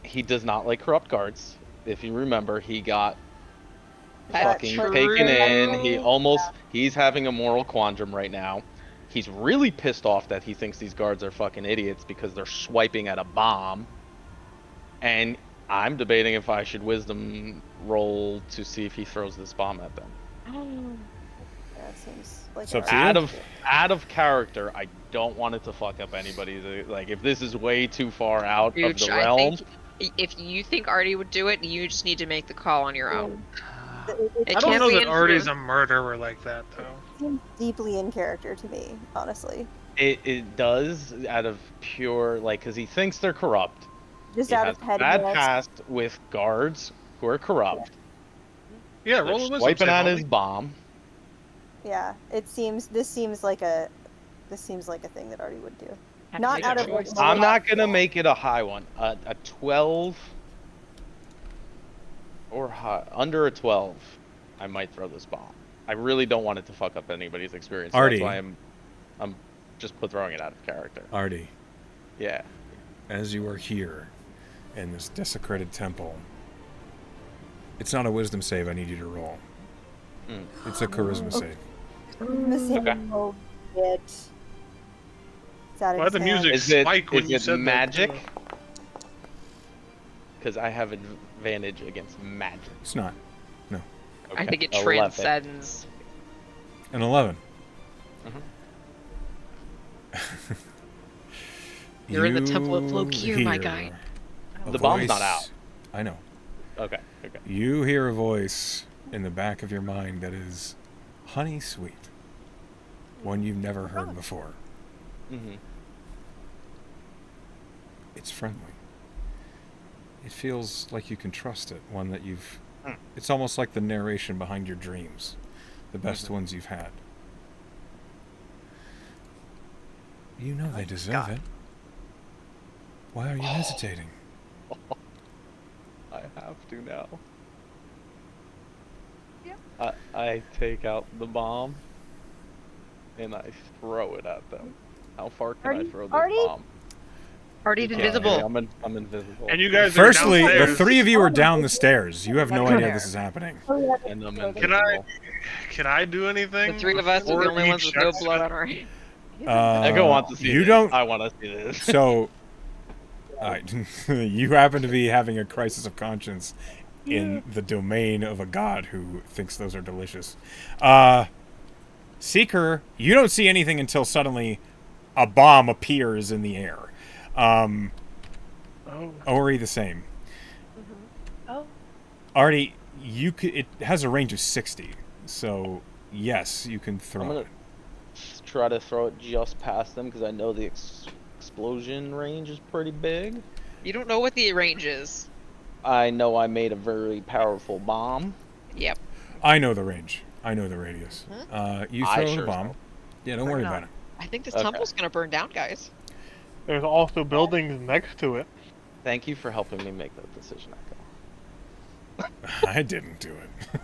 He does not like corrupt guards. If you remember, he got That's fucking true. taken in. He's having a moral quandrum right now. He's really pissed off that he thinks these guards are fucking idiots because they're swiping at a bomb. And I'm debating if I should wisdom roll to see if he throws this bomb at them. Yeah, it seems like It's up a- to you. Out of character, I don't want it to fuck up anybody's. Like, if this is way too far out of Huge. the I realm, think if you think Artie would do it, you just need to make the call on your own. It I don't can't know be that Artie's influenced. a murderer like that, though. seems deeply in character to me, honestly. it does out of pure, like, because he thinks they're corrupt. Just He out has of a bad pettiness. past with guards who are corrupt. Yeah, They're roll a wisdom swiping save, at Ollie. his bomb. Yeah, this seems like a thing that Artie would do. Have to Not make out a of like choice. I'm not gonna make it a high one. A 12 or high, under a 12, I might throw this bomb. I really don't want it to fuck up anybody's experience. So Artie. that's why I'm just throwing it out of character. Artie, Yeah. as you are here in this desecrated temple, it's not a wisdom save I need you to roll. Mm. It's a charisma save. Missing Okay. a bit. It's out of Why the his hand. music Is it spike when is you it said magic? that? Because I have advantage against magic. It's not. I Okay, think it 11. transcends. An 11. You're in the Temple of You Lokir, my hear guy. a The bomb's not voice- out. I know. Okay. Okay. You hear a voice in the back of your mind that is honey sweet. One you've never heard before. Mm-hmm. It's friendly. It feels like you can trust it. One that you've... Hmm. It's almost like the narration behind your dreams. The best ones you've had. You know they deserve God. it. Why are you hesitating? I have to now. Yep. I take out the bomb and I throw it at them. How far can I Artie? throw this Artie? bomb? Artie's Yeah, invisible. I'm invisible. And you guys Firstly, are the downstairs. three of you are down the stairs. You have no Come idea here. this is happening. Oh, yeah, And I'm that's- Can I- invisible. Can I do anything? The three of us are the before only he ones with no shuts blood it? on our hands. Echo wants to see you this. don't... I want to see this. So, alright, you happen to be having a crisis of conscience in the domain of a god who thinks those are delicious. Seeker, you don't see anything until suddenly a bomb appears in the air. Oh. Ori the same. Oh. Artie, it has a range of 60, so yes, you can I'm throw gonna it. try to throw it just past them because I know the explosion range is pretty big. You don't know what the range is. I know I made a very powerful bomb. Yep. I know the range. I know the radius. You I throw the sure bomb. know. Yeah, don't Fair worry enough. about it. I think this Okay. temple's gonna burn down, guys. There's also buildings next to it. Thank you for helping me make that decision, Echo. I didn't do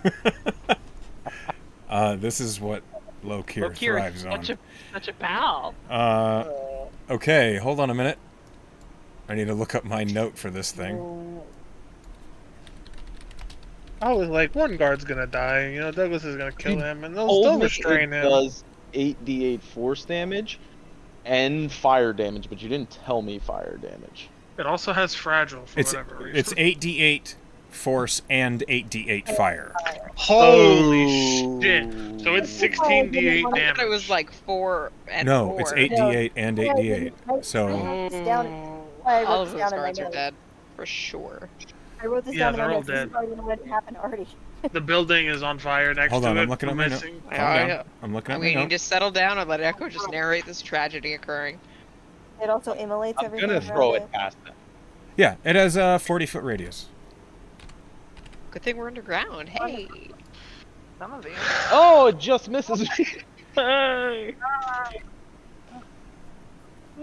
it. This is what Lokir Lokir thrives is on. such a pal. Okay, hold on a minute. I need to look up my note for this thing. I was like, one guard's gonna die. You know, Douglas is gonna kill You him, and they'll Told still me restrain it him. does 8d8 force damage and fire damage, but you didn't tell me fire damage. It also has fragile for It's whatever reason. it's 8d8 force and 8d8 fire. Holy Oh. shit! So it's 16d8 I thought damage. it was like 4 and No, 4. it's 8d8 and 8d8. I So wrote this down. I All wrote of this those down in my guards are notes. dead. For sure. I wrote this Yeah, down in my they're all notes. This is dead. probably what happened already. The building is on fire next hold to on, it. I'm looking at my note. missing. Calm Yeah, down. yeah. I'm looking I at my mean, you note. just settle down and let Echo just narrate this tragedy occurring. It also immolates I'm everything. gonna around throw it past them. Yeah, it has a 40-foot radius. Good thing we're underground. Hey. Some of you. Oh, it just misses me. Hey!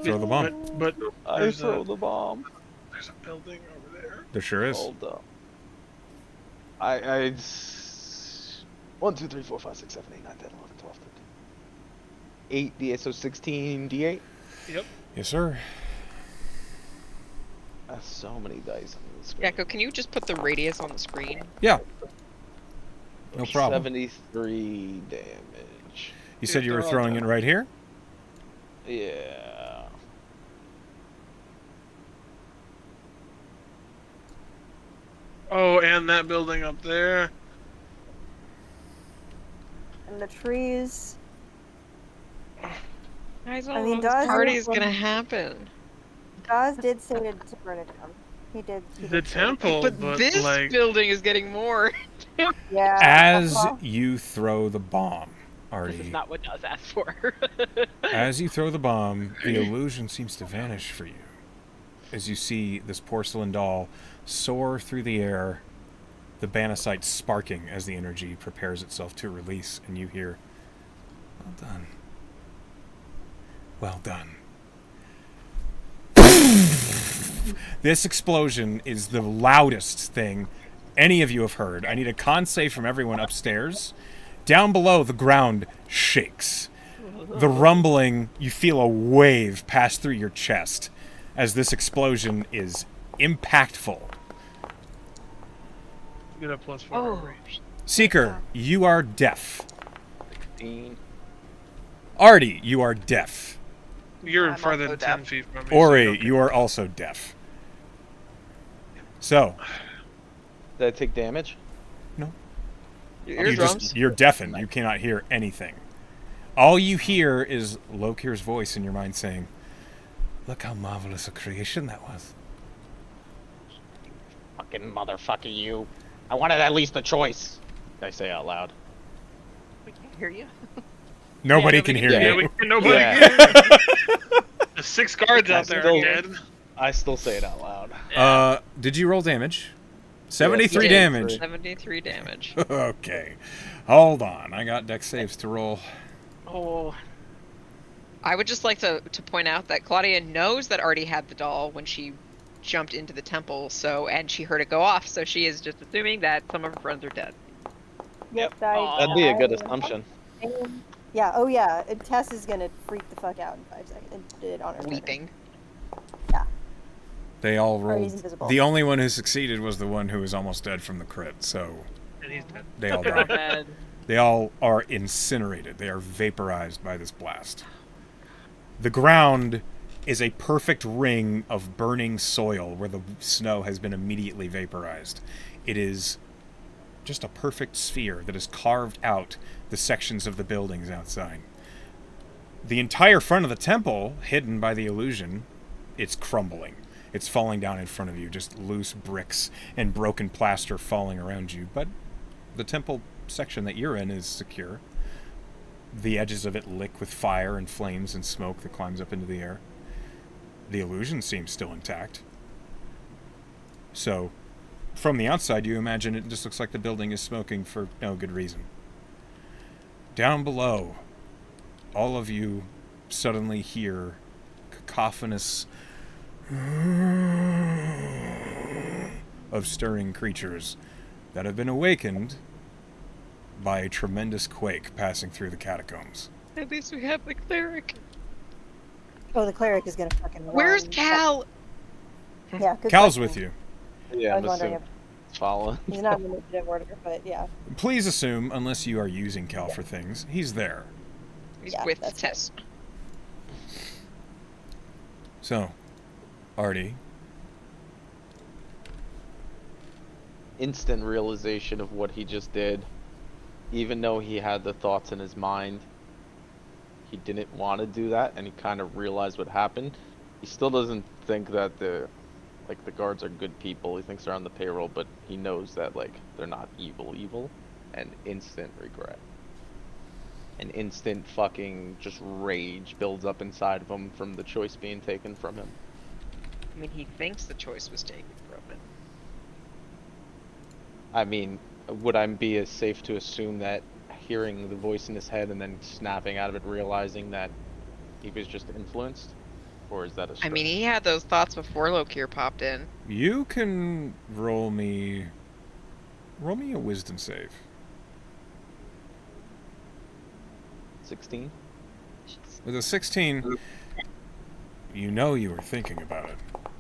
Throw the bomb. But I There's throw a- the bomb. there's a building over there. There sure is. Hold up. I 1, 2, 3, 4, 5, 6, 7, 8, 9, 10, 11, 12, 13. 8 d8, so 16 d8. Yep. Yes, sir. That's so many dice on the screen. Echo, can you just put the radius on the screen? Yeah. No problem. 73 damage. You said you were they're all throwing it dead. right here? Yeah. Oh, and that building up there. And the trees. Guys, I all mean, this Dawes party did is say- gonna happen. Dawes did say to burn it down. He did. He The did say to burn it temple, But but this like, building is getting more. down. Yeah. As well, you throw the bomb, This is Artie, not what Dawes asked for. as you throw the bomb, the illusion seems to vanish for you. As you see this porcelain doll soar through the air, the Banasite sparking as the energy prepares itself to release, and you hear, "Well done. Well done." This explosion is the loudest thing any of you have heard. I need a con save from everyone upstairs. Down below, the ground shakes. The rumbling, you feel a wave pass through your chest as this explosion is impactful. get a +4 Oh. range. Seeker, you are deaf. 16. Artie, you are deaf. You're I'm further also than 10 deaf. feet from me. Ori, you are also deaf. So, Did I take damage? Your you eardrums. you're deafened. You cannot hear anything. All you hear is Lokir's voice in your mind saying, "Look how marvelous a creation that was." Fucking motherfucker, you. I wanted at least a choice. I say out loud. We can't hear you. Nobody nobody can can hear hear Yeah, you. we can nobody. Yeah. The 6 guards out there Still- are dead. I still say it out loud. Did you roll damage? 73 Yes, damage. 73 damage. Okay. Hold on. I got dex saves to roll. Oh, I would just like to point out that Claudia knows that Artie had the doll when she jumped into the temple, and she heard it go off, so she is just assuming that some of her friends are dead. Yep. That'd be a good assumption. Yeah. Oh yeah. And Tess is gonna freak the fuck out in 5 seconds. And did it on her turn. Weeping. They all Artie's rolled. invisible. The only one who succeeded was the one who was almost dead from the crit, so And he's dead. they all they're all died. dead. They all are incinerated. They are vaporized by this blast. The ground is a perfect ring of burning soil where the snow has been immediately vaporized. It is just a perfect sphere that has carved out the sections of the buildings outside. The entire front of the temple, hidden by the illusion, it's crumbling. It's falling down in front of you, just loose bricks and broken plaster falling around you. But the temple section that you're in is secure. The edges of it lick with fire and flames and smoke that climbs up into the air. The illusion seems still intact. So, from the outside, you imagine it just looks like the building is smoking for no good reason. Down below, all of you suddenly hear cacophonous of stirring creatures that have been awakened by a tremendous quake passing through the catacombs. At least we have the cleric. Oh, the cleric is gonna fucking. Where's run. Cal? Yeah. Good Cal's question. with you. Yeah, I I'm was wondering assuming. Following. if he's not in the initiative order, but yeah. Please assume, unless you are using Cal for things, he's there. He's Yeah, with that's Tess. So, Artie, Instant realization of what he just did. Even though he had the thoughts in his mind, he didn't want to do that, and he kind of realized what happened. He still doesn't think that the guards are good people. He thinks they're on the payroll, but he knows that they're not evil, and instant regret. An instant fucking just rage builds up inside of him from the choice being taken from him. I mean, he thinks the choice was taken from him. I mean, would I be as safe to assume that hearing the voice in his head and then snapping out of it, realizing that he was just influenced? Or is that a I mean, stretch? he had those thoughts before Lokir popped in. you can roll me a wisdom save. 16? With a 16, you know you were thinking about it.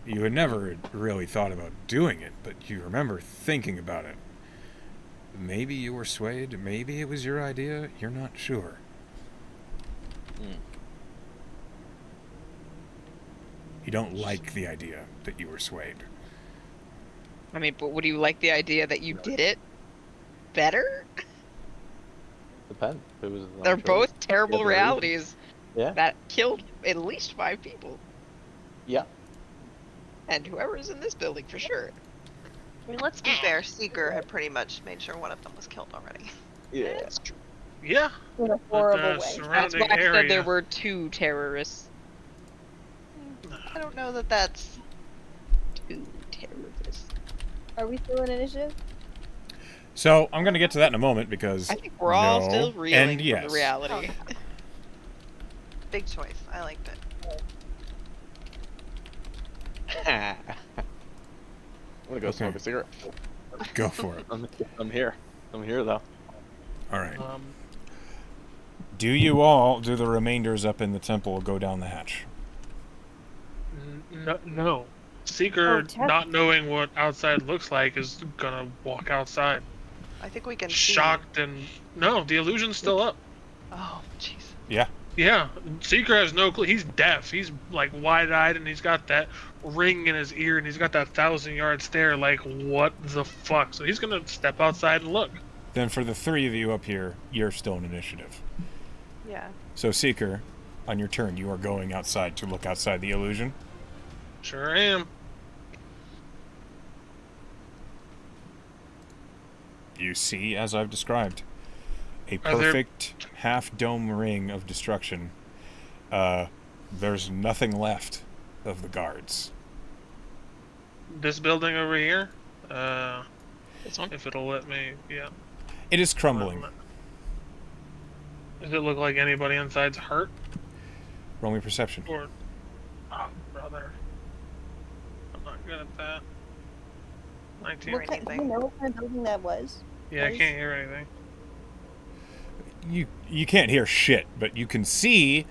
You had never really thought about doing it, but you remember thinking about it. Maybe you were swayed, maybe it was your idea, you're not sure. You don't like the idea that you were swayed. I mean, but would you like the idea that you did it better? Depends. It was They're our choice. both terrible Yeah, there is. realities Yeah. that killed at least 5 people. Yeah. And whoever's in this building for sure. I mean, let's be fair. Seeker had pretty much made sure one of them was killed already. Yeah. That's true. Yeah. In a But horrible the way. That's surrounding why I area. said there were 2 terrorists. I don't know that that's. 2 terrorists. Are we still in initiative? So I'm going to get to that in a moment because I think we're all no, still reeling and from yes. the reality. Big choice. I liked it. I'm gonna go Okay. smoke a cigarette. Go for it. I'm here. I'm here though. All right. Um, Do you all do the remainders up in the temple go down the hatch? no. Seeker, Oh, Tess. not knowing what outside looks like, is gonna walk outside. I think we can see. Shocked and no, the illusion's still up. Oh, jeez. Yeah. Yeah, Seeker has no clue. He's deaf. He's like wide-eyed, and he's got that ring in his ear, and he's got that 1,000-yard stare. Like, what the fuck? So he's gonna step outside and look. Then for the 3 of you up here, you're still in initiative. Yeah. So Seeker, on your turn, you are going outside to look outside the illusion. Sure am. You see, as I've described, a Are there- perfect half-dome ring of destruction. There's nothing left of the guards. This building over here. This one? If it'll let me, yeah. It is crumbling. Does it look like anybody inside's hurt? Roll me perception. Or, oh, brother. I'm not good at that. 19. Or What kind, do you anything. know what kind of building that was? Yeah, I Nice. can't hear anything. You can't hear shit, but you can see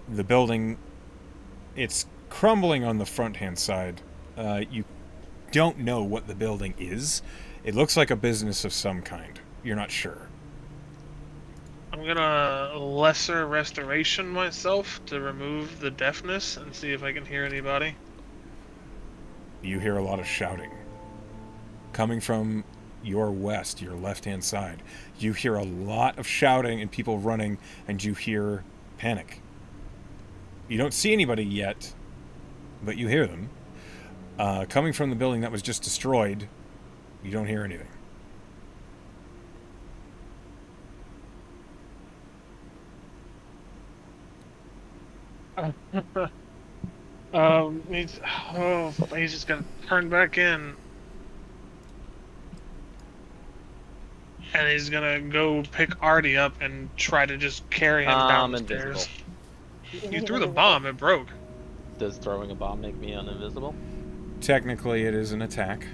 the building. It's crumbling on the front-hand side. You don't know what the building is. It looks like a business of some kind. You're not sure. I'm gonna lesser restoration myself to remove the deafness and see if I can hear anybody. You hear a lot of shouting. Coming from your west, your left-hand side, you hear a lot of shouting and people running, and you hear panic. You don't see anybody yet, but you hear them. Coming from the building that was just destroyed, you don't hear anything. He's just gonna turn back in. And he's gonna go pick Artie up and try to just carry him downstairs. You threw the bomb, it broke. Does throwing a bomb make me uninvisible? Technically, it is an attack,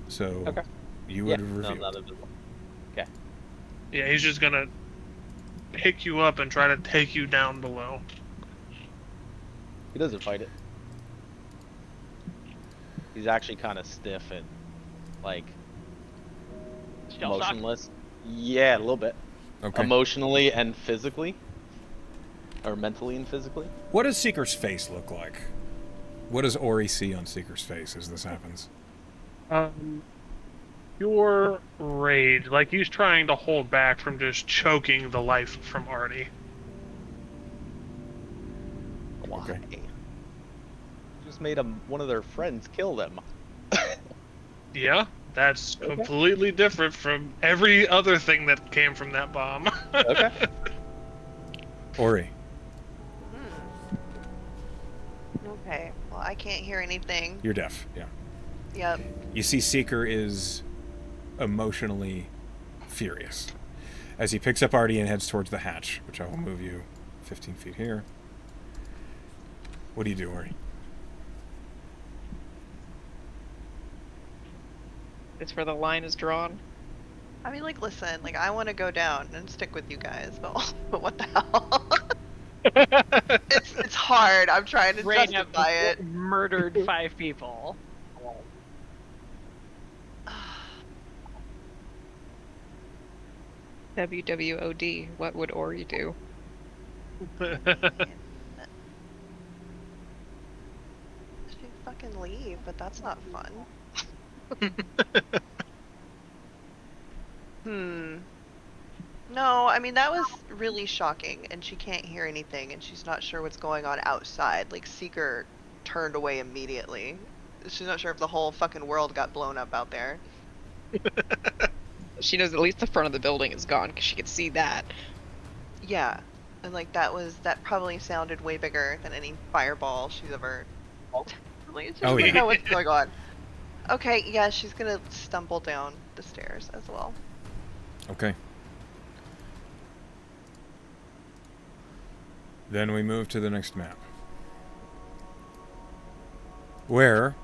so Okay. you Yeah, would have no, I'm revealed. not invisible. Okay. Yeah, he's just gonna pick you up and try to take you down below. He doesn't fight it. He's actually kind of stiff and like Shell shock. motionless. Yeah, a little bit. Okay. Emotionally and physically, or mentally and physically. What does Seeker's face look like? What does Ori see on Seeker's face as this happens? Pure rage, like he's trying to hold back from just choking the life from Artie. Why? Okay. Just made one of their friends kill them. Yeah, that's completely different from every other thing that came from that bomb. Okay. Ori. Okay. Well, I can't hear anything. You're deaf, yeah. Yep. You see Seeker is emotionally furious as he picks up Artie and heads towards the hatch, which I will move you 15 feet here. What do you do, Ori? It's where the line is drawn. I mean, like, listen, like, I want to go down and stick with you guys, but, but what the hell? It's hard. I'm trying to Raina justify it. murdered 5 people. WWOD. What would Ori do? can leave, but that's not fun. No, I mean, that was really shocking, and she can't hear anything, and she's not sure what's going on outside. Like, Seeker turned away immediately. She's not sure if the whole fucking world got blown up out there. She knows at least the front of the building is gone because she could see that. Yeah, and like, that probably sounded way bigger than any fireball she's ever... Like, she Oh, doesn't yeah. know what's going on. Okay, yeah, she's gonna stumble down the stairs as well. Okay. Then we move to the next map. Where...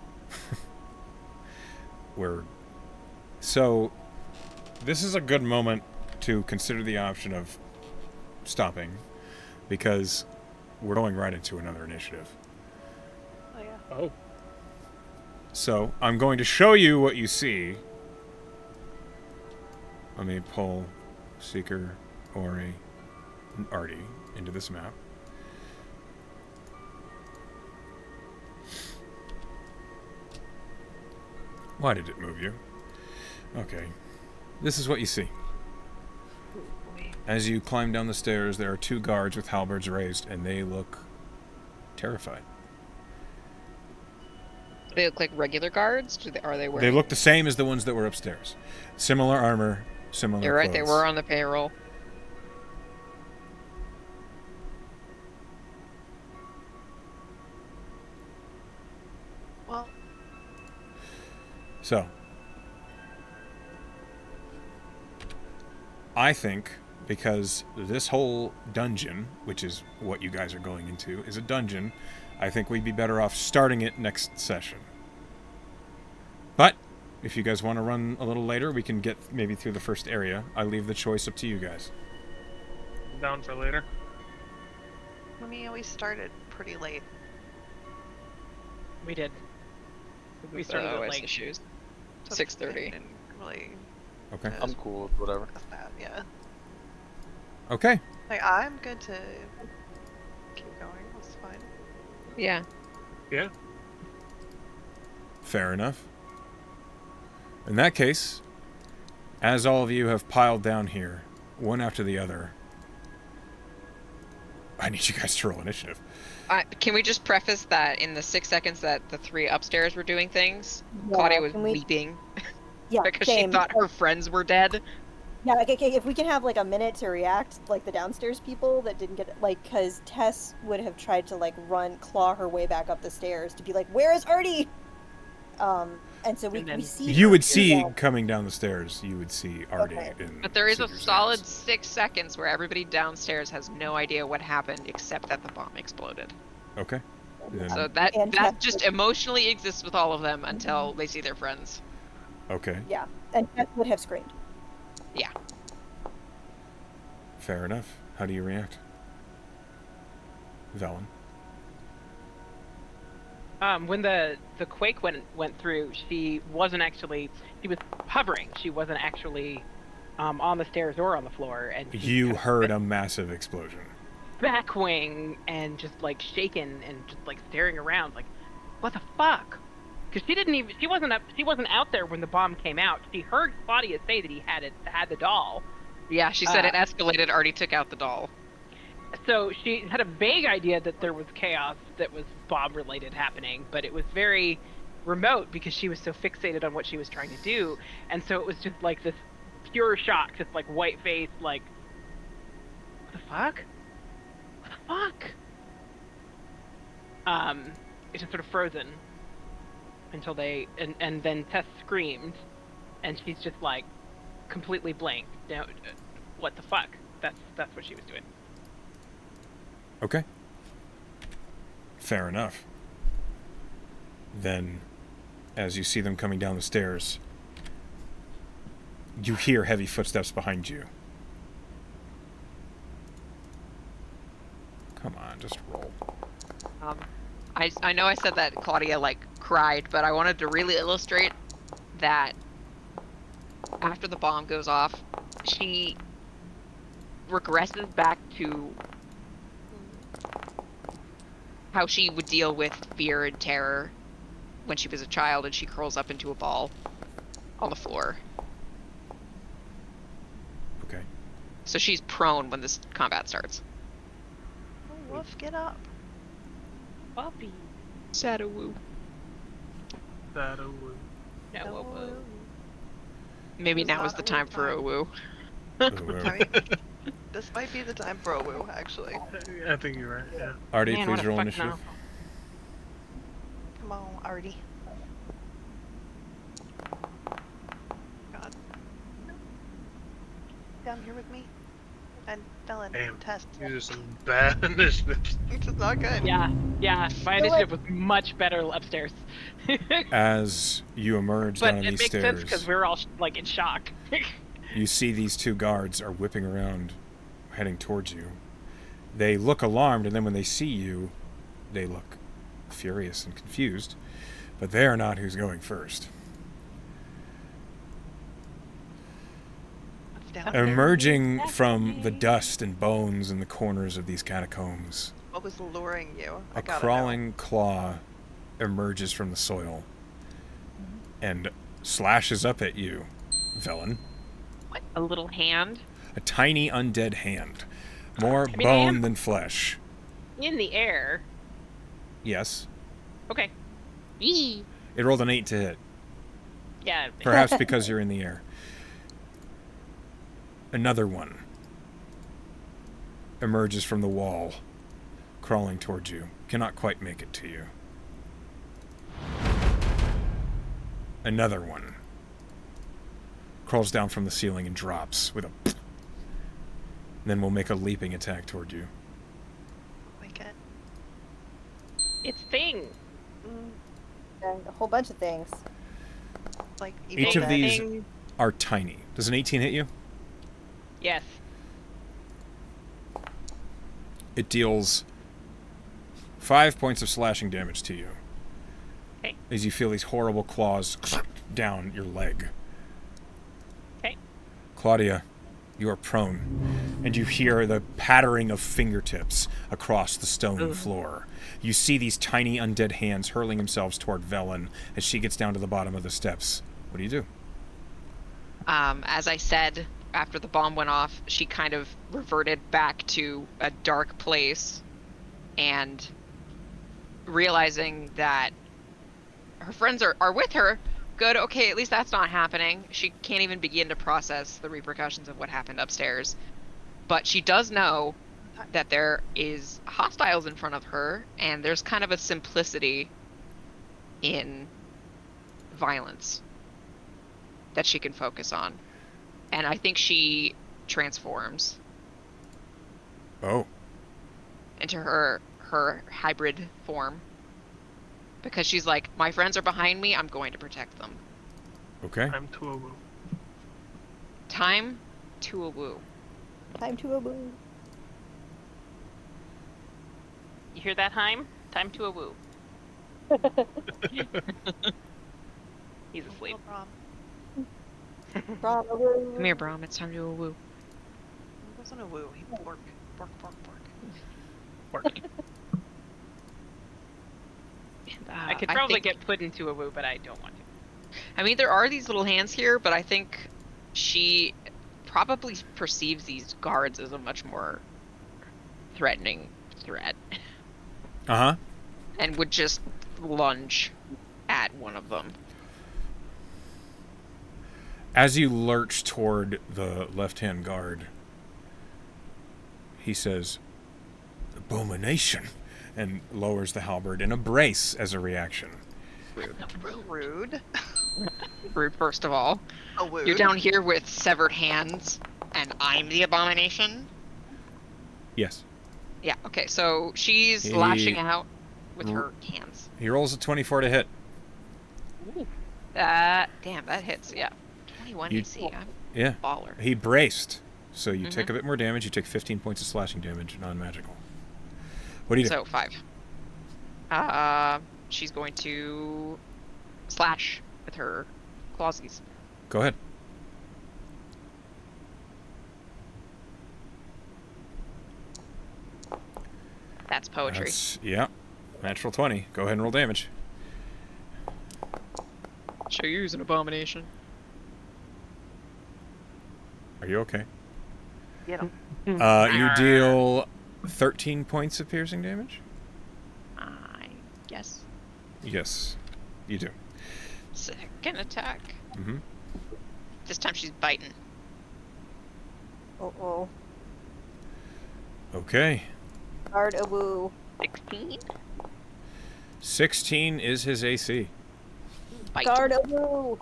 So, this is a good moment to consider the option of stopping, because we're going right into another initiative. Oh, yeah. Oh. So, I'm going to show you what you see. Let me pull Seeker, Ori, and Artie into this map. Why did it move you? Okay. This is what you see. As you climb down the stairs, there are 2 guards with halberds raised, and they look terrified. They look like regular guards? Are they wearing... They look the same as the ones that were upstairs. Similar armor, similar You're right, they clothes. were on the payroll. Well, So, I think because this whole dungeon, which is what you guys are going into, is a dungeon, I think we'd be better off starting it next session. But, if you guys want to run a little later, we can get maybe through the first area. I leave the choice up to you guys. Down for later. I mean, we started pretty late. We did. We started Oh, it I see late. shoes. So 6:30. didn't really Okay. I'm cool with whatever. discuss that, yeah. Okay. Like, I'm good to keep going. That's fine. Yeah. Yeah. Fair enough. In that case, as all of you have piled down here, one after the other, I need you guys to roll initiative. Can we just preface that in the 6 seconds that the 3 upstairs were doing things, Yeah, Claudia was can we- weeping Yeah, because same. she thought her friends were dead. Yeah, like, okay, if we can have like a minute to react, like the downstairs people that didn't get like, because Tess would have tried to like claw her way back up the stairs to be like, "Where is Artie?" And so we And then see You her would do see that. coming down the stairs, you would see Artie Okay. in But there is a Seeker's solid hands. 6 seconds where everybody downstairs has no idea what happened except that the bomb exploded. Okay. Then, So that And that Tess just would- emotionally exists with all of them until they see their friends. okay. Yeah, and Tess would have screamed. Yeah. Fair enough. How do you react? Velen. When the quake went through, she was hovering. She wasn't actually on the stairs or on the floor, and she You kind of heard a massive explosion. back wing and just like shaken and just like staring around, like, what the fuck? Because she wasn't out there when the bomb came out. She heard Claudia say that he had the doll. Yeah, she said it Uh, escalated, already took out the doll. So she had a vague idea that there was chaos that was bomb-related happening, but it was very remote because she was so fixated on what she was trying to do, and so it was just like this pure shock, just like white face, like, what the fuck? What the fuck? It's just sort of frozen until and then Tess screamed, and she's just like completely blank. Now, what the fuck? That's what she was doing. Okay. Fair enough. Then, as you see them coming down the stairs, you hear heavy footsteps behind you. Come on, just roll. I know I said that Claudia like cried, but I wanted to really illustrate that after the bomb goes off, she regresses back to how she would deal with fear and terror when she was a child, and she curls up into a ball on the floor. Okay. So she's prone when this combat starts. Oh, Woof, get up. Puppy. Sadawoo. That woo. No, No, whoa. Maybe It's now is not the a time woo for a time. woo. I mean, this might be the time for a woo, actually. I think you're right. Yeah. Artie, Man, please what a roll fuck initiative. no. Come on, Artie. God. Down here with me. And Felon, Damn. test. These are some bad initiatives. Which is not good. Yeah, my know what? initiative was much better upstairs. As you emerge But down it these makes sense stairs, because we're all like in shock. you see these two guards are whipping around, heading towards you. They look alarmed, and then when they see you, they look furious and confused. But they are not who's going first. It's down. Emerging from the dust and bones in the corners of these catacombs, What was luring you? I a gotta crawling claw emerges from the soil and slashes up at you, Velen. What? A little hand A tiny undead hand. More I mean, I am- bone than flesh. in the air. Yes. Okay. Yee. It rolled an 8 to hit. Yeah. Perhaps because you're in the air. Another one emerges from the wall, crawling towards you. Cannot quite make it to you. Another one crawls down from the ceiling and drops with a then will make a leaping attack toward you. Like it. It's thing. And a whole bunch of things. Like Each evil of dead. these Thing. are tiny. Does an 18 hit you? Yes. It deals 5 points of slashing damage to you. Okay. As you feel these horrible claws down your leg. Okay. Claudia, you are prone, and you hear the pattering of fingertips across the stone floor. You see these tiny undead hands hurling themselves toward Velen as she gets down to the bottom of the steps. What do you do? As I said, after the bomb went off, she kind of reverted back to a dark place, and realizing that her friends are with her, good, okay, at least that's not happening. She can't even begin to process the repercussions of what happened upstairs. But she does know that there is hostiles in front of her, and there's kind of a simplicity in violence that she can focus on. And I think she transforms Oh, into her hybrid form. Because she's like, my friends are behind me, I'm going to protect them. okay. I'm too a woo. Time to a woo. Time to a boo. You hear that, Heim? Time to a woo. He's asleep. Oh, Brom. Probably. Come here, Brom, it's time to a woo. He wasn't a woo. He bork, bork, bork, bork. I could probably get put into a woo, but I don't want to. I mean, there are these little hands here, but I think she probably perceives these guards as a much more threatening threat, Uh-huh. and would just lunge at one of them. As you lurch toward the left-hand guard, he says, "Abomination," and lowers the halberd in a brace as a reaction. Rude. Rude, first of all. A woo. You're down here with severed hands, and I'm the abomination? Yes. Yeah, okay, so she's He- lashing out with her hands. He rolls a 24 to hit. Damn, that hits, yeah. 21 You- AC, I'm Yeah. a baller. He braced. So you Mm-hmm. take a bit more damage. You take 15 points of slashing damage, non-magical. What do you do? So, 5. She's going to slash with her clawsies. Go ahead. That's poetry. Yeah. Natural 20. Go ahead and roll damage. Show you an abomination. Are you okay? You know. You deal 13 points of piercing damage? I guess. Yes, you do. Second attack. Mm-hmm. This time she's biting. Oh. Okay. Guard a woo. 16. 16 is his AC. Bite. Guard a woo.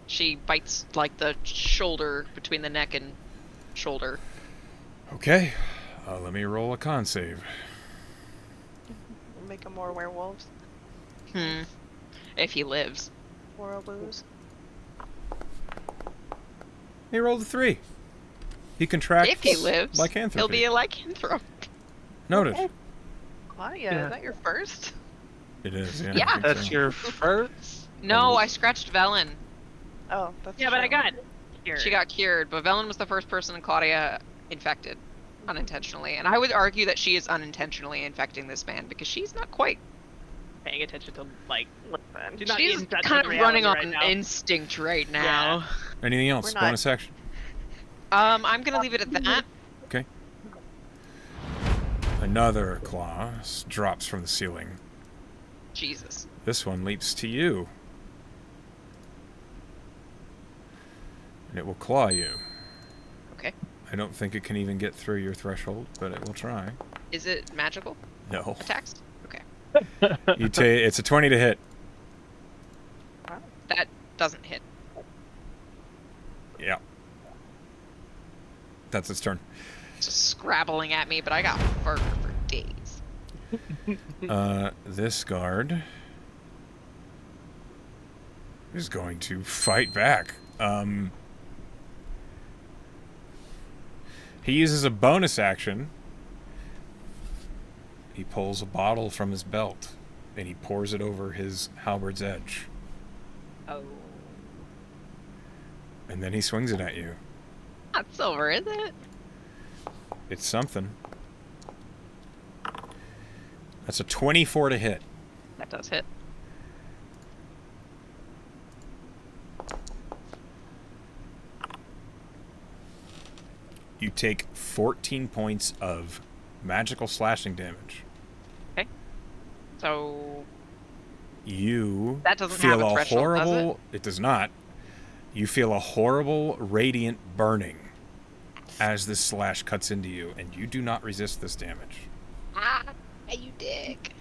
She bites like the shoulder between the neck and shoulder. Okay. Let me roll a con save. Make them more werewolves. If he lives. Werewolves. He rolled a 3. He contracts If he lives, lycanthropy. he'll be a lycanthrope. Noted. Okay. Claudia, Yeah. is that your first? It is, yeah. Yeah. I think That's so. your first. No, I scratched Velen. Oh, that's Yeah, but I true. got cured. She got cured, but Velen was the first person Claudia infected unintentionally. And I would argue that she is unintentionally infecting this man because she's not quite. paying attention to, like, listen. She's not She's in touch kind with of running on reality right now. instinct right now. Anything else? We're not- Bonus action? I'm gonna leave it at that. Okay. Another claw drops from the ceiling. Jesus. This one leaps to you. And it will claw you. Okay. I don't think it can even get through your threshold, but it will try. Is it magical No. attacks? Okay. It's a 20 to hit. That doesn't hit. Yeah. That's its turn. It's just scrabbling at me, but I got fur for days. This guard is going to fight back. He uses a bonus action. He pulls a bottle from his belt and he pours it over his halberd's edge. Oh. And then he swings it at you. Not silver, is it? It's something. That's a 24 to hit. That does hit. You take 14 points of magical slashing damage. So You That doesn't feel have a threshold, does horrible. It does not. You feel a horrible radiant burning as this slash cuts into you, and you do not resist this damage. you dick.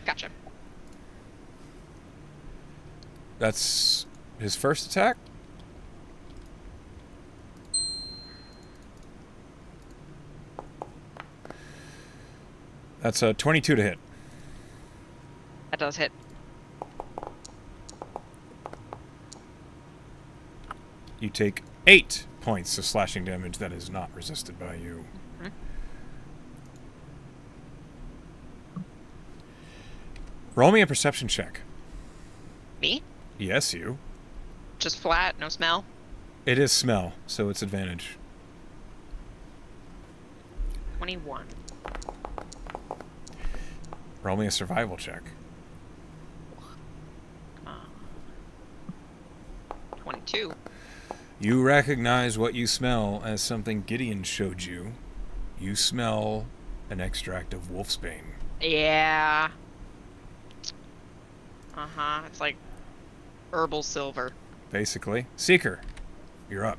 Gotcha. That's his first attack. That's a 22 to hit. That does hit. You take 8 points of slashing damage that is not resisted by you. Mhm. Roll me a perception check. Me? Yes, you. Just flat, no smell. It is smell, so it's advantage. 21. Roll me a survival check. 22. You recognize what you smell as something Gideon showed you. You smell an extract of wolfsbane. Yeah. Uh-huh. It's like herbal silver. Basically. Seeker, you're up.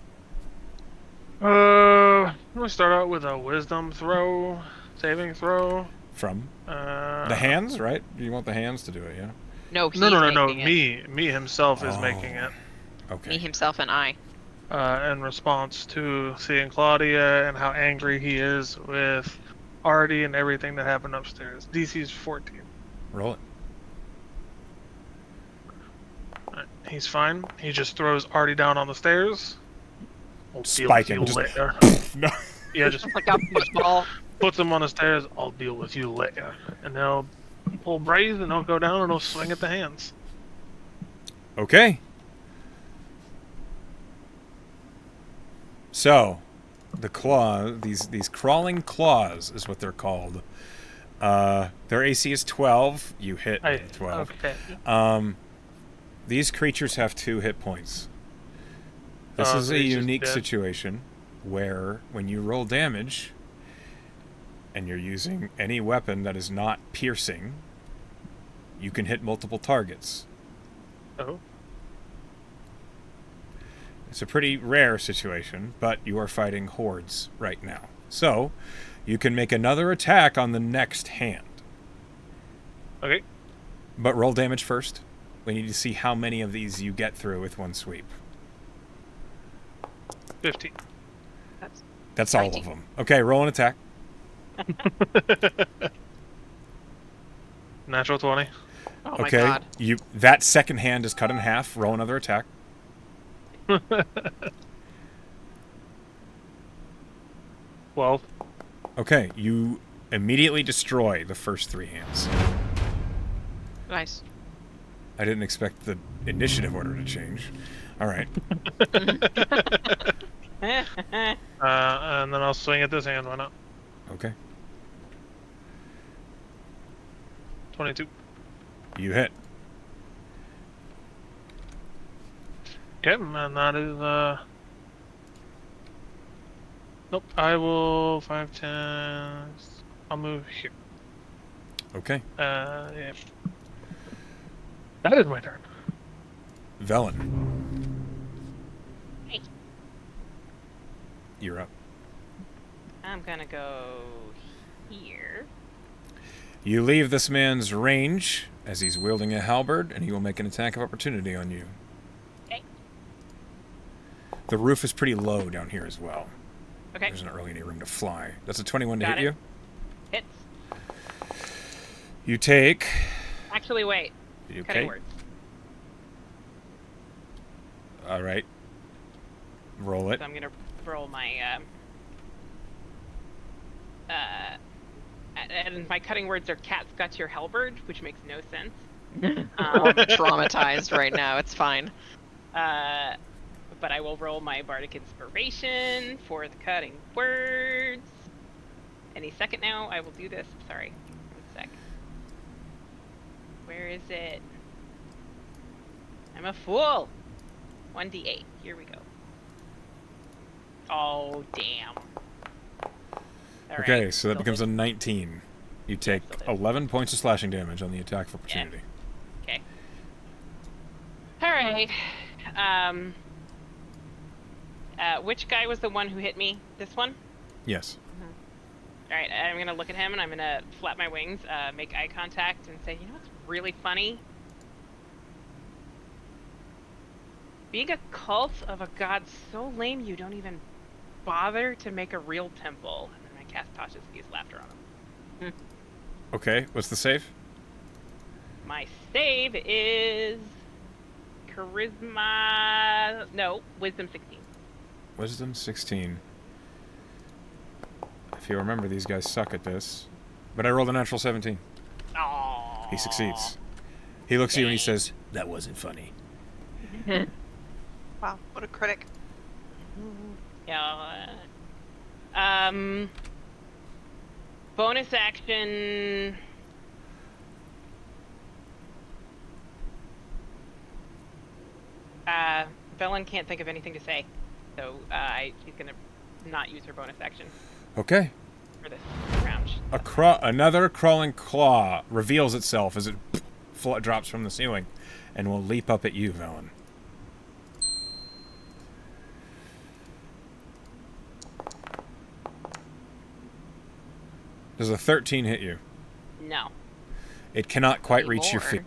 I'm gonna start out with a wisdom throw, saving throw. From The the hands, right? You want the hands to do it, yeah? No, he's No. making it. Me himself is Oh. making it. Okay. Me, himself, and I. In response to seeing Claudia and how angry he is with Artie and everything that happened upstairs. DC's 14. Roll it. Alright, he's fine. He just throws Artie down on the stairs. I'll deal Spike with him, you just- later. No. Yeah, just Like a football. puts him on the stairs. I'll deal with you later. And they'll pull braids and they'll go down and they'll swing at the hands. Okay. So, the claw, these crawling claws is what they're called. Their AC is 12. You hit with 12. Okay. These creatures have 2 hit points. This is a he's just unique dead. situation where when you roll damage and you're using any weapon that is not piercing, you can hit multiple targets. Oh. It's a pretty rare situation, but you are fighting hordes right now. So, you can make another attack on the next hand. Okay. But roll damage first. We need to see how many of these you get through with one sweep. 15. That's all of them. Okay, roll an attack. Natural 20. Oh my Okay, god. that second hand is cut in half. Roll another attack. 12. Okay, you immediately destroy the first 3 hands. Nice. I didn't expect the initiative order to change. All right. And then I'll swing at this hand. Why not? Okay. 22. You hit. Okay, and that is, Nope, I will 5, 10... I'll move here. Okay. Yeah. That is my turn. Velen. Hey. You're up. I'm gonna go here. You leave this man's range as he's wielding a halberd, and he will make an attack of opportunity on you. Okay. The roof is pretty low down here as well. Okay. There's not really any room to fly. That's a 21 to Got hit it. you. Hits. You take... Actually, wait. You Cutting okay? words. All right. Roll it. So I'm gonna roll my and my cutting words are cat's got your halberd, which makes no sense. I'm traumatized right now. It's fine. But I will roll my bardic inspiration for the cutting words. Any second now, I will do this. Sorry, 1 sec. Where is it? I'm a fool. 1d8. Here we go. Oh damn. All Okay, right, so that still becomes hit. a 19. You take still hit. 11 points of slashing damage on the attack of opportunity. Okay. All right. Which guy was the one who hit me? This one? Yes. All right. I'm gonna look at him and I'm gonna flap my wings, make eye contact, and say, you know what's really funny? Being a cult of a god so lame you don't even bother to make a real temple. And then I cast Tasha's Fuse Laughter on him. Okay, what's the save? My save is charisma. No, wisdom 16. Wisdom 16. If you remember, these guys suck at this. But I rolled a natural 17. Aww. He succeeds. He looks at you and he says, "That wasn't funny." Wow, what a critic. Yeah. Bonus action. Velen can't think of anything to say, so she's gonna not use her bonus action Okay. for this round. Another crawling claw reveals itself as it drops from the ceiling and will leap up at you, Velen. Does a 13 hit you? No. It cannot quite reach your feet.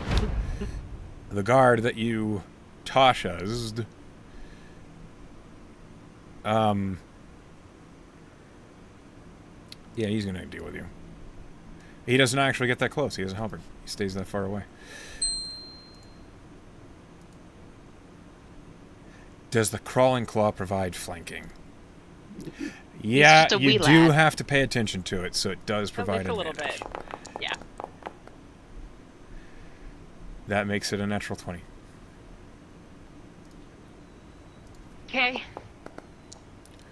Anymore. The guard that you Tasha's yeah, he's gonna deal with you. He doesn't actually get that close. He has a halberd. He stays that far away. Does the crawling claw provide flanking? Yeah, just a you wee do lad. have to pay attention to it, so it does At provide least a little advantage. bit. Yeah. That makes it a natural 20. Okay.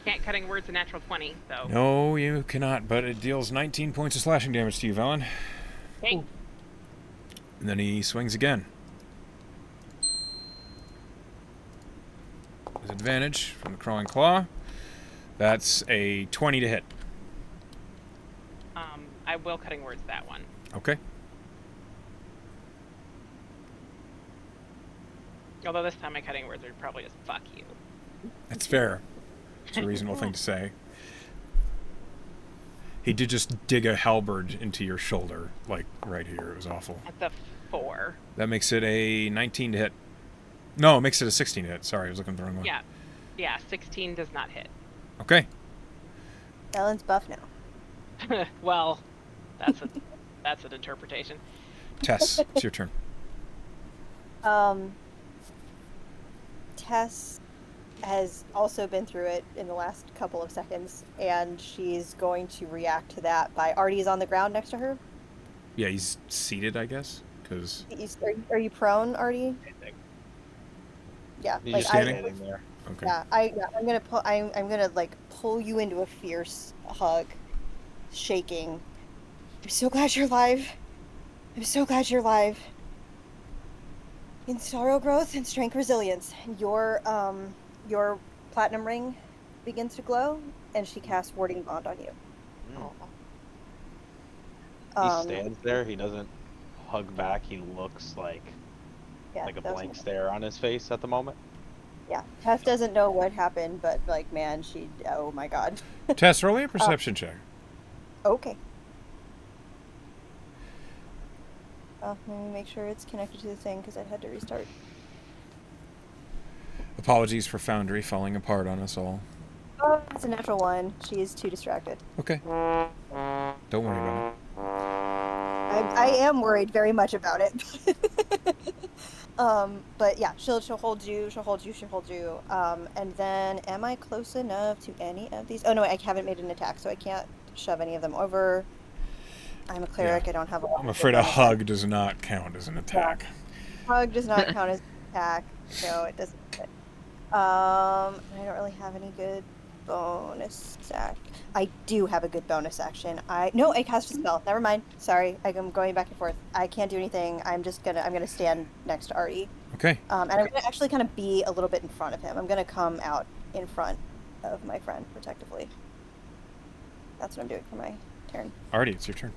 Can't cutting words a natural 20, so. No, you cannot, but it deals 19 points of slashing damage to you, Velen. Okay. And then he swings again. advantage from the Crawling Claw. That's a 20 to hit. I will cutting words that one. Okay. Although this time my cutting words are probably just fuck you. That's fair. It's a reasonable thing to say. He did just dig a halberd into your shoulder, like right here. It was awful. That's a 4. That makes it a 19 to hit. No, it makes it a 16 to hit. Sorry, I was looking at the wrong one. Yeah, 16 does not hit. Okay. Ellen's buff now. Well, that's an interpretation. Tess, it's your turn. Tess has also been through it in the last couple of seconds, and she's going to react to that by Artie's on the ground next to her. Yeah, he's seated, I guess, because... Are you prone, Artie? Yeah, He's like just standing there. Okay. Yeah, I'm gonna like pull you into a fierce hug, shaking. I'm so glad you're alive. I'm so glad you're alive. In sorrow, growth, and strength, resilience. Your platinum ring begins to glow, and she casts warding bond on you. He stands there. He doesn't hug back. He looks like Yeah, a that's- blank stare on his face at the moment. Yeah, Tess doesn't know what happened, but like, man, oh my god. Tess, roll a perception check. Okay. Let me make sure it's connected to the thing because I had to restart. Apologies for Foundry falling apart on us all. Oh, it's a natural one. She is too distracted. Okay. Don't worry about it. I am worried very much about it. But yeah, she'll hold you. She'll hold you. And then, am I close enough to any of these? Oh no, I haven't made an attack, so I can't shove any of them over. I'm a cleric. Yeah. I don't have a lot. I'm afraid a hug does not count as an attack. Hug does not count as an attack, so it doesn't fit. I don't really have any good bonus action. I do have a good bonus action. I cast a spell. Never mind. Sorry, I'm going back and forth. I can't do anything. I'm gonna stand next to Artie. Okay. And I'm gonna actually kind of be a little bit in front of him. I'm gonna come out in front of my friend protectively. That's what I'm doing for my turn. Artie, it's your turn.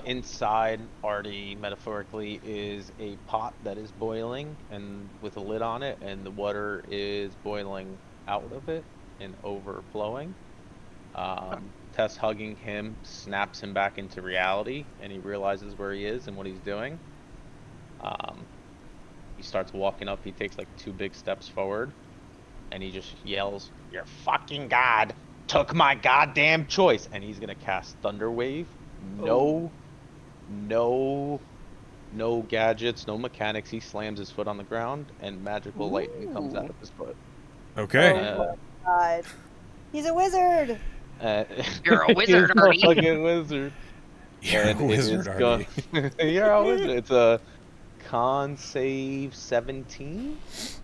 Inside Artie, metaphorically, is a pot that is boiling and with a lid on it, and the water is boiling out of it and overflowing. Tess hugging him snaps him back into reality, and he realizes where he is and what he's doing. He starts walking up. He takes like 2 big steps forward, and he just yells, "Your fucking god took my goddamn choice!" And he's gonna cast Thunder Wave. No gadgets, no mechanics. He slams his foot on the ground, and magical lightning comes out of his foot. Okay. Oh my god. He's a wizard! You're a wizard, He's Artie. a fucking wizard. You're And a it wizard, is Artie. You're a wizard. It's a con save 17.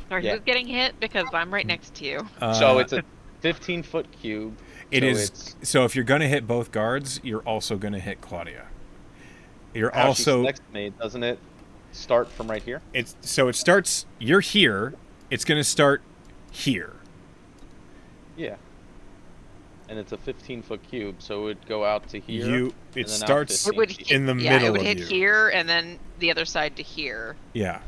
Sorry, Yeah. who's getting hit? Because I'm right next to you. So it's a 15-foot cube. It so is. It's, So if you're going to hit both guards, you're also going to hit Claudia. You're how she's also. next to me, doesn't it start from right here? It starts. You're here. It's going to start here. Yeah. And it's a 15-foot cube, so it would go out to here. It and then out starts 15 It would feet. hit, in the yeah, middle it would of hit you. here and then the other side to here, Yeah.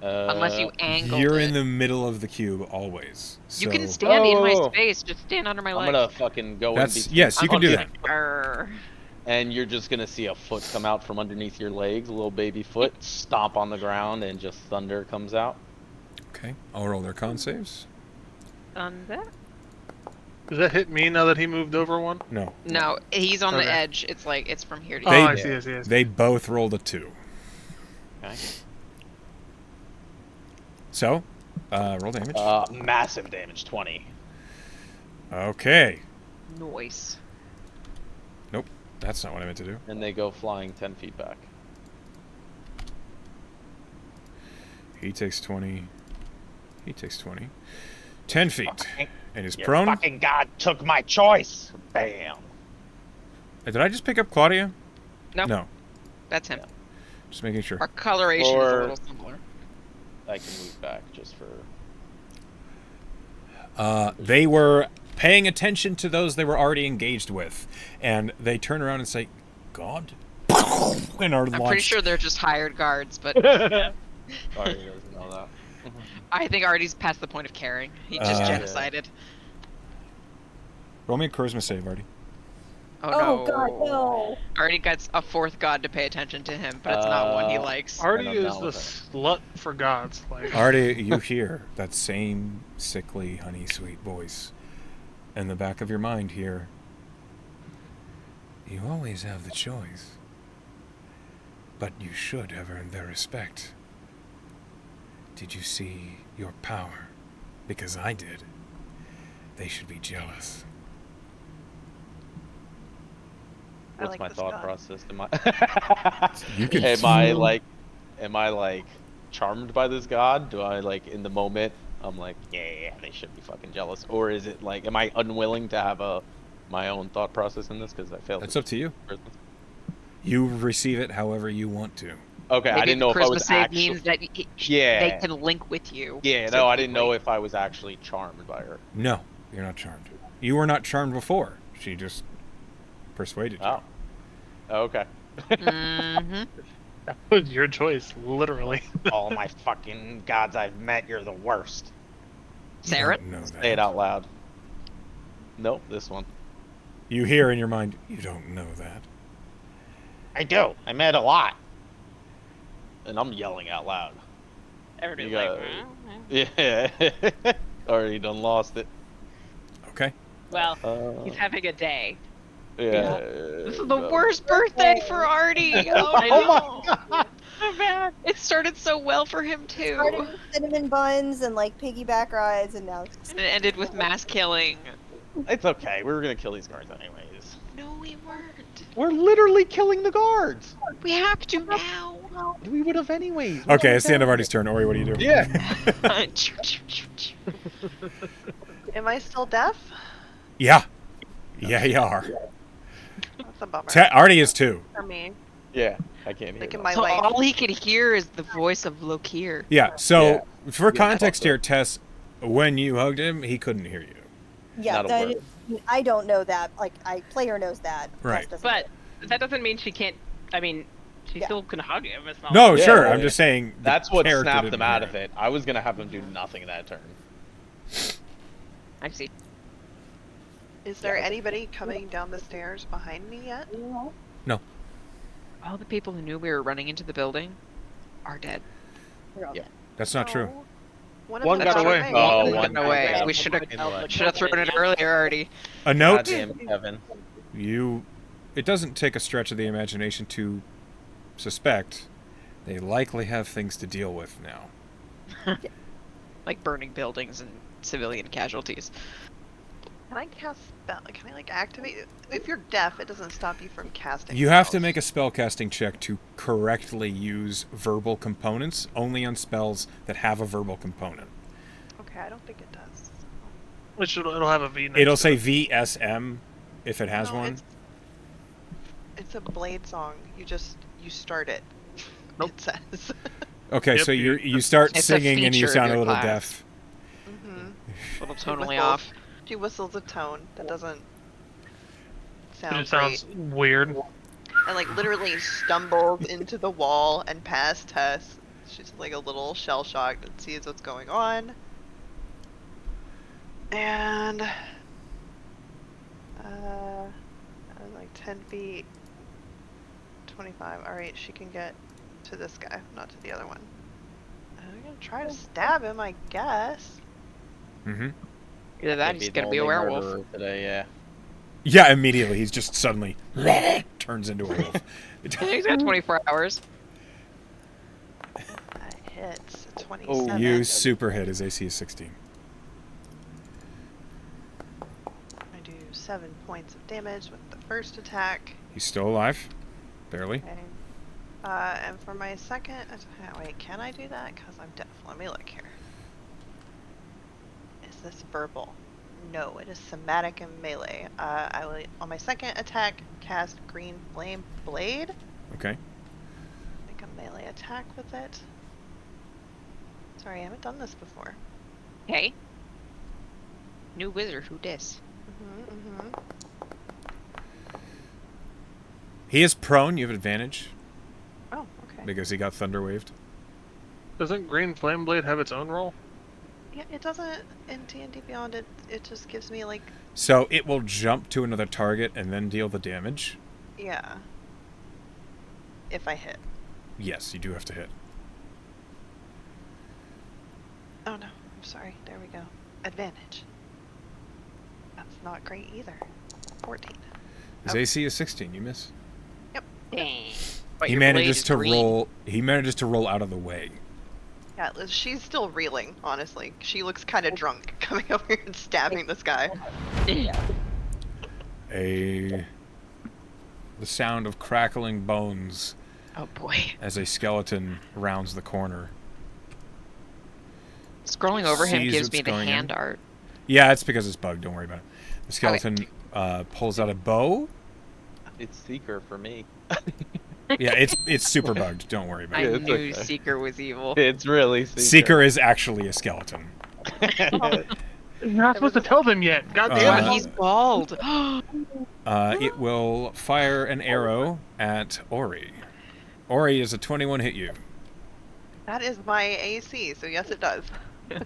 unless you angle You're it. in the middle of the cube always. You can So- stand in my Oh. space. Just stand under my I'm legs. gonna fucking go That's in between. yes. You can do that. Arr. And you're just gonna see a foot come out from underneath your legs, a little baby foot, stomp on the ground, and just thunder comes out. Okay. I'll roll their con saves. On that? Does that hit me now that he moved over one? No. No, he's on Okay. the edge. It's like it's from here to Oh, here. I see, I see, I see. They both rolled a 2. Okay. So, roll damage. Massive damage, 20. Okay. Noise. Nope. That's not what I meant to do. And they go flying 10 feet back. He takes 20. He takes 20. 10 feet. And is Your prone. fucking god took my choice. Bam. Did I just pick up Claudia? No, No. that's him. Just making sure. Our coloration is a Or- little similar. move back just for. They were paying attention to those they were already engaged with, and they turn around and say, "God." And are I'm pretty launched. sure they're just hired guards, but Sorry, he doesn't know that. I think Artie's past the point of caring. He just Yeah. genocided. Roll me a charisma save, Artie. Oh, Oh no. god, no. Artie gets a fourth god to pay attention to him, but it's not one he likes. Artie I'm is down the with it. slut for gods. Like, Artie, you hear that same sickly, honey sweet voice in the back of your mind here. You always have the choice, but you should have earned their respect. Did you see your power? Because I did. They should be jealous. I What's like my this thought god. process? You can Am I like charmed by this god? Do I like in the moment I'm like, yeah, they should be fucking jealous, or is it like, am I unwilling to have my own thought process in this because I failed? That's up to you. You receive it however you want to. Okay, Maybe I didn't know if I charisma was save actually. means that Yeah. they can link with you. Yeah, so no, I didn't know quickly. if I was actually charmed by her. No, you're not charmed. You were not charmed before. She just persuaded you. Oh. Okay. Mm-hmm. that was your choice, literally. All my fucking gods I've met, you're the worst. You Saren? don't know that. Say it out loud. Nope, this one. You hear in your mind, you don't know that. I do. I met a lot. And I'm yelling out loud. Everybody's You like, got- Yeah. Already done lost it. Okay. well, Uh, he's having a day. yeah. This is the worst birthday for Artie. Oh, I no. know. So bad. It started so well for him Started too. with cinnamon buns and like piggyback rides, and now And it ended with mass killing. It's okay. We were gonna kill these guards anyways. No, we weren't. We're literally killing the guards. We have to now. We would have anyways. Okay, it's the end of Artie's turn. Ori, what do you do? Yeah. Am I still deaf? Yeah. Yeah, you are. That's a bummer. Artie is too. For me. Yeah, I can't hear. Like in that. my So life. all he could hear is the voice of Lokir. Yeah, so for Yeah, context fuck here, Tess, when you hugged him, he couldn't hear you. yeah, Not a that word. is, I don't know that. Like, player knows that. Right. Tess doesn't. But that doesn't mean she can't. I mean, she Yeah. still can hug him. It's not No, like- Yeah, sure. yeah, I'm yeah. just saying. the That's what character snapped didn't them out hear of it. I was gonna have them do nothing that turn. I see. Is there anybody coming down the stairs behind me yet? All the people who knew we were running into the building are dead. We're all Yeah. dead. That's not true. Oh, One, One of got them away. remained. Oh, One one got away. got We should have away. thrown it earlier already. A note. Goddamn Kevin. It doesn't take a stretch of the imagination to suspect they likely have things to deal with now. Like burning buildings and civilian casualties. Can I cast spell? Can I like activate? If you're deaf, it doesn't stop you from casting. You have to spells. make a spellcasting check to correctly use verbal components, only on spells that have a verbal component. Okay, I don't think it does. It'll have a V next It'll to say it. VSM if it has No, one. It's a blade song. You start it. Nope. It says. Okay, Yep, so you- you start It's a singing and you feature of sound a your little class. deaf. hmm A little tonally Whistle. off. She whistles a tone that doesn't It sound just sounds great, weird. and like literally stumbles into the wall and past Tess. She's like a little shell shocked and sees what's going on. And like 10 feet, 25. All right, she can get to this guy, not to the other one. I'm gonna try to stab him, I guess. Mm-hmm. Either that, Can't he's the gonna be a only werewolf. murderer today, yeah. Yeah, immediately he's just suddenly turns into a wolf. He's got 24 hours. That hits a 27. Oh, you super hit. His AC is 16. I do 7 points of damage with the first attack. He's still alive, barely. Okay. And for my second attack, wait, can I do that? Because I'm deaf. Let me look here. Is this verbal? No, it is somatic and melee. I will, on my second attack, cast Green Flame Blade. Okay. Make a melee attack with it. Sorry, I haven't done this before. Okay. New wizard, who dis? He is prone. You have advantage Oh, okay. because he got thunder waved. Doesn't Green Flame Blade have its own roll? Yeah, it doesn't in D&D Beyond. It just gives me like, So it will jump to another target and then deal the damage. yeah. If I hit. Yes, you do have to hit. Oh no, I'm sorry. There we go. Advantage. That's not great either. 14. His AC is 16. You miss. Dang. He manages to roll. He manages to roll out of the way. Yeah, she's still reeling, honestly. She looks kind of drunk coming over here and stabbing this guy. The sound of crackling bones Oh boy. as a skeleton rounds the corner. Scrolling over him Sees gives me what's the going hand in. art. Yeah, it's because it's bugged. Don't worry about it. The skeleton pulls out a bow. It's Seeker for me. Yeah, it's super bugged. Don't worry about I it. it's knew okay. Seeker was evil. It's really Seeker. Seeker is actually a skeleton. You're not supposed to tell them yet. God damn Wow, it. he's bald. It will fire an arrow at Ori. Ori, is a 21 hit you? That is my AC, so yes, it does.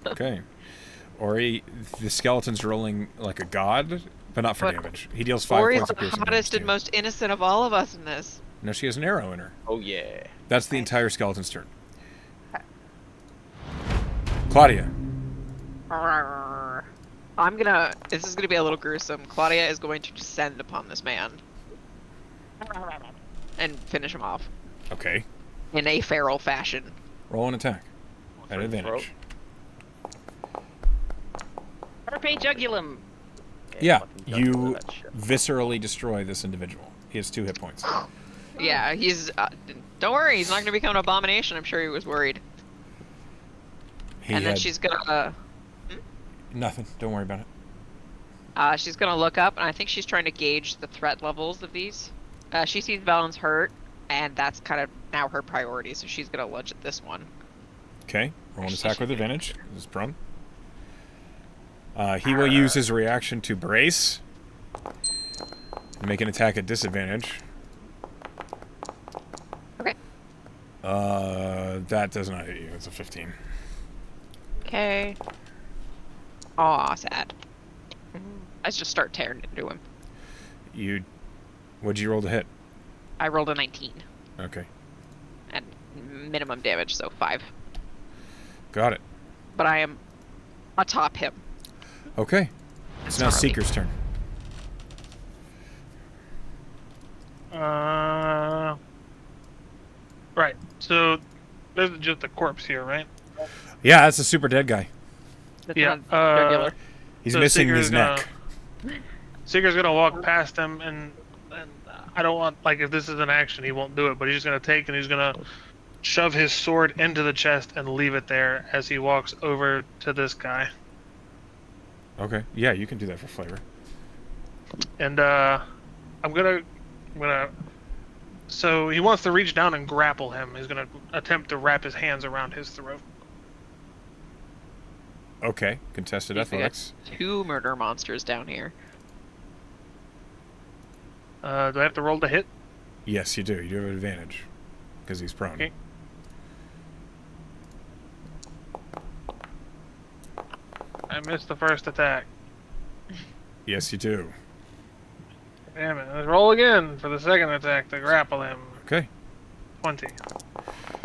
Okay. Ori, the skeleton's rolling like a god, but not for But damage. He deals 5 Ori's points the of piercing damage hottest to and you. most innocent of all of us in this. No, she has an arrow in her. Oh yeah. That's the Nice. entire skeleton's turn. Claudia. I'm gonna. This is gonna be a little gruesome. Claudia is going to descend upon this man and finish him off Okay. in a feral fashion. Roll an attack. At advantage. Carpe Jugulum. Yeah, fucking judge you for that shit. viscerally destroy this individual. He has 2 hit points. Yeah, he's. Don't worry, he's not gonna become an abomination. I'm sure he was worried. He And then had she's gonna. nothing. Don't worry about it. She's gonna look up, and I think she's trying to gauge the threat levels of these. She sees Valen's hurt, and that's kind of now her priority. So she's gonna lunge at this one. Okay. Roll an attack with advantage. This is prone. He will use his reaction to brace. And make an attack at disadvantage. Okay. That does not hit you. It's a 15. Okay. Aw, sad. I just start tearing into him. What'd you roll to hit? I rolled a 19 Okay. and minimum damage, so 5. Got it. But I am atop him. Okay. It's now Gnarly. Seeker's turn. Right. So there's just a corpse here, right? Yeah, that's a super dead guy. That's Yeah, not jugular. He's So missing Seeker's his neck. Seeker's gonna walk past him, and I don't want, like, if this is an action, he won't do it, but he's just gonna take and he's gonna shove his sword into the chest and leave it there as he walks over to this guy. Okay. Yeah, you can do that for flavor. And I'm gonna. So he wants to reach down and grapple him. He's gonna attempt to wrap his hands around his throat. Okay. Contested He's got athletics. 2 murder monsters down here. Do I have to roll to hit? Yes, you do. You do have advantage. Because he's prone. Okay. I missed the first attack. Yes, you do. Damn it. Let's roll again for the second attack to grapple him. Okay. 20.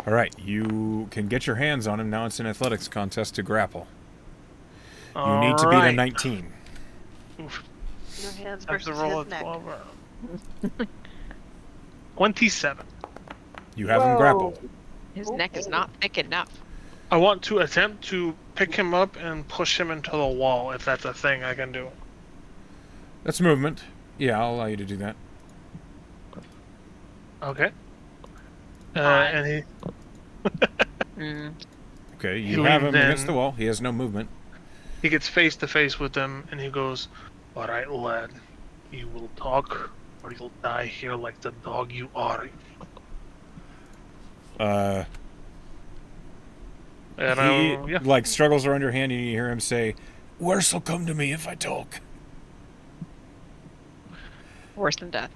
All right. You can get your hands on him. Now it's an athletics contest to grapple. You need to beat a Alright. 19. Oof. Your hands I have to versus roll his a neck. 12. 27. You have him grappled. His neck is not thick enough. I want to attempt to pick him up and push him into the wall, if that's a thing I can do. That's movement. Yeah, I'll allow you to do that. Okay. Alright. And he Mm. Okay, He you have him leaned against in. the wall. He has no movement. gets face to face with them, and he goes, "All right, lad, you will talk, or you'll die here like the dog you are." And He yeah. like struggles around your hand, and you hear him say, "Worse'll come to me if I talk. Worse than death.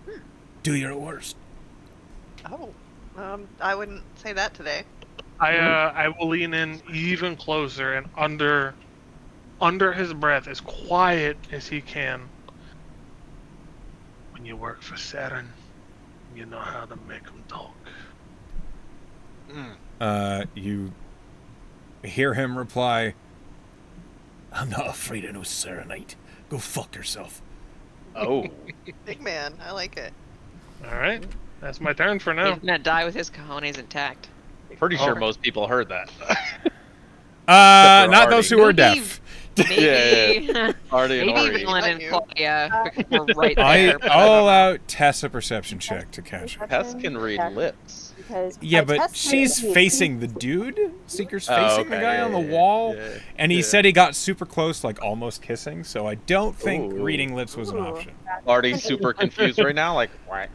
Do your worst." Oh, I wouldn't say that today. I will lean in even closer and under his breath, as quiet as he can. When you work for Saturn, you know how to make him talk. You hear him reply, "I'm not afraid of no serenite. Go fuck yourself." Oh. Big man, I like it. All right, that's my turn for now. He's gonna die with his cojones intact. Pretty sure Oh. most people heard that. Not those Artie. who are Maybe- deaf. Maybe, Artie and maybe Ori. Villain and Not you. Claudia, because we're right there. but I I'll don't know. allow Tess a perception check to catch her. Tess can read Yeah, lips. Because Yeah, I but tested she's it. facing the dude. Seeker's Oh, facing the okay, guy yeah, on the yeah, wall. yeah, And he yeah. said he got super close, like almost kissing, so I don't think Ooh. reading lips was an Ooh. option. Artie's super confused right now. Like, why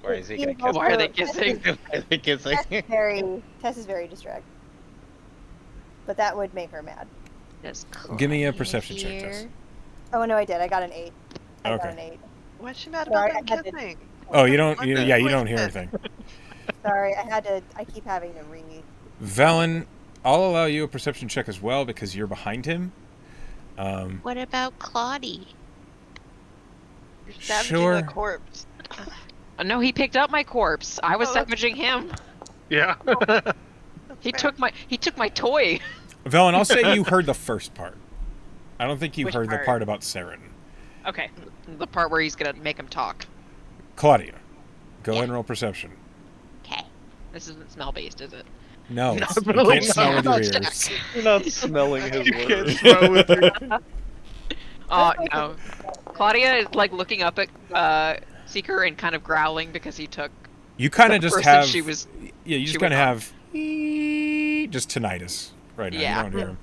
is he gonna kiss? Why are they me? kissing? Why are they kissing? Tess is very distracted. But that would make her mad. Does Give me a Claudia perception check, Tess. hear? Oh no, I did. I got an 8. I got Okay. an 8. Why's she mad Sorry, about I them had to- kissing? Oh, you don't. Okay. You don't hear anything. Sorry, I keep having to read. Valen, I'll allow you a perception check as well because you're behind him. What about Claudie? You're savaging Sure. a corpse. No, he picked up my corpse. I was Oh, that's- savaging him. Yeah. That's He fair. took my toy. Valen, I'll say you heard the first part. I don't think you Which heard the part? part about Saren. Okay. The part where he's gonna make him talk. Claudia, go Yeah. ahead and roll perception. Okay. This isn't smell based, is it? No, No, you no, can't smell with your no, ears. You're not smelling his You can't words. smell with your... Oh no. Claudia is like looking up at Seeker and kind of growling because he took. You kind of the just person have. she was- Yeah, you she just kind of went on. have. Just tinnitus right now. Yeah. You don't hear him.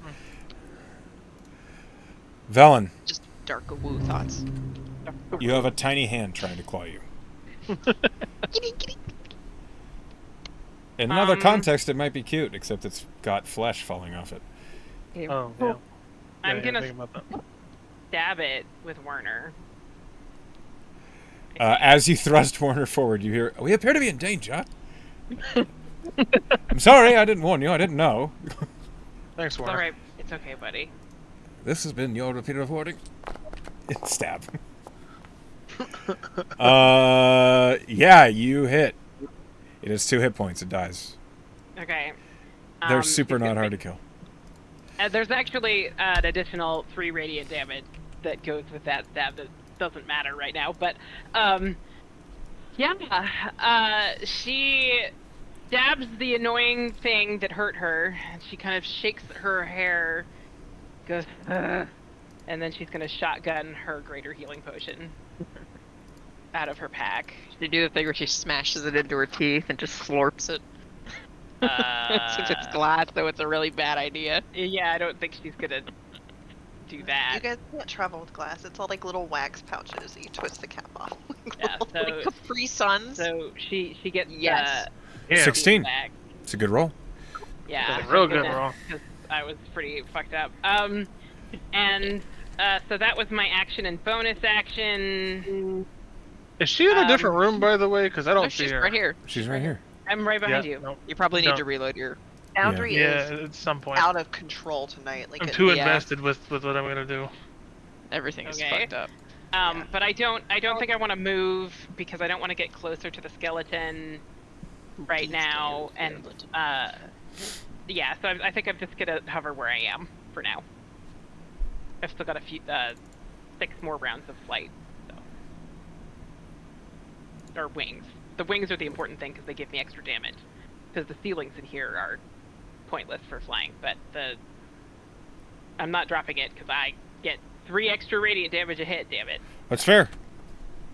Valen, Just dark woo thoughts. you have a tiny hand trying to claw you. In another context, it might be cute, except it's got flesh falling off it. Oh, yeah. I'm Yeah, gonna think about that. stab it with Werner. As you thrust Warner forward, you hear, "We appear to be in danger." I'm sorry, I didn't warn you. I didn't know. Thanks, It's Warner. alright. It's okay, buddy. This has been your repeated reporting. Stab. Yeah, you hit. It has 2 hit points. It dies. Okay. They're super it's not gonna hard to be- kill. There's actually an additional 3 radiant damage that goes with that stab that doesn't matter right now, but she stabs the annoying thing that hurt her. She kind of shakes her hair, goes, "Ugh," and then she's gonna shotgun her greater healing potion out of her pack. She do the thing where she smashes it into her teeth and just slurps it. Since it's glass, so it's a really bad idea. Yeah, I don't think she's gonna do that. You guys can't travel with glass. It's all like little wax pouches that you twist the cap off. Yeah, so, Like Capri Suns. so she gets Yes. Yeah. 16. back. It's a good roll. Yeah, That's a real good because roll. I was pretty fucked up. And so that was my action and bonus action. Is she in a different room, by the way? Because I don't No, see she's her. right here. She's right here. I'm right behind Yeah, you. no. You probably need No. to reload your. Boundary Yeah, is at some point. out of control tonight. Like I'm it- too Yeah. invested with what I'm gonna do. Everything is Okay. fucked up. Yeah. But I don't think I want to move because I don't want to get closer to the skeleton right now. And yeah, so I think I'm just gonna hover where I am for now. I've still got a few 6 more rounds of flight. So. Or wings. The wings are the important thing because they give me extra damage. Because the ceilings in here are pointless for flying, but I'm not dropping it because I get 3 extra radiant damage a hit. Damn it. That's fair.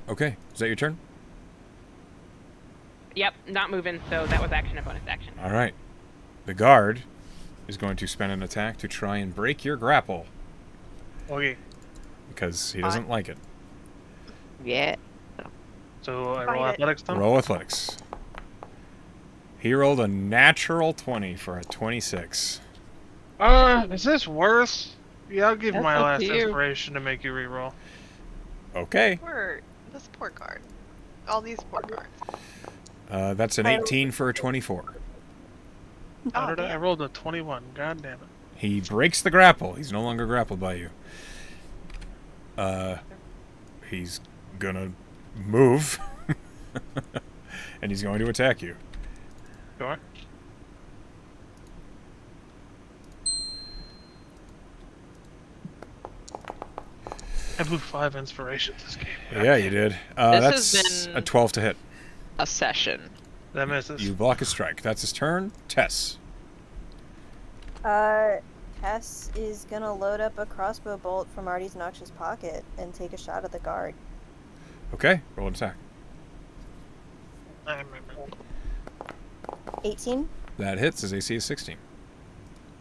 Okay, is that your turn? Yep, not moving. So that was action and bonus action. All right. The guard is going to spend an attack to try and break your grapple Okay. because he doesn't like it. Yeah. So I Fight roll it. athletics then? Roll athletics. He rolled a natural 20 for a 26. Is this worse? Yeah, I'll give That's my up last to you. inspiration to make you reroll. Okay. Poor this poor guard. All these poor guards. That's an 18 for a 24. How Oh, did I damn. rolled a 21. God damn it. He breaks the grapple. He's no longer grappled by you. He's gonna move. And he's going to attack you. Sure. I blew 5 inspirations this game. Yeah, you did. This That's has been- a 12 to hit. A session. That misses. You block a strike. That's his turn. Tess. Tess is gonna load up a crossbow bolt from Artie's noxious pocket and take a shot at the guard. Okay, roll an attack. I remember. 18. That hits. His AC is 16.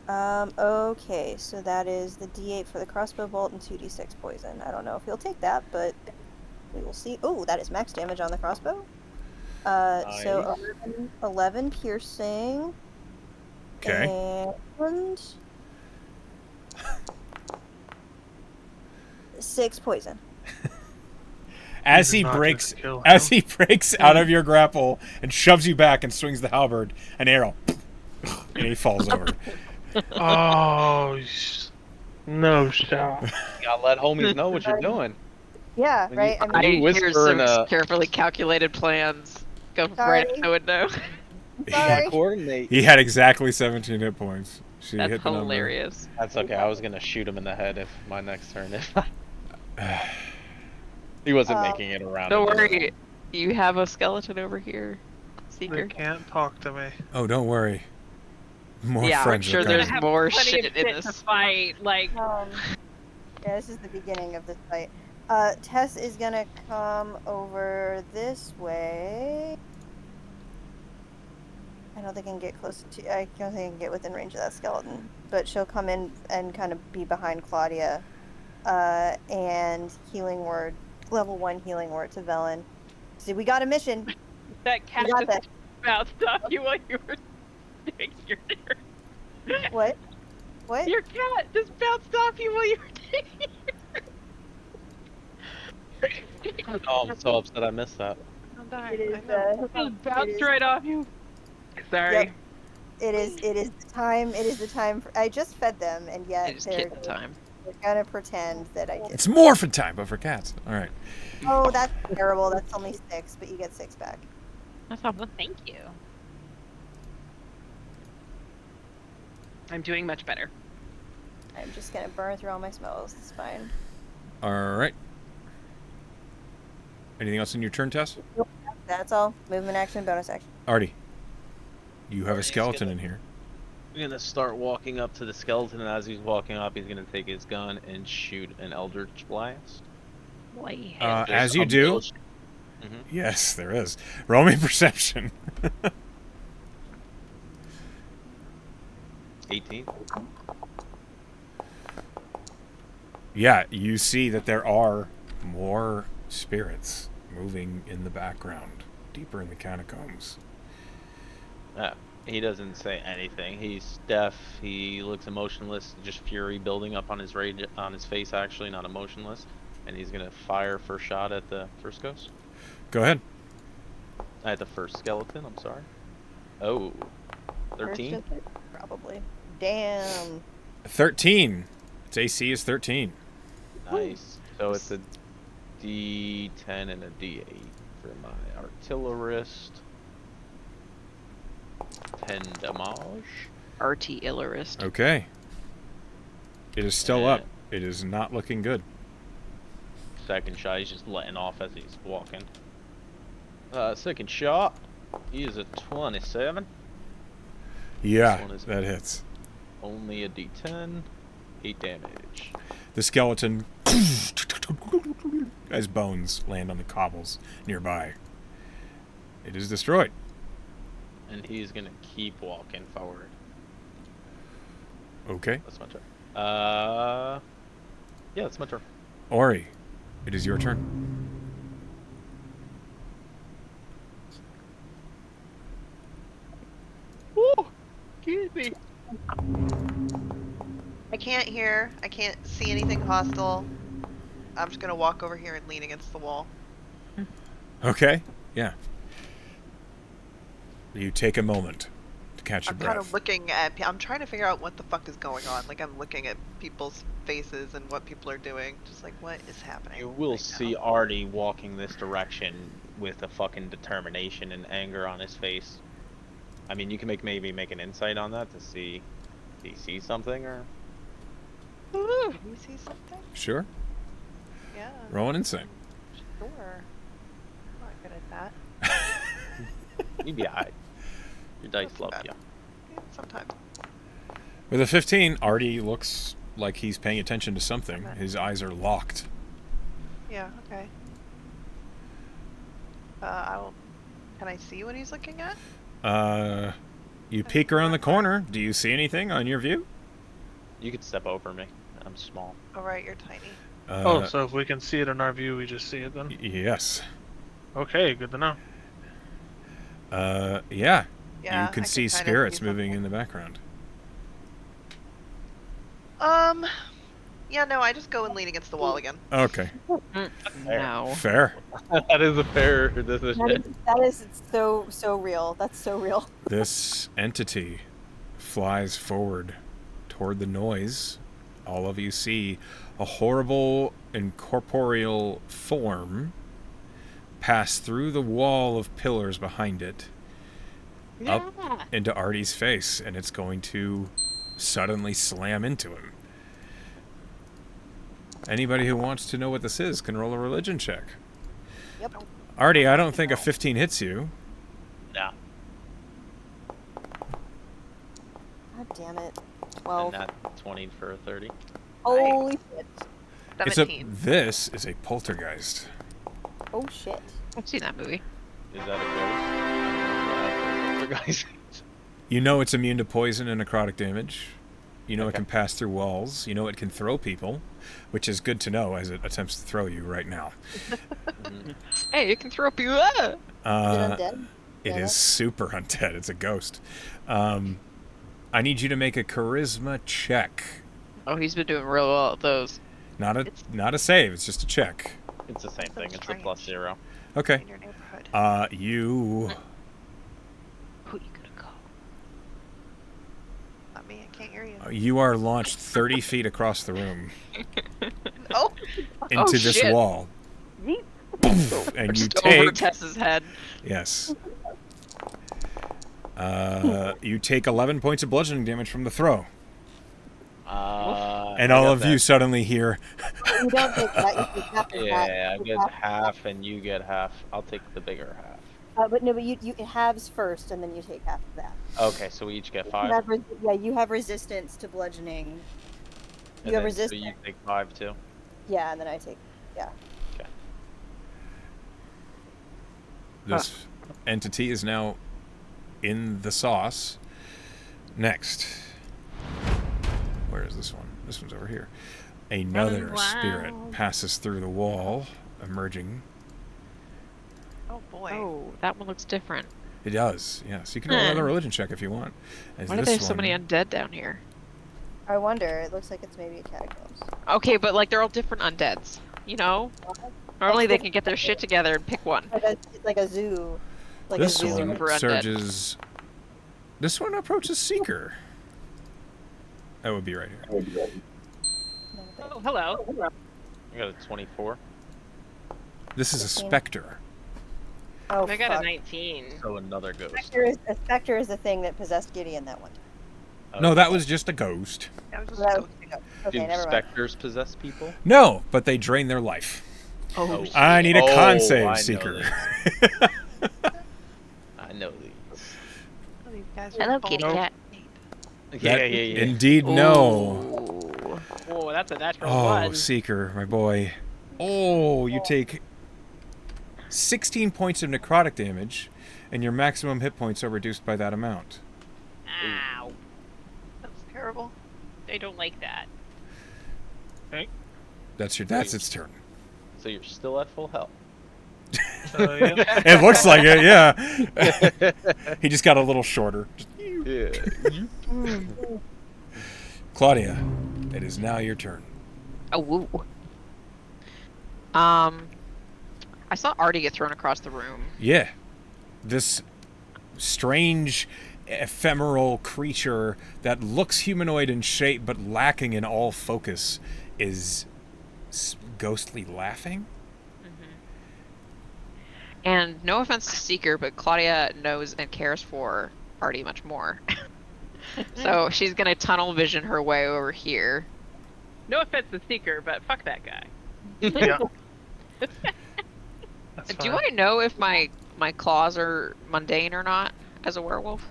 Okay, so that is the D8 for the crossbow bolt and 2d6 poison. I don't know if he'll take that, but we will see. Oh, that is max damage on the crossbow. So 11 piercing. Okay. And 6 poison. As You he did not breaks, just kill as him. he breaks out of your grapple and shoves you back and swings the halberd, an arrow, and he falls over. Oh, no shot. You gotta let homies know what you're doing. Yeah, When right? you- I I mean, You whisper hear some in a- carefully calculated plans go right out Sorry. the window. sorry. Coordinate. He had exactly 17 hit points. She That's hit the number. hilarious. That's okay. I was gonna shoot him in the head if my next turn. He wasn't making it around. Don't him. worry, you have a skeleton over here, They Seeker. can't talk to me. Oh, don't worry. More Yeah, I'm friends sure are there's coming. have more plenty shit of in shit this. to fight. Like, Yeah, this is the beginning of this fight. Tess is gonna come over this way. I don't think I can get close to. I don't think I can get within range of that skeleton. But she'll come in and kind of be behind Claudia. And healing word, level 1 healing word to Velen. See, we got a mission. that cat We got just that. bounced off you while you were doing your turn. What? What? Your cat just bounced off you while you were doing your turn. Oh, I'm so upset I missed that. I'm dying. It is. I know. Just bounced is- right off you. Sorry. Yep. It is the time. It is the time. I just fed them, and I yet just they're kid the time. gonna pretend that I did. It's morphin time, but for cats. All right. Oh, that's terrible. That's only 6, but you get 6 back. That's all. Well, thank you. I'm doing much better. I'm just gonna burn through all my spells. It's fine. All right. Anything else in your turn, Tess? That's all. Movement action, bonus action. Artie, you have a Artie's skeleton gonna- in here. We're gonna start walking up to the skeleton, and as he's walking up, he's gonna take his gun and shoot an eldritch blast. Boy. And As there's you a do. bullshit- Yes, there is. Roll me perception. 18. Yeah, you see that there are more spirits moving in the background, deeper in the catacombs. He doesn't say anything. He's deaf. He looks emotionless. Just fury building up on his rage on his face. Actually, not emotionless. And he's gonna fire first shot at the first ghost. Go ahead. At the first skeleton. I'm sorry. Oh, 13. First hit, probably. Damn. 13. Its AC is 13. Nice. So it's a D10 and a D8 for my artillerist. 10 damage. RT Illerist. Okay. It is still up. It is not looking good. Second shot, he's just letting off as he's walking. Second shot, he is a 27. Yeah, one is- that hits. Only a D10. 8 damage. The skeleton, as bones land on the cobbles nearby. It is destroyed. And he's gonna keep walking forward. Okay. That's my turn. Yeah, that's my turn. Ori, it is your turn. Woo! Excuse me. can't hear. I can't see anything hostile. I'm just gonna walk over here and lean against the wall. Okay. Yeah. You take a moment to catch your I'm kind breath. of looking at. I'm trying to figure out what the fuck is going on. Like I'm looking at people's faces and what people are doing. Just like what is happening? You will right see now? Artie walking this direction with a fucking determination and anger on his face. I mean, you can maybe make an insight on that to see if he sees something or. Can you see something? Sure. Yeah. Roll an insight. Sure. I'm not good at that. You'd be alright. Your dice Not too love bad. you. Yeah, sometimes. With a 15, Artie looks like he's paying attention to something. His eyes are locked. Yeah. Okay. I will. Can I see what he's looking at? You peek around the corner. Do you see anything on your view? You could step over me. I'm small. Oh right, you're tiny. Oh, so if we can see it in our view, we just see it then? Yes. Okay, good to know. Yeah. Yeah. You I can see kinda spirits see moving something. in the background. Yeah, no, I just go and lean against the wall again. Okay. No. Fair. That is a fair decision. That is so real. That's so real. This entity flies forward toward the noise. All of you see a horrible incorporeal form pass through the wall of pillars behind it up into Artie's face, and it's going to suddenly slam into him. Anybody who wants to know what this is can roll a religion check. Yep. Artie, I don't think a 15 hits you. No. God damn it. And 12. not 20 for a 30. Holy shit. 17. This is a poltergeist. Oh shit. I've seen that movie. Is that a ghost? Guys. You know it's immune to poison and necrotic damage. You know it Okay. can pass through walls. You know it can throw people, which is good to know as it attempts to throw you right now. Hey, it can throw up you. Ah! Is it undead? It Yeah. is super undead. It's a ghost. I need you to make a charisma check. Oh, he's been doing real well at those. Not a save. It's just a check. It's the same So thing. It's a strange. +0. Okay. In your neighborhood. You Who you gonna call? Not me, I can't hear you. you are launched 30 feet across the room Oh! into this shit. wall. And you Just over take Tess's head. yes. You take 11 points of bludgeoning damage from the throw. And I all got of you that. suddenly hear, You don't take that. You take half of that. Yeah, I You get take half and you get half. I'll take the bigger half. But no, but you it halves first, and then you take half of that. Okay, so we each get 5. You have you have resistance to bludgeoning. and You have then, so resistance. you take 5 too. Yeah, and then I take. Yeah. Okay. this entity is now in the sauce. Next. Where is this one? This one's over here. Another spirit passes through the wall, emerging. Oh boy. Oh, that one looks different. It does, yes. You can roll another religion check if you want. As Why do this they have so one- many undead down here? I wonder. It looks like it's maybe a catacombs. Okay, but like they're all different undeads. You know? Normally they can get their shit together and pick one. It's like a zoo. Like This a zoo. one Super undead. surges. This one approaches Seeker. That would be right here. Oh, hello. I got a 24. This is a specter. Oh, I got fuck. a 19. So another ghost. A specter is the thing that possessed Gideon that one. No, that was just a ghost. That was just That go- was- Okay, Do never mind. specters possess people? No, but they drain their life. Oh, I need a Oh, con I save, know Seeker. I know these. Oh, these guys are Hello, bold. kitty cat. Yeah, yeah, yeah. Indeed, no. Ooh. Whoa, that's a natural Oh, one. Seeker, my boy. Oh, you take 16 points of necrotic damage, and your maximum hit points are reduced by that amount. Ow. That's terrible. They don't like that. That's its turn. So you're still at full health. Yeah. It looks like it, yeah. He just got a little shorter. Yeah. Claudia, It is now your turn. Oh, woo. I saw Artie get thrown across the room. Yeah. This strange, ephemeral creature that looks humanoid in shape but lacking in all focus is ghostly laughing. And no offense to Seeker, but Claudia knows and cares for Artie much more. So she's gonna tunnel vision her way over here. No offense to Seeker, but fuck that guy. Yeah. That's Do fine. I know if my claws are mundane or not as a werewolf?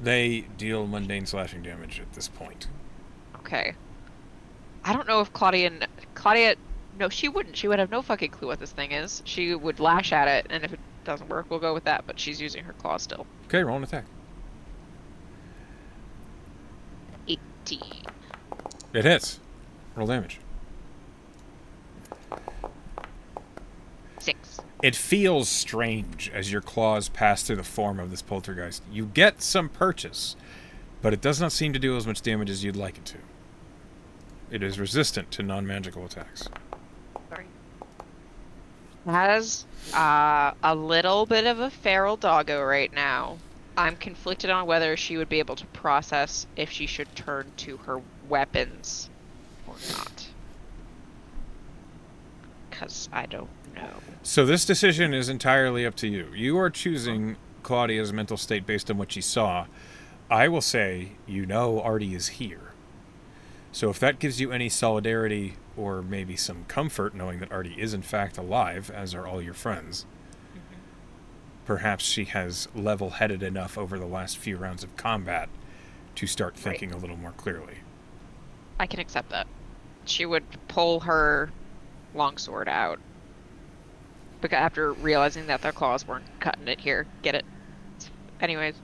They deal mundane slashing damage at this point. Okay. I don't know if Claudia. No, she wouldn't. She would have no fucking clue what this thing is. She would lash at it, and if it doesn't work, we'll go with that. But she's using her claws still. Okay, roll an attack. 18. It hits. Roll damage. 6. It feels strange as your claws pass through the form of this poltergeist. You get some purchase, but it does not seem to do as much damage as you'd like it to. It is resistant to non-magical attacks. Sorry. Has a little bit of a feral doggo right now. I'm conflicted on whether she would be able to process if she should turn to her weapons or not. Because I don't know. So this decision is entirely up to you. You are choosing Claudia's mental state based on what she saw. I will say, you know Artie is here. So if that gives you any solidarity or maybe some comfort knowing that Artie is in fact alive, as are all your friends, perhaps she has level-headed enough over the last few rounds of combat to start thinking a little more clearly. I can accept that. She would pull her longsword out. Because after realizing that their claws weren't cutting it here. Get it? Anyways.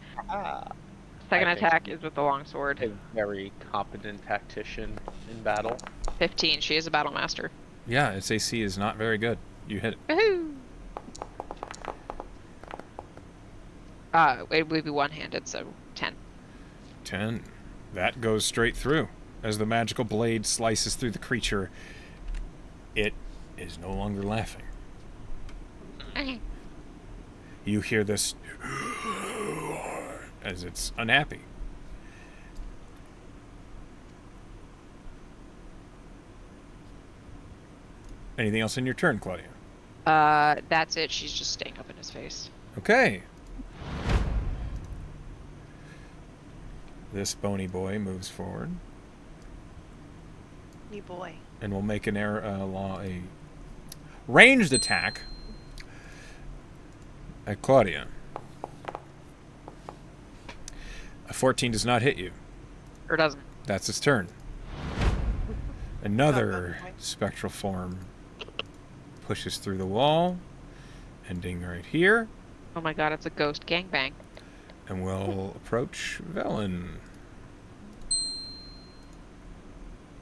Second I think attack is with the longsword. A very competent tactician in battle. 15. She is a battle master. Yeah, its AC is not very good. You hit it. Woohoo! It would be one-handed, so 10. 10. That goes straight through. As the magical blade slices through the creature, it is no longer laughing. You hear this as it's unhappy. Anything else in your turn, Claudia? That's it. She's just staying up in his face. Okay. This bony boy moves forward Me boy. and will make a ranged attack at Claudia. A 14 does not hit you. Or doesn't. That's his turn. Another spectral form pushes through the wall, ending right here, Oh my god, it's a ghost gangbang. and will approach Velen.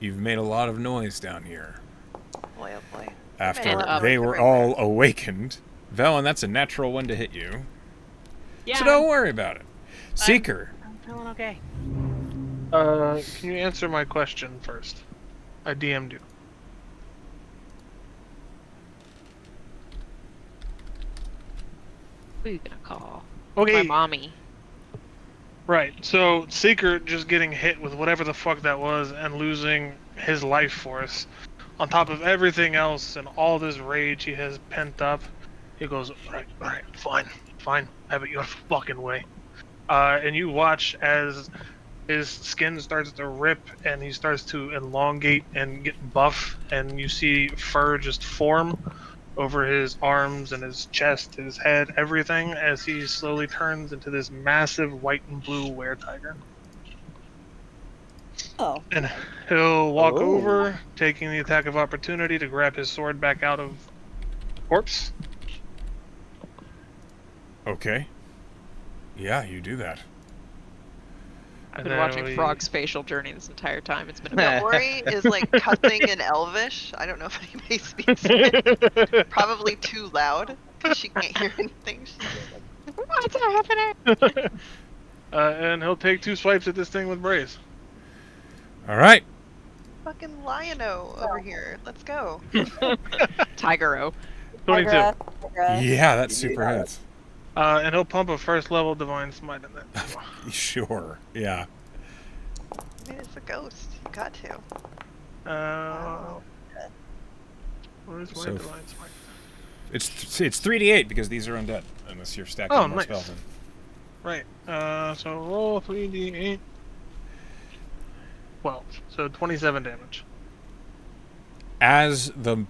You've made a lot of noise down here. Boy, oh boy. After lot of they noise were everywhere. all awakened. Velen, that's a natural one to hit you. Yeah, So don't worry about it. Seeker. I'm feeling okay. Can you answer my question first? I DM'd you. Who are you gonna call? Okay. My mommy. Right. So Seeker just getting hit with whatever the fuck that was and losing his life force, on top of everything else and all this rage he has pent up, he goes, right, fine, have it your fucking way. And you watch as his skin starts to rip and he starts to elongate and get buff, and you see fur just form over his arms and his chest, his head, everything, as he slowly turns into this massive white and blue were-tiger. Oh. And he'll walk Oh. over, taking the attack of opportunity to grab his sword back out of corpse. Okay. Yeah, you do that. I've And been then watching we- Frog's facial journey this entire time. It's been Yeah, amazing. Ori is like cussing in Elvish. I don't know if anybody speaks it. Probably too loud because she can't hear anything. She's like, What's happening? And he'll take 2 swipes at this thing with Braze. All right. fucking lion-o over here. Let's go. Tiger-o. 22. Yeah, that's super hits. And he'll pump a first level divine smite in that. Sure. Yeah. I mean, it's a ghost. You got to. Where's my So- divine smite? It's 3d8 because these are undead, unless you're stacking Oh, more nice. spells in. Right. So roll 3d8. 12. So 27 damage. As the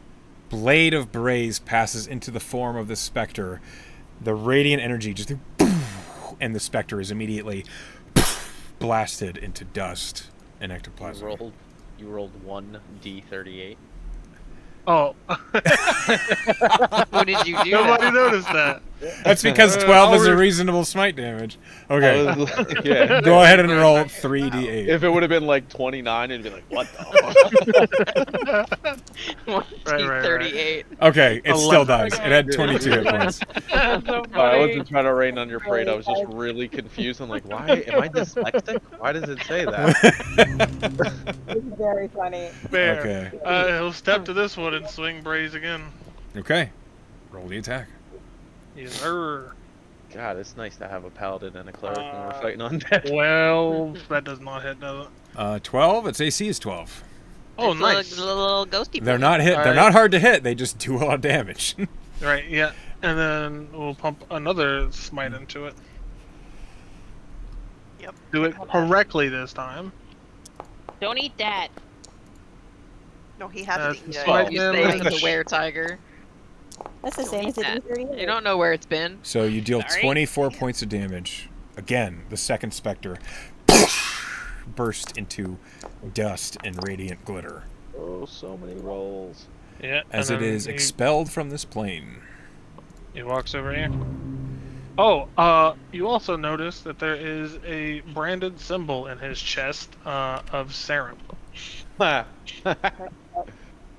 blade of Braze passes into the form of the specter, the radiant energy just and the specter is immediately blasted into dust and ectoplasm. You rolled 1d38. Oh. What did you do? Nobody noticed that. That's because 12 is a I'll reasonable smite damage. Okay, Yeah. go ahead and roll 3d8. If it would have been like 29, it'd be like, what the fuck? 38. Okay, it still 11. dies. It had 22 hit points. That's so I funny. wasn't trying to rain on your parade. I was just really confused. I'm like, why am I dyslexic? Why does it say that? It's very funny. Fair. Okay. He'll step to this one and swing Braze again. Okay, roll the attack. Yes, sir. God, it's nice to have a paladin and a cleric when we're fighting undead. 12. That does not hit, does it? 12. Its AC is 12. Oh, It's nice. A little ghosty. They're boy. not hit. They're Alright. not hard to hit. They just do a lot of damage. Right, yeah. And then we'll pump another smite into it. Yep. Do it correctly this time. Don't eat that. No, he hasn't That's eaten the yet. smite You say it's damage. the were-tiger. That's the Don't same eat as the that. D30. You don't know where it's been. So you deal Sorry? 24 points of damage. Again, the second specter burst into dust and radiant glitter Oh, so many rolls. Yeah. as and it then is expelled from this plane. He walks over here. Oh, you also notice that there is a branded symbol in his chest of Sarum.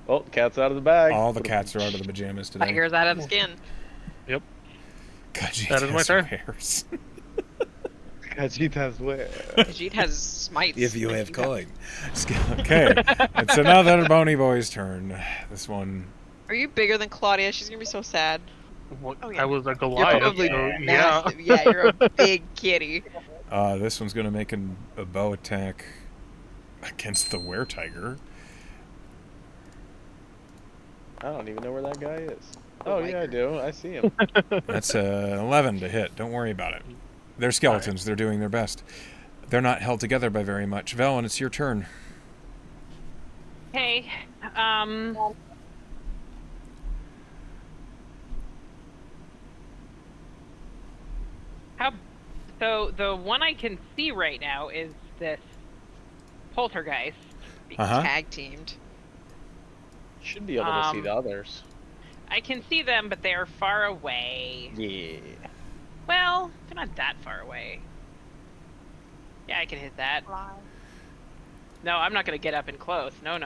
Oh, cat's out of the bag. All the cats are out of the pajamas today. Tiger's out of the skin. Khajiit That is my has turn. wares. Khajiit has where? Khajiit has smites. If you have coin. Okay, it's another Bony Boy's turn. This one. Are you bigger than Claudia? She's gonna be so sad. What? Oh, yeah. I was a You're Goliath. probably so, yeah. massive. Yeah, you're a big kitty. This one's gonna make a bow attack against the were-tiger. I don't even know where that guy is. Oh Oh, my yeah, I God. do. I see him. That's 11 to hit. Don't worry about it. They're skeletons. They're doing their best. They're not held together by very much. Velen, it's your turn. Hey, so the one I can see right now is this poltergeist. Uh-huh. Tag teamed. Should be able to see the others. I can see them, but they are far away. Yeah. Well, they're not that far away. Yeah, I can hit that. No, I'm not gonna get up and close. No.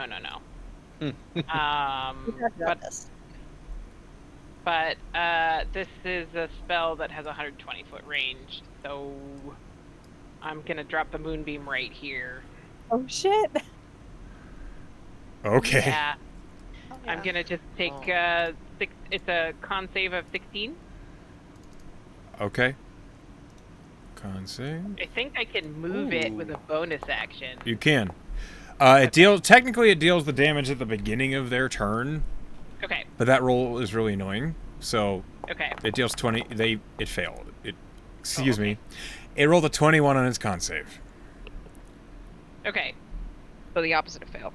But this is a spell that has a 120-foot range, so I'm gonna drop the moonbeam right here. Oh shit! Okay. Yeah, Oh, I'm yeah. gonna just take six. It's a con save of 16. Okay. Con save. I think I can move it with a bonus action. You can. It deals. Technically, it deals the damage at the beginning of their turn, Okay. but that roll is really annoying. So Okay. it deals 20. It failed. Excuse okay. me. It rolled a 21 on its con save. Okay. So the opposite of fail.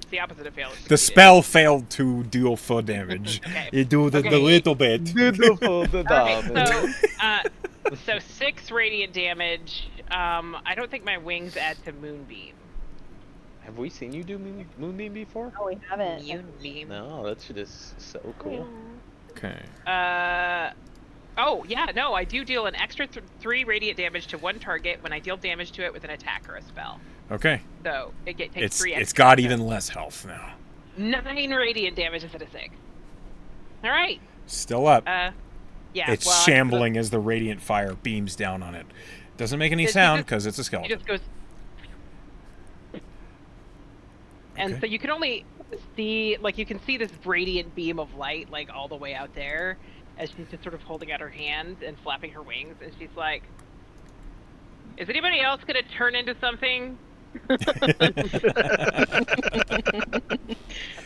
It's the opposite of fail. is The succeeded. spell failed to deal full damage. Okay. It do the Okay. little bit. Beautiful, the Perfect. So 6 radiant damage. I don't think my wings add to moonbeam. Have we seen you do Moonbeam before? Oh, we haven't. Moonbeam. No, that shit is so cool. Okay. Oh yeah, no, I do deal an extra 3 radiant damage to one target when I deal damage to it with an attack or a spell. Okay. So it takes 3 It's extra. got so even less health now. 9 radiant damage instead of 6. All right. Still up. Yeah. It's well, shambling as the radiant fire beams down on it. Doesn't make any It sound just- because it's a He skeleton. just goes. And Okay. so you can only see, like, you can see this radiant beam of light, like, all the way out there, as she's just sort of holding out her hands and flapping her wings, and she's like, "Is anybody else gonna turn into something?" That's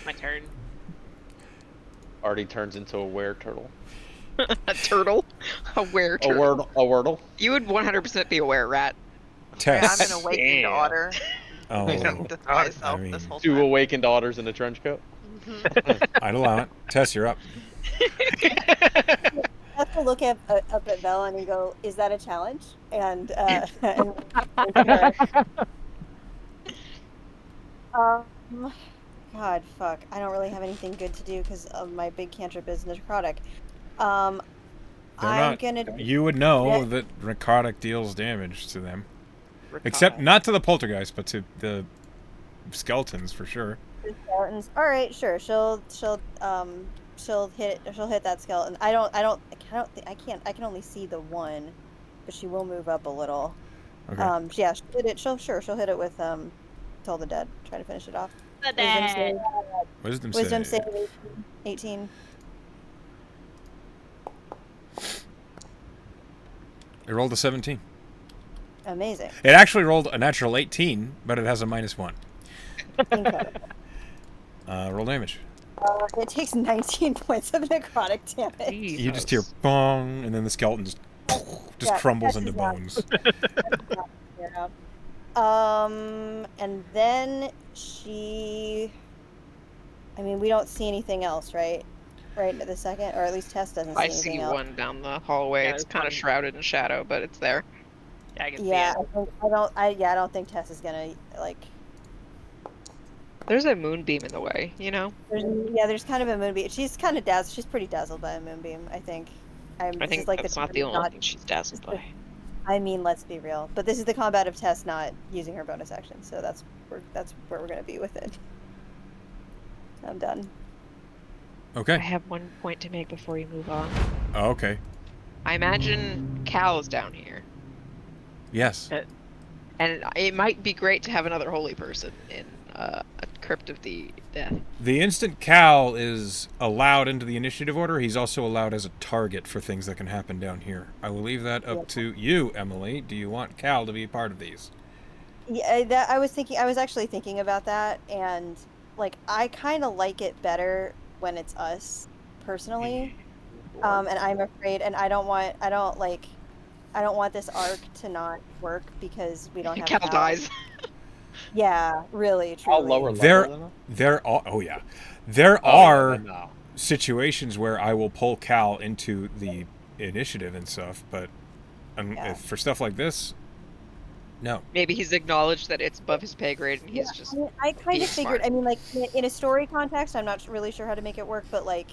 my turn. Artie turns into a were-turtle. A turtle, a were A turtle. wordle. You would 100% be a were rat. Yeah, Tess. I'm an awakened Damn. otter. Oh, This myself I this mean- whole Two time. awakened otters in a trench coat. I'd allow it. Tess, you're up. I have to look up at Bella and go, "Is that a challenge?" And God, fuck, I don't really have anything good to do because of my big cantrip is necrotic. They're I'm not. gonna. You would know Yeah. that necrotic deals damage to them, Ricotta. except not to the poltergeist, but to the skeletons for sure. The skeletons. All right, sure. She'll hit that skeleton. I can only see the one, but she will move up a little. Okay. Yeah, she'll hit it. She'll hit it with Tell the Dead. Try to finish it off. The Wisdom save. Wisdom save. save 18. It rolled a 17. Amazing. It actually rolled a natural 18, but it has a -1. Incredible. Roll damage. It takes 19 points of necrotic damage. You just hear bong, and then the skeleton just Yeah, crumbles Tess into is not- bones. Yeah. And then she. I mean, we don't see anything else, right? Right at the second, or at least Tess doesn't see I anything see else. one down the hallway. Yeah, It's there's kind of one. shrouded in shadow, but it's there. Yeah, I can Yeah, see it. I don't think Tess is gonna like. There's a moonbeam in the way, you know? There's kind of a moonbeam. She's kind of dazzled. She's pretty dazzled by a moonbeam, I think. I This think is like that's not the only thing she's dazzled by. I mean, let's be real. But this is the combat of Tess not using her bonus action, so that's where we're gonna be with it. I'm done. I Okay. have one point to make before you move on. Oh, okay. I imagine Cal is down here. Yes. And it might be great to have another holy person in a Crypt of the Death. The instant Cal is allowed into the initiative order, he's also allowed as a target for things that can happen down here. I will leave that up to you, Emily. Do you want Cal to be part of these? Yeah, I was actually thinking about that, and like I kind of like it better when it's us, personally. And I'm afraid, and I don't want this arc to not work because we don't have Cal Cal. dies. Yeah, really, How truly. lower There- level than There are. Oh yeah. There that? are No. situations where I will pull Cal into the initiative and stuff, but Yeah. if for stuff like this, no. Maybe he's acknowledged that it's above his pay grade and he's just. I mean, I kind being of figured. smart. I mean, like in a story context, I'm not really sure how to make it work, but like,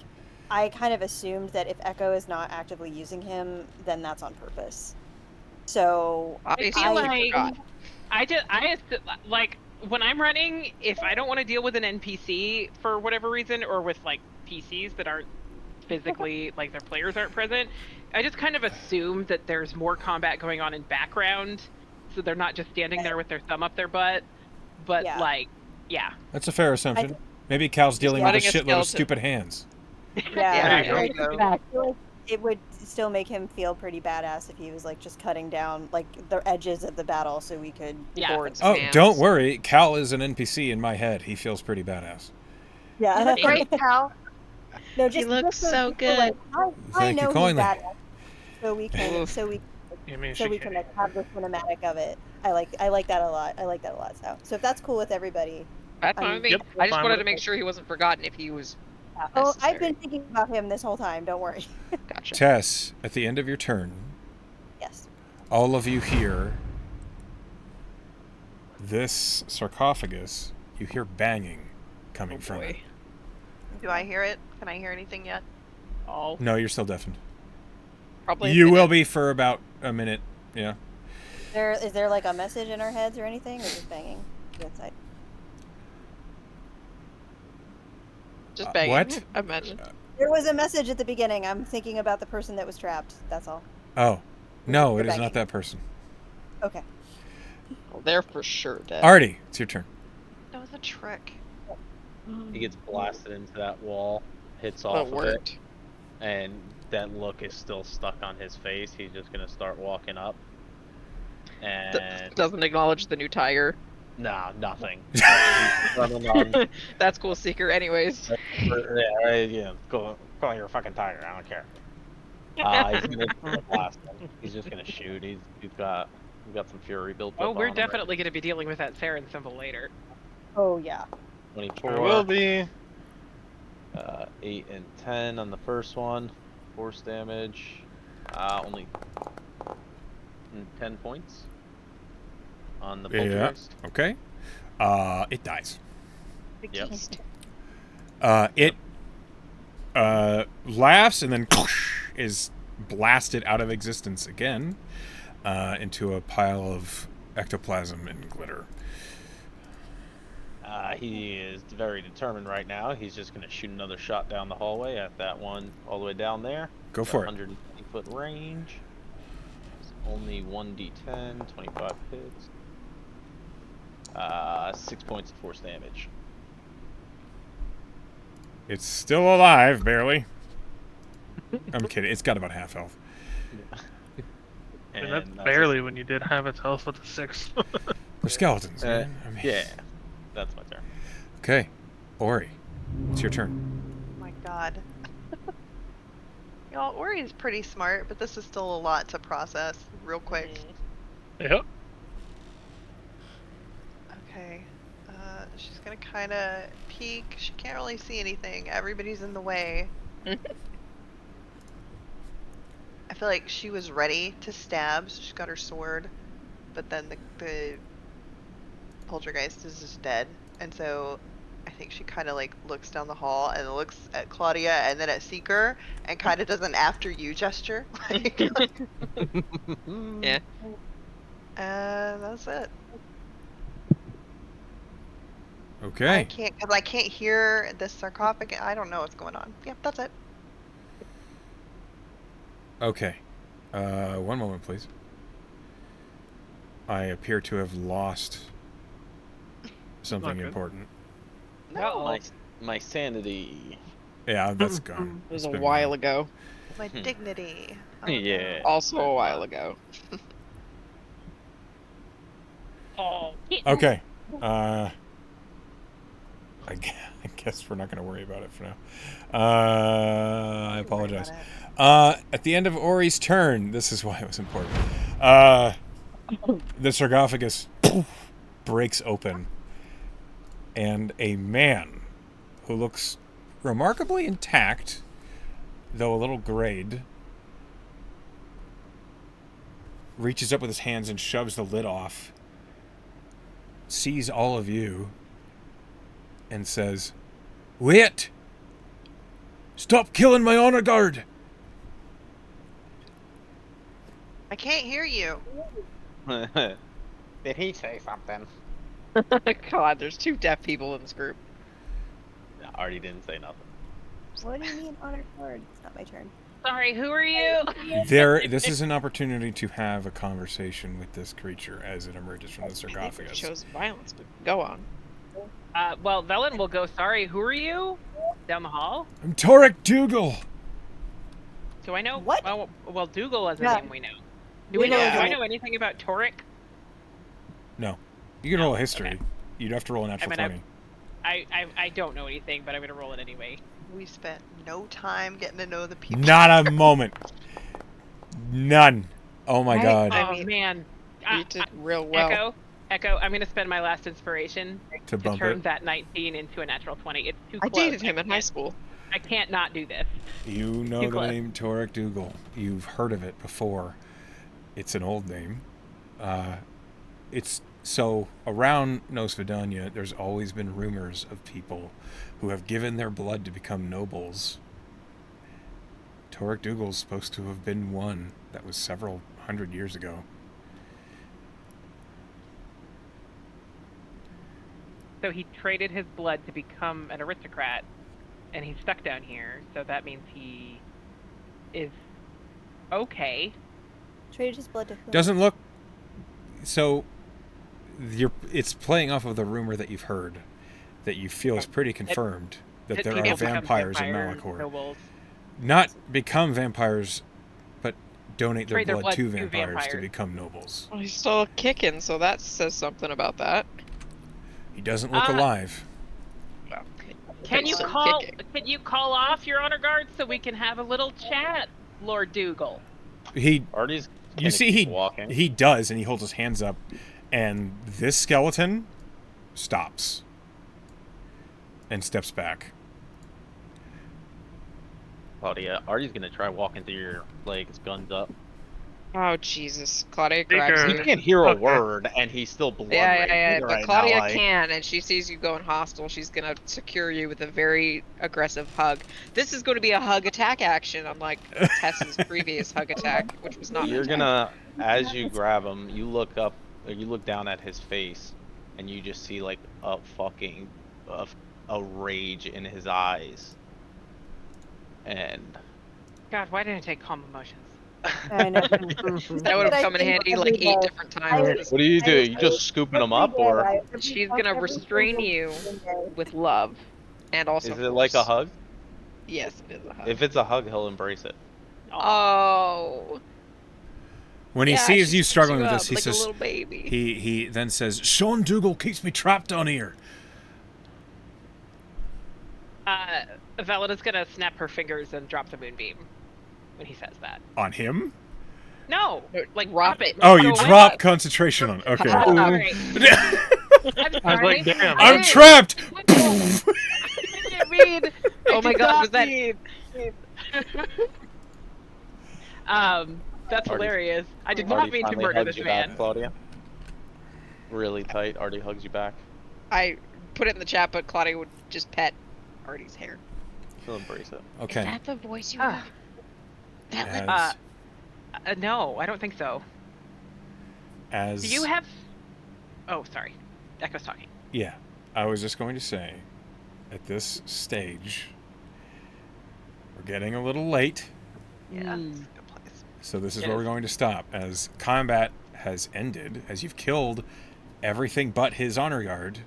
I kind of assumed that if Echo is not actively using him, then that's on purpose. So Obviously, feel he like- forgot. Like when I'm running, if I don't want to deal with an NPC for whatever reason, or with like PCs that aren't physically like their players aren't present, I just kind of assume that there's more combat going on in background, so they're not just standing there with their thumb up their butt. But Yeah. like, yeah, That's a fair assumption. Maybe Cal's dealing with a letting a shitload of skeleton- stupid hands. yeah, There you I go. feel like it would still make him feel pretty badass if he was like just cutting down like the edges of the battle so we could. Yeah. Boards Oh, hands. don't worry. Cal is an NPC in my head. He feels pretty badass. Yeah, You look great, Cal. No, He looks so just so, like, I Thank you know he's kindly. badass. So we can, Oof. You mean so she we can like have the cinematic of it. I like that a lot. I like that a lot. So if that's cool with everybody. That's fine with me. Yep, I just fine wanted with to make sure he wasn't forgotten if he was. Oh, necessary. I've been thinking about him this whole time. Don't worry. Gotcha. Tess, at the end of your turn, Yes. all of you hear this sarcophagus. You hear banging coming Oh, from it. boy. Do I hear it? Can I hear anything yet? all. No, you're still deafened. Probably. a You will minute. be for about a minute. Yeah. Is there like a message in our heads or anything, or just banging inside? Just banging. what? I imagine. There was a message at the beginning. I'm thinking about the person that was trapped. That's all. Oh, no, it The is not banging. that person. Okay. Well, they're for sure dead. Artie, it's your turn. That was a trick. He gets blasted into that wall, hits That off of it, worked. and that look is still stuck on his face. He's just gonna start walking up. And Doesn't acknowledge the new tire. no, nothing. He's running on. That's cool, Seeker. Anyways. Yeah, go on your fucking tire. I don't care. He's gonna blast him. He's just gonna shoot. We've got some fury built Oh, up we're on him. definitely going to be dealing with that Saren symbol later. Oh yeah. 24. Sure will be. 8 and 10 on the first one. Force damage. Only 10 points on the poltergeist. Okay. It dies. Yep. It laughs and then is blasted out of existence again into a pile of ectoplasm and glitter. He is very determined right now. He's just going to shoot another shot down the hallway at that one all the way down there. Go for it. 120-foot range. It's only 1d10, 25 hits. 6 points of force damage. It's still alive, barely. I'm kidding. It's got about half health. And that's barely when you did have its health with a 6. They're skeletons, man. I mean, Yeah, that's my turn. Okay. Ori, it's your turn. Oh my god. Y'all, Ori is pretty smart, but this is still a lot to process real quick. Yep. Okay. She's gonna kind of peek. She can't really see anything. Everybody's in the way. I feel like she was ready to stab, so she's got her sword, but then the poltergeist is just dead, and so I think she kind of like looks down the hall and looks at Claudia and then at Seeker and kind of does an after you gesture. Yeah. And that's it. Okay. I can't hear the sarcophagus. I don't know what's going on. Yep, that's it. Okay. One moment, please. I appear to have lost something good. important. Uh-oh. My sanity. Yeah, that's gone. It was It's a been while gone. ago. My dignity. Oh, Yeah. no. Also a while ago. Oh. Okay. I guess we're not going to worry about it for now. I apologize. At the end of Ori's turn, this is why it was important. The sarcophagus breaks open, and a man who looks remarkably intact, though a little grayed, reaches up with his hands and shoves the lid off, sees all of you, and says, "Wait! Stop killing my honor guard!" I can't hear you. Did he say something? God, there's 2 deaf people in this group. I already didn't say nothing. What do you mean honor guard? It's not my turn. Sorry, who are you? This is an opportunity to have a conversation with this creature as it emerges from the It sarcophagus. shows violence, but go on. Well, Velen will go, sorry, who are you? Down the hall? I'm Torek Dougal. Do I know? What? Well, Dougal is a Yeah. name we know. We Do know I his know name. anything about Torek? No. You can roll a history. Okay. You'd have to roll a natural mean, 20. I don't know anything, but I'm gonna roll it anyway. We spent no time getting to know the people. Not a moment. None. Oh my Right. god. I Oh mean, man. You did real well. Echo, I'm gonna spend my last inspiration To to bump turn it. that 19 into a natural 20. It's too I close. dated him in high school. I can't not do this. You know Too the close. name Torek Dougal. You've heard of it before. It's an old name. It's so around Nosvedania, there's always been rumors of people who have given their blood to become nobles. Torek Dougal's supposed to have been one. That was several hundred years ago. So he traded his blood to become an aristocrat, and he's stuck down here. So that means he is okay. Traded his blood to whom? Doesn't look so. It's playing off of the rumor that you've heard, that you feel is pretty confirmed that That there people are become vampires in vampire Malachor. nobles. Not become vampires, but donate their Trade their blood blood to to vampires to vampires. become nobles. Well, he's still kicking, so that says something about that. He doesn't look alive. Well, Can he's you still call? kicking. Can you call off your honor guard so we can have a little chat, Lord Dougal? Artie's You gonna see, keep walking. he does, and he holds his hands up, and this skeleton stops and steps back. Claudia, Artie's gonna try walking through your legs, guns up. Oh, Jesus. Claudia grabs Seeker. He you. can't hear a Okay. word, and he's still blood Yeah, raging yeah, yeah. But right Claudia now. Like, can, and she sees you going hostile. She's gonna secure you with a very aggressive hug. This is going to be a hug attack action, unlike Tess's previous hug attack, which was not an you're attack. gonna, as you grab him, you look up, or you look down at his face, and you just see like a fucking, a rage in his eyes. And God, why didn't I take calm emotions? I know. That would But have I come in think handy every like 8 day- different times. what do? You just scooping him up, or She's gonna restrain you with love. And also is it like a force. hug? Yes, it is a hug. If it's a hug, he'll embrace it. Oh. When he Yeah, sees she you scoops struggling you with up this, he like a says, little baby. he then says, Sean Dougal keeps me trapped on here. Velena's gonna snap her fingers and drop the moonbeam when he says that. On him? No, like Drop drop it. it. Oh, Go you away. drop concentration on. Okay. Oh, sorry. I'm I was sorry. like, damn. I'm Hey, trapped. I didn't mean. Oh my God, was that- That's Artie- hilarious. I did not Artie mean to finally murder hugs this you man. back, Claudia. Really tight. Artie hugs you back. I put it in the chat, but Claudia would just pet Artie's hair. He'll embrace it. Is Okay. that the voice you Ah. have? That As, No, I don't think so. as Do you have? Oh, sorry. Echo's talking. Yeah, I was just going to say, at this stage, we're getting a little late, Yeah, it's a good place. so this is It where is. we're going to stop. As combat has ended, as you've killed everything but his honor guard,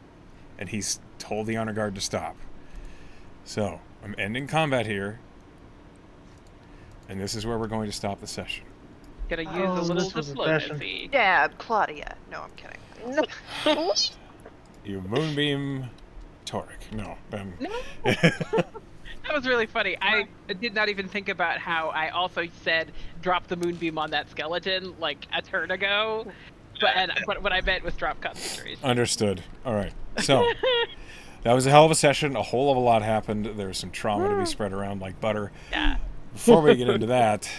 and he's told the honor guard to stop. So, I'm ending combat here, and this is where we're going to stop the session. Gonna use Oh, a little this was a session. diplomacy. Yeah, Claudia. No, I'm kidding. You moonbeam Toric. No. That was really funny. I did not even think about how I also said drop the moonbeam on that skeleton like a turn ago. But what I meant was drop concentration. Understood. All right. So, that was a hell of a session. A whole of a lot happened. There was some trauma to be spread around like butter. Yeah. Before we get into that,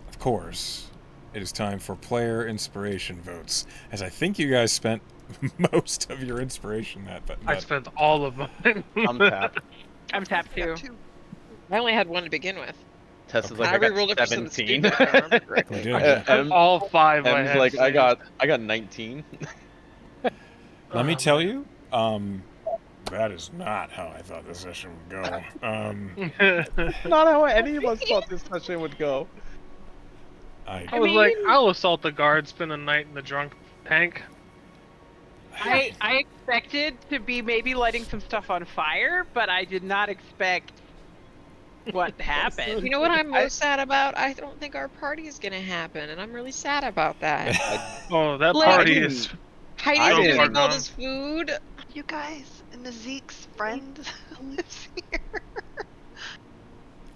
of course, it is time for player inspiration votes. As I think you guys spent most of your inspiration that I spent all of mine. I'm tapped. I'm tapped too. I only had one to begin with. Tess is Okay. like, I I got rerolled it for some 17. stupid, if I remember correctly. You did. Em- all 5 I Em's had like, I saved. got 19. Let me tell you, that is not how I thought this session would go. Not how any of us thought this session would go. I was like, I'll assault the guard, spend the night in the drunk tank. I expected to be maybe lighting some stuff on fire, but I did not expect what happened. You know what I'm most sad about? I don't think our party is gonna happen, and I'm really sad about that. Oh, that Like- party didn't- is. Heidi's I doing didn't- all this food. You guys, and Nazeek's friend lives here.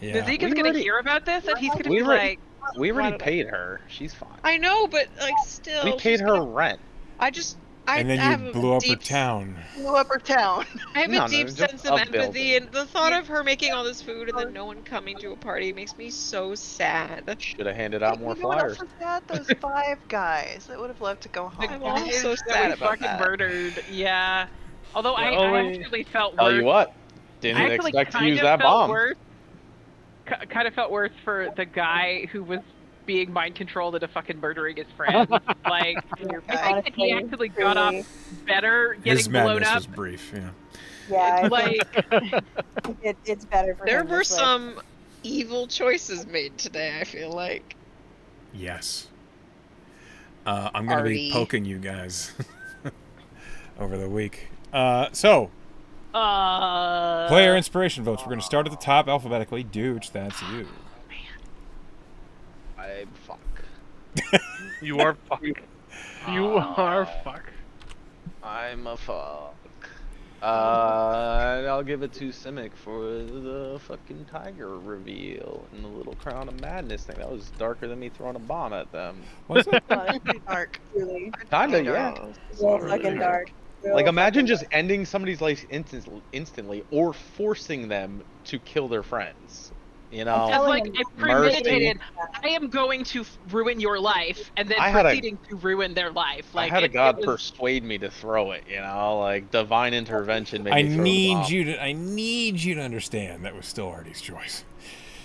Yeah. Zeke is We gonna already- hear about this, and he's gonna we be already- like, We already Why did I- paid her. She's fine. I know, but like still. We paid she's her gonna- rent. I And then have you a blew up her deep town. Blew up her town. I have No, a deep just sense a of empathy, building. and the thought of her making all this food and then no one coming to a party makes me so sad. Should have handed out more You know what flyers. else is sad? Those 5 guys that would have loved to go home. I'm also that sad we about fucking that. murdered. Yeah. Although I only- actually felt Tell worse. you what, I didn't actually expect to kind use of that felt bomb. worse. Kind of felt worse for the guy who was being mind controlled into fucking murdering his friend. Like, I think that he actually got off better getting His blown madness up. was brief. Yeah. Yeah, Like, it's better for There him. were just, like- some evil choices made today, I feel like. Yes. I'm going to be Artie. poking you guys over the week. So, Player inspiration votes. We're going to start at the top alphabetically. Dooch, that's you. I'm fuck. You are fuck. You are fuck. I'm a fuck. I'll give it to Simic for the fucking tiger reveal and the little crown of madness thing. That was darker than me throwing a bomb at them. Was it? Pretty dark. Really, Kinda, yeah. real fucking dark. Like, Real imagine fucking just dark. ending somebody's life instantly, or forcing them to kill their friends. You know, telling Like them a mercy. premeditated, I am going to ruin your life, and then I had a- proceeding to ruin their life. Like I had a it god was, persuade me to throw it. You know, like divine intervention made I me throw the need bomb. I need you to understand that was still Artie's choice.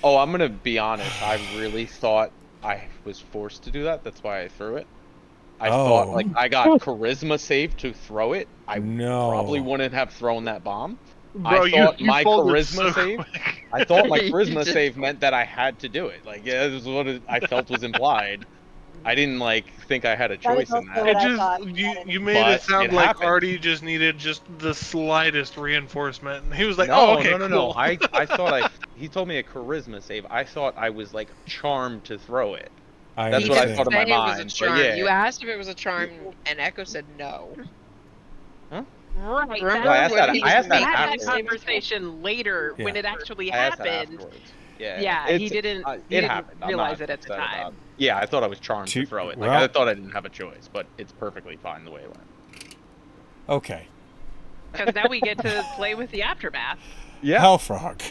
Oh, I'm gonna be honest. I really thought I was forced to do that. That's why I threw it. I thought like I got charisma save to throw it. I No. probably wouldn't have thrown that bomb. Bro, I thought you my folded charisma so save. quick. I thought my You charisma just- save meant that I had to do it. Like, yeah, this is what I felt was implied. I didn't like think I had a That choice is in also that. what It I just thought. you made But it sound it like happened. Artie just needed just the slightest reinforcement. And he was like, No, "Oh, okay, no, cool." no. I thought he told me a charisma save. I thought I was like charmed to throw it. I That's He what I understand. thought in my didn't say it was a mind, but charm. yeah. You asked if it was a charm, and Echo said no. Right. Remember No, I asked when that- he I asked was that we had that afterwards. conversation later when Yeah. it actually I asked that happened. afterwards. Yeah. Yeah, he it's- didn't. It He didn't happened. I'm realize not it at the upset about time. it. Yeah, I thought I was charmed to throw it. Like Well- I thought I didn't have a choice, but it's perfectly fine the way it went. Okay. Because now we get to play with the aftermath. Yeah. Hellfrog.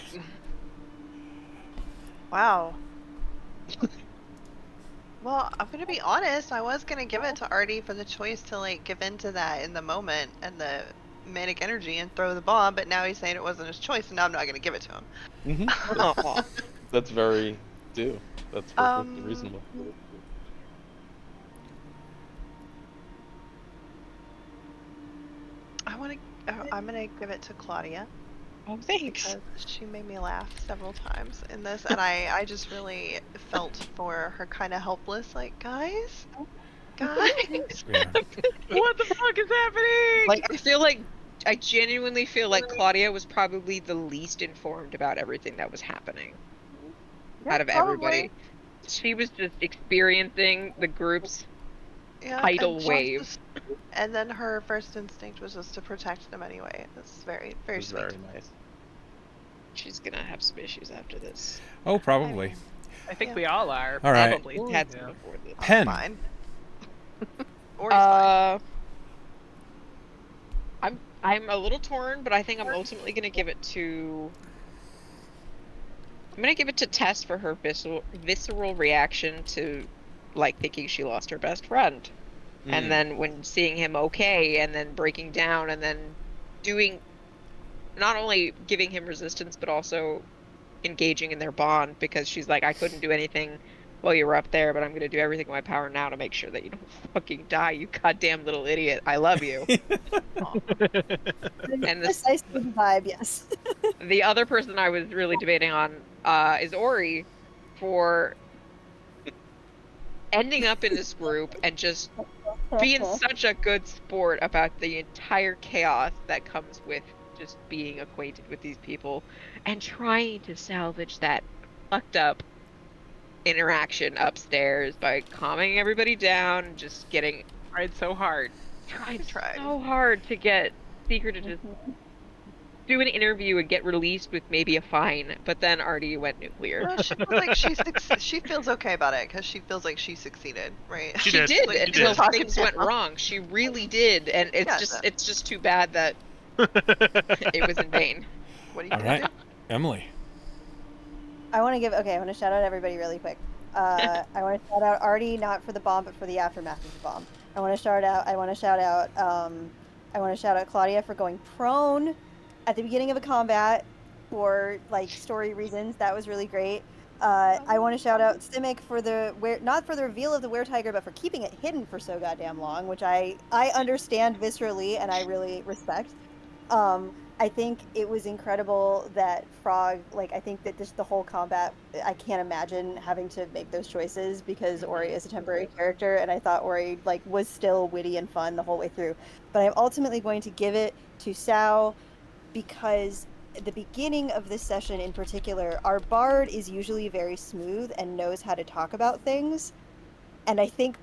Wow. Well, I'm gonna be honest. I was gonna give it to Artie for the choice to like give in to that in the moment and the manic energy and throw the bomb, but now he's saying it wasn't his choice, and now I'm not gonna give it to him. Mm-hmm. That's very due. That's perfectly reasonable. I'm gonna give it to Claudia Oh, thanks. because she made me laugh several times in this, and I just really felt for her, kind of helpless, like guys. Yeah. What the fuck is happening? Like, I genuinely feel like Claudia was probably the least informed about everything that was happening out of everybody. She was just experiencing the group's Yeah, tidal and she wave. just- and then her first instinct was just to protect them anyway. That's very, It very was sweet. very nice. She's gonna have some issues after this. Oh, probably. I think Yeah. we all are. All right. Probably. Had some yeah. before this. Pen. Fine. Or he's fine. I'm a little torn, but I think I'm ultimately gonna give it to. I'm gonna give it to Tess for her visceral reaction to, like, thinking she lost her best friend, and then when seeing him okay, and then breaking down, and then doing, not only giving him resistance, but also engaging in their bond, because she's like, I couldn't do anything while you were up there, but I'm gonna do everything in my power now to make sure that you don't fucking die, you goddamn little idiot. I love you. And this, Decisive vibe, yes. the other person I was really debating on is Ori, for ending up in this group and just being such a good sport about the entire chaos that comes with just being acquainted with these people and trying to salvage that fucked up interaction upstairs by calming everybody down, just getting Tried so hard. tried Tried. so hard to get Secret to just do an interview and get released with maybe a fine, but then Artie went nuclear. Well, she feels like she feels okay about it because she feels like she succeeded, right? She She did. did Like, She until did. talking things went down. wrong. She really did, and Yeah, it's just too bad that it was in vain. What do you All think? right. Emily. I want to shout out everybody really quick. I want to shout out Artie, not for the bomb, but for the aftermath of the bomb. I want to shout out Claudia for going prone at the beginning of a combat for like story reasons. That was really great. I want to shout out Simic for not for the reveal of the were-tiger, but for keeping it hidden for so goddamn long, which I understand viscerally and I really respect. I think it was incredible that Frog, like, I think that just the whole combat, I can't imagine having to make those choices because Ori is a temporary character, and I thought Ori, like, was still witty and fun the whole way through. But I'm ultimately going to give it to Sao because the beginning of this session in particular, our bard is usually very smooth and knows how to talk about things. And I think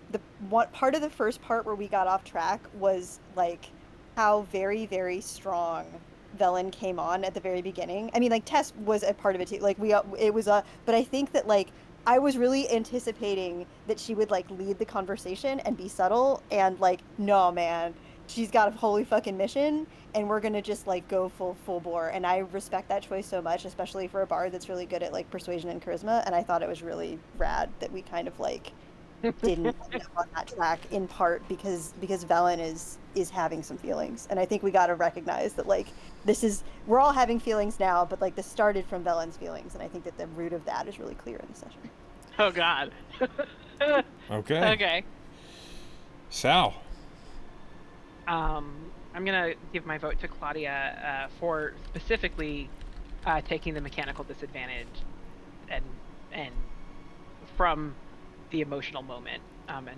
what part of the first part where we got off track was like how very, very strong Velen came on at the very beginning. I mean, like Tess was a part of it too. Like it was but I think that like I was really anticipating that she would like lead the conversation and be subtle, and like, no man, she's got a holy fucking mission, and we're gonna just like go full bore. And I respect that choice so much, especially for a bard that's really good at like persuasion and charisma. And I thought it was really rad that we kind of like didn't end up on that track, in part because Velen is having some feelings, and I think we got to recognize that like we're all having feelings now, but like this started from Velen's feelings, and I think that the root of that is really clear in the session. Oh God. Okay. Okay. Sal. I'm gonna give my vote to Claudia for specifically taking the mechanical disadvantage and from the emotional moment and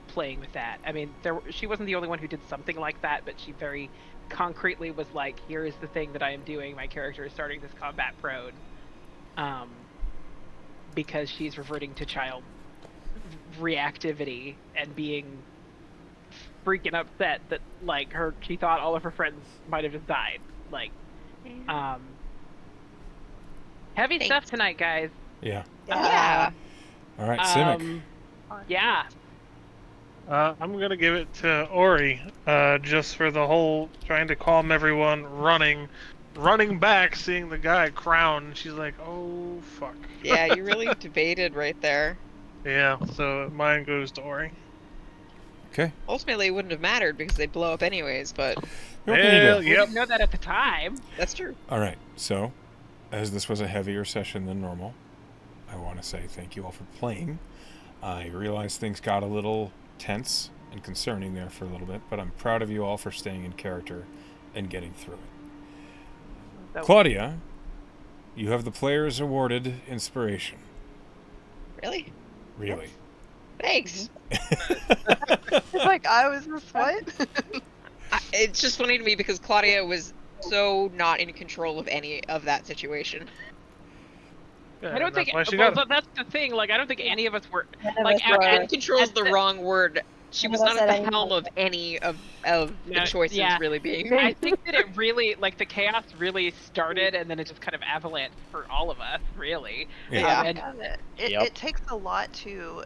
playing with that. I mean, she wasn't the only one who did something like that, but she very concretely was like, here is the thing that I am doing. My character is starting this combat prone because she's reverting to child reactivity and being freaking upset that like she thought all of her friends might have just died. Like heavy stuff tonight, guys. Yeah. Yeah. All right, Simic. Yeah. I'm gonna give it to Ori, just for the whole trying to calm everyone, running back, seeing the guy crown. She's like, "Oh fuck." Yeah, you really debated right there. Yeah, so mine goes to Ori. Okay. Ultimately, it wouldn't have mattered because they'd blow up anyways, but What can you do? We didn't know that at the time. that's true. All right. So, as this was a heavier session than normal, I want to say thank you all for playing. I realize things got a little tense and concerning there for a little bit, but I'm proud of you all for staying in character and getting through it. So, Claudia, you have the players awarded inspiration. Really? Really. Thanks. Like I was just what? It's just funny to me because Claudia was so not in control of any of that situation. Yeah, I don't think. that's why she Well, got it. that's the thing. Like, I don't think any of us were None of like. us were. In control is the wrong word. She None was of not us at had the any helm of any of the No, choices yeah. really being I made. think that it really like the chaos really started, and then it just kind of avalanched for all of us, really. Yeah. And It takes a lot to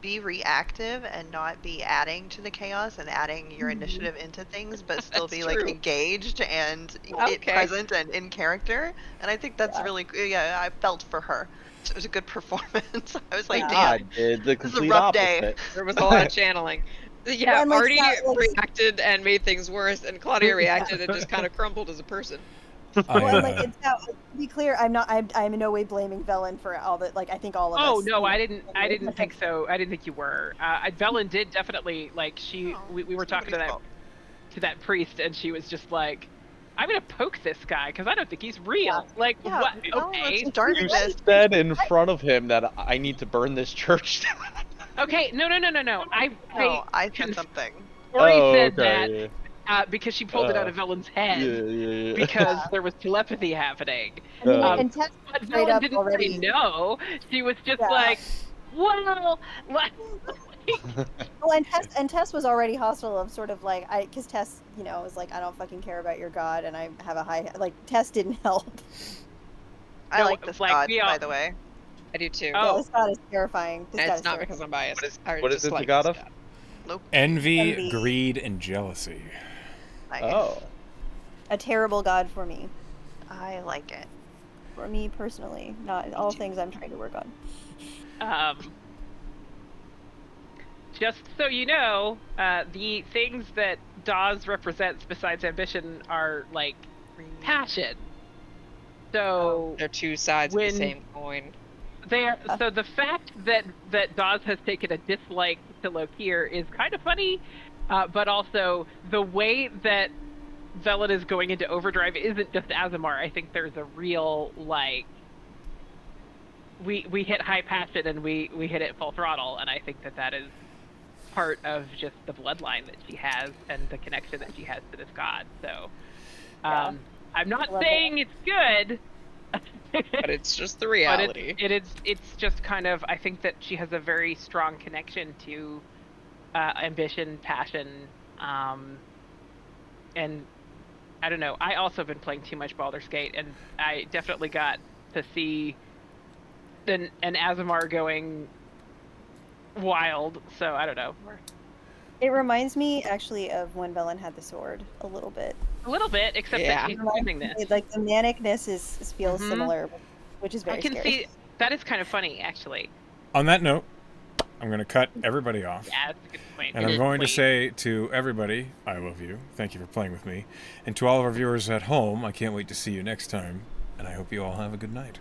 be reactive and not be adding to the chaos and adding your initiative into things, but still That's be true. like engaged and Okay. present and in character. And I think that's really, yeah, I felt for her. It was a good performance. I was like, Yeah. damn, I did the this is a complete rough day. opposite. There was a lot of channeling. Yeah, Well, and, like, Artie Sal- like- reacted and made things worse, and Claudia reacted and just kind of crumbled as a person. Well, and like I, it's now, to be clear, I'm in no way blaming Velen for all that. Like I think all of us. oh no, you know, I didn't think so. I didn't think you were. Velen did definitely like we were talking to Somebody's fault. that priest, and she was just like, I'm gonna poke this guy because I don't think he's real. Like Yeah, what? Velen Okay. was starting You this. said in front of him that I need to burn this church down. Okay. No. No, I said something. Ori Oh, said okay, that because she pulled it out of Velen's head. yeah. Because there was telepathy happening. I mean, Um, and Tess But straight Velen up didn't already. say no. She was just Yeah. like, well, like, Well, and Tess was already hostile of sort of like because Tess, was like, I don't fucking care about your god, and I have a high like. Tess didn't help. I No, like this like, god, we all- by the way. I do too. Oh. Yeah, this god is terrifying. This And god it's is not terrifying. because I'm biased. I what is just it the like god this of? god. envy, Envy. greed, and jealousy. Nice. Oh. A terrible god for me. I like it. For me personally, not all things I'm trying to work on. Just so you know, the things that Dawes represents besides ambition are like passion. So They're two sides of When- the same coin. so the fact that Dawes has taken a dislike to Lokir is kind of funny, but also the way that Velen is going into overdrive isn't just Azamar. I think there's a real like we hit high passion and we hit it full throttle, and I think that is part of just the bloodline that she has and the connection that she has to this god. So I'm not Love saying it's good. But it's just the But reality. it's just kind of, I think that she has a very strong connection to ambition, passion, and I don't know. I also have been playing too much Baldur's Gate, and I definitely got to see an Azamar going wild. So I don't know. It reminds me actually of when Velen had the sword a little bit. A little bit, except Yeah. that she's using this. Like the manicness feels Mhm. similar, which is very I can scary. see that is kind of funny, actually. On that note, I'm going to cut everybody off. Yeah, that's a good point. And I'm going to say to everybody, I love you. Thank you for playing with me. And to all of our viewers at home, I can't wait to see you next time. And I hope you all have a good night.